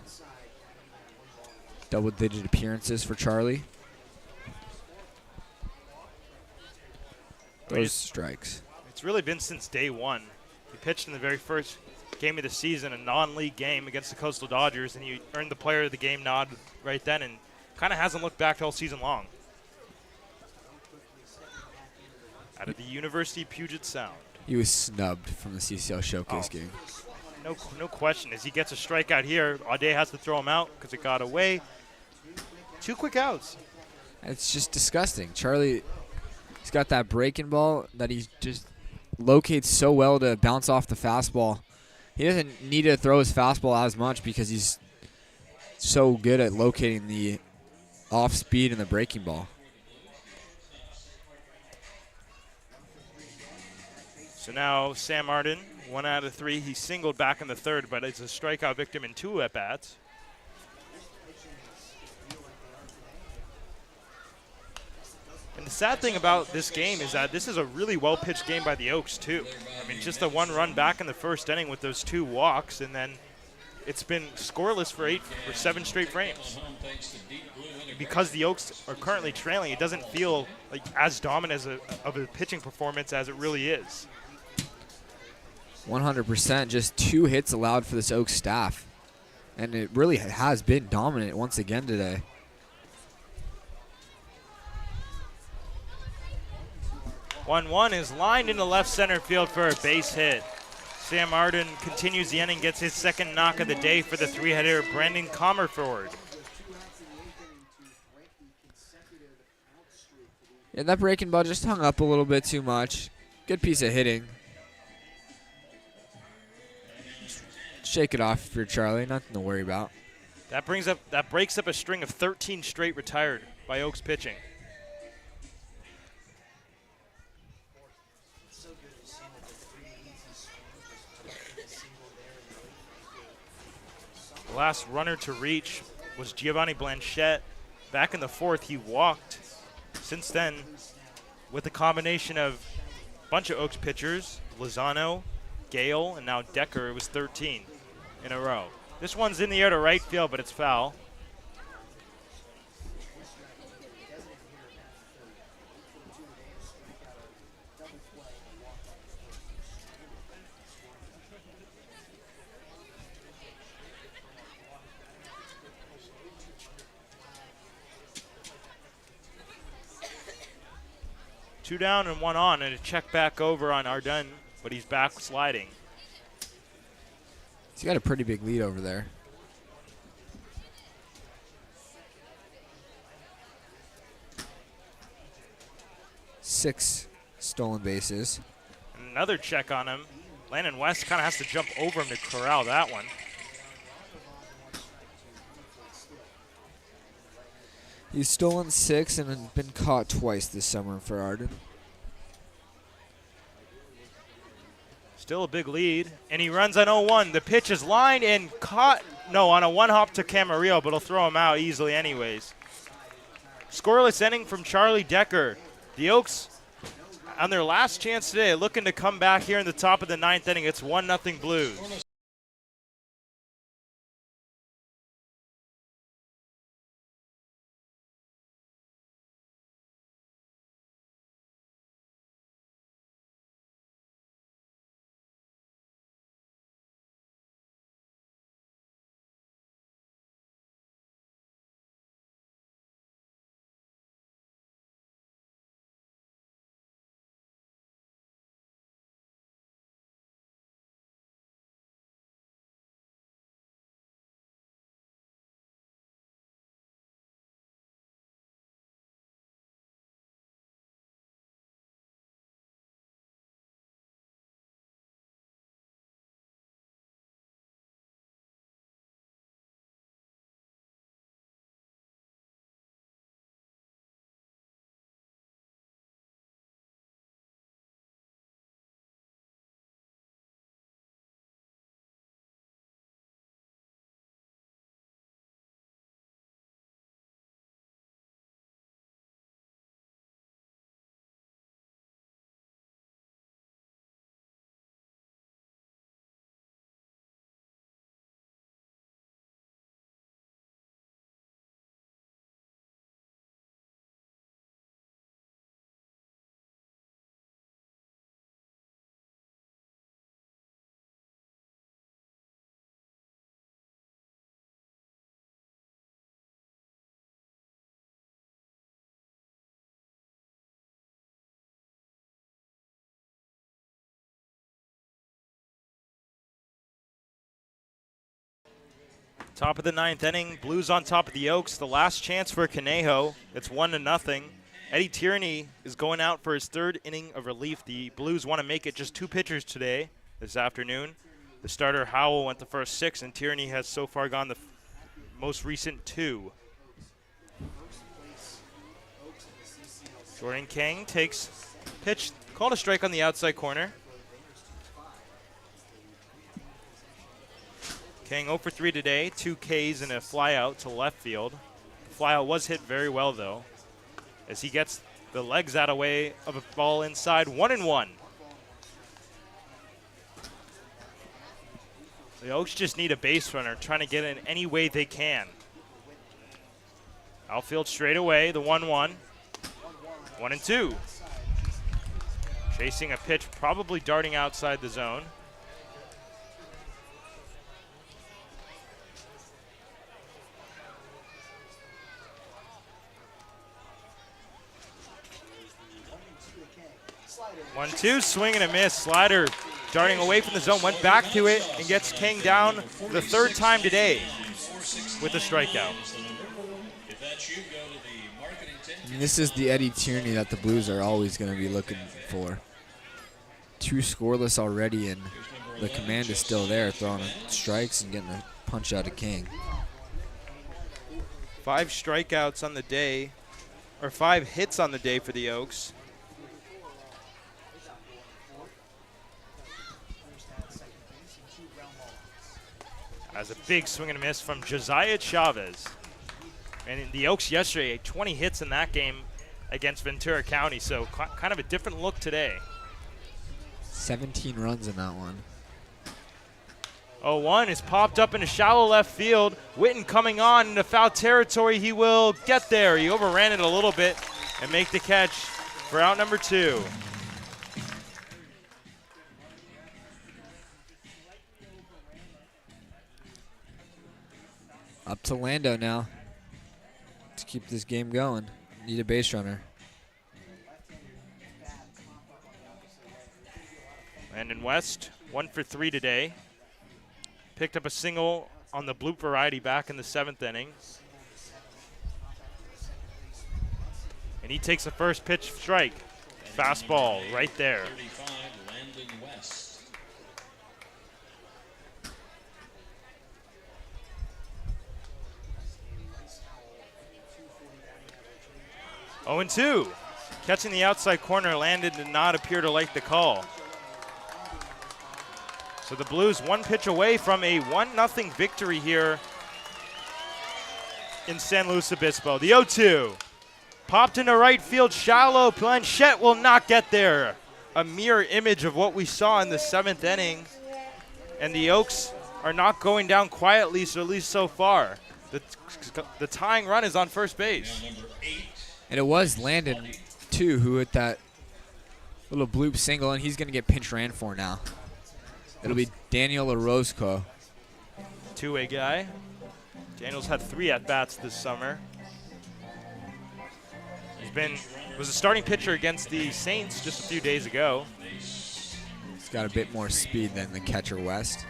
Double-digit appearances for Charlie. Those strikes. It's really been since day one. He pitched in the very first game of the season, a non-league game against the Coastal Dodgers, and he earned the player of the game nod right then and kind of hasn't looked back all season long. Out of the University of Puget Sound. He was snubbed from the CCL Showcase game. No question. As he gets a strikeout here, Audet has to throw him out because it got away. 2 quick outs. It's just disgusting. Charlie, he's got that breaking ball that he just locates so well to bounce off the fastball. He doesn't need to throw his fastball as much because he's so good at locating the off speed and the breaking ball. So now Sam Arden, 1 out of 3. He singled back in the third, but it's a strikeout victim in 2 at-bats. And the sad thing about this game is that this is a really well-pitched game by the Oaks, too. I mean, just a one run back in the first inning with those 2 walks, and then it's been scoreless for 7 straight frames. Because the Oaks are currently trailing, it doesn't feel like as dominant of a pitching performance as it really is. 100%, just 2 hits allowed for this Oaks staff. And it really has been dominant once again today. One is lined into left center field for a base hit. Sam Arden continues the inning, gets his second knock of the day for the 3-hitter Brandon Comerford. Yeah, that breaking ball just hung up a little bit too much. Good piece of hitting. Shake it off if you're Charlie, nothing to worry about. That breaks up a string of 13 straight retired by Oaks pitching. The last runner to reach was Giovanni Blanchette. Back in the 4th, he walked. Since then, with a combination of a bunch of Oaks pitchers, Lozano, Gale, and now Decker, it was 13 in a row. This one's in the air to right field, but it's foul. Two down and 1 on, and a check back over on Arden, but he's back sliding. He's got a pretty big lead over there. Six stolen bases. And another check on him. Landon West kind of has to jump over him to corral that one. He's stolen 6 and been caught twice this summer for Arden. Still a big lead, and he runs on 0-1. The pitch is lined and caught. No, on a 1-hop to Camarillo, but he'll throw him out easily anyways. Scoreless inning from Charlie Decker. The Oaks, on their last chance today, looking to come back here in the top of the 9th inning. It's 1-0 Blues. Top of the 9th inning, Blues on top of the Oaks. The last chance for Conejo. It's 1-0. Eddie Tierney is going out for his 3rd inning of relief. The Blues want to make it just 2 pitchers today, this afternoon. The starter Howell went the first 6, and Tierney has so far gone the most recent 2. Jordan Kang takes pitch, called a strike on the outside corner. Kang 0 for 3 today, 2 Ks and a flyout to left field. The flyout was hit very well, though, as he gets the legs out of way of a ball inside, 1-1. The Oaks just need a base runner, trying to get in any way they can. Outfield straight away, the 1-1. 1-2. Chasing a pitch, probably darting outside the zone. One, two, swing and a miss. Slider darting away from the zone, went back to it and gets King down the third time today with a strikeout. And this is the Eddie Tierney that the Blues are always going to be looking for. 2 scoreless already, and the command is still there, throwing strikes and getting a punch out of King. 5 strikeouts on the day, or 5 hits on the day for the Oaks. As a big swing and a miss from Josiah Chavez. And the Oaks yesterday, 20 hits in that game against Ventura County, so kind of a different look today. 17 runs in that one. 0-1 is popped up into shallow left field. Witten coming on into foul territory. He will get there. He overran it a little bit and make the catch for out number 2. Up to Lando now to keep this game going. Need a base runner. Landon West, 1 for 3 today. Picked up a single on the bloop variety back in the 7th inning. And he takes the first pitch strike. Fastball right there. 35, Landon West. 0-2. Catching the outside corner, Landon did not appear to like the call. So the Blues 1 pitch away from a 1-0 victory here in San Luis Obispo. The 0-2. Popped into right field, shallow. Planchette will not get there. A mirror image of what we saw in the 7th inning. And the Oaks are not going down quietly, so at least so far. The tying run is on first base. Now number 8. And it was Landon, too, who hit that little bloop single, and he's going to get pinch ran for now. It'll be Daniel Orozco. Two-way guy. Daniel's had 3 at-bats this summer. Was a starting pitcher against the Saints just a few days ago. He's got a bit more speed than the catcher West.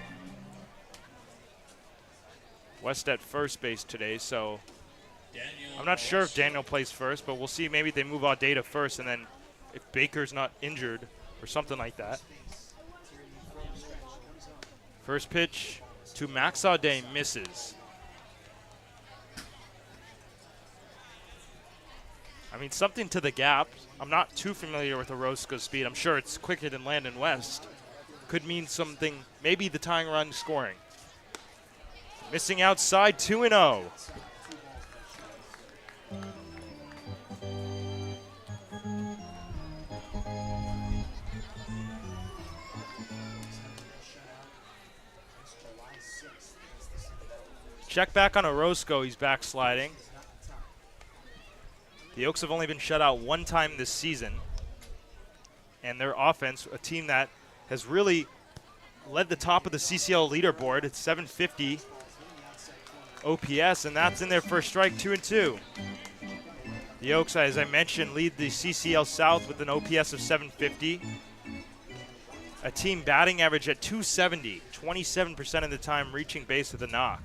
West at first base today, so I'm not sure if Daniel plays first, but we'll see. Maybe they move Audet to first, and then if Baker's not injured or something like that. First pitch to Max Audet, misses. I mean, something to the gap. I'm not too familiar with Orozco's speed. I'm sure it's quicker than Landon West. Could mean something, maybe the tying run scoring. Missing outside, 2-0. Check back on Orozco, he's backsliding. The Oaks have only been shut out 1 time this season. And their offense, a team that has really led the top of the CCL leaderboard. It's 750 OPS, and that's in their first strike, 2-2. The Oaks, as I mentioned, lead the CCL South with an OPS of 750. A team batting average at 270, 27% of the time reaching base with a knock.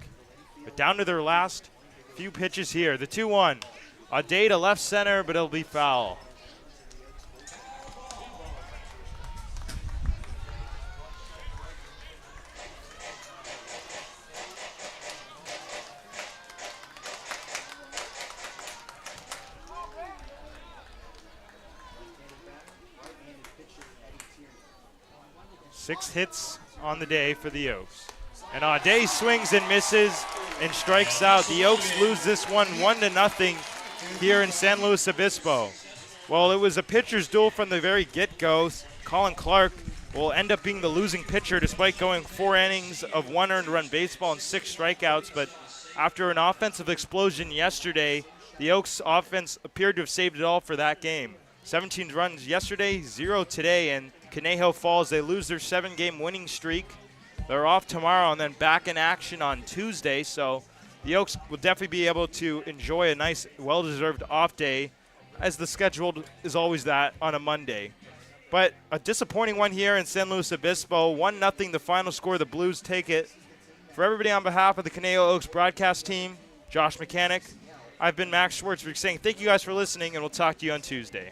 But down to their last few pitches here. The 2-1. Audet to left center, but it'll be foul. Six hits on the day for the Oaks. And Audet swings and misses and strikes out. The Oaks lose this one 1-0 here in San Luis Obispo. Well, it was a pitcher's duel from the very get-go. Colin Clark will end up being the losing pitcher despite going 4 innings of 1 earned run baseball and 6 strikeouts. But after an offensive explosion yesterday, the Oaks offense appeared to have saved it all for that game. 17 runs yesterday, 0 today, and Conejo falls. They lose their 7-game winning streak. They're off tomorrow and then back in action on Tuesday. So the Oaks will definitely be able to enjoy a nice, well-deserved off day, as the schedule is always that on a Monday. But a disappointing one here in San Luis Obispo. 1-0 the final score. The Blues take it. For everybody on behalf of the Conejo Oaks broadcast team, Josh Mechanic, I've been Max Schwartz saying thank you guys for listening, and we'll talk to you on Tuesday.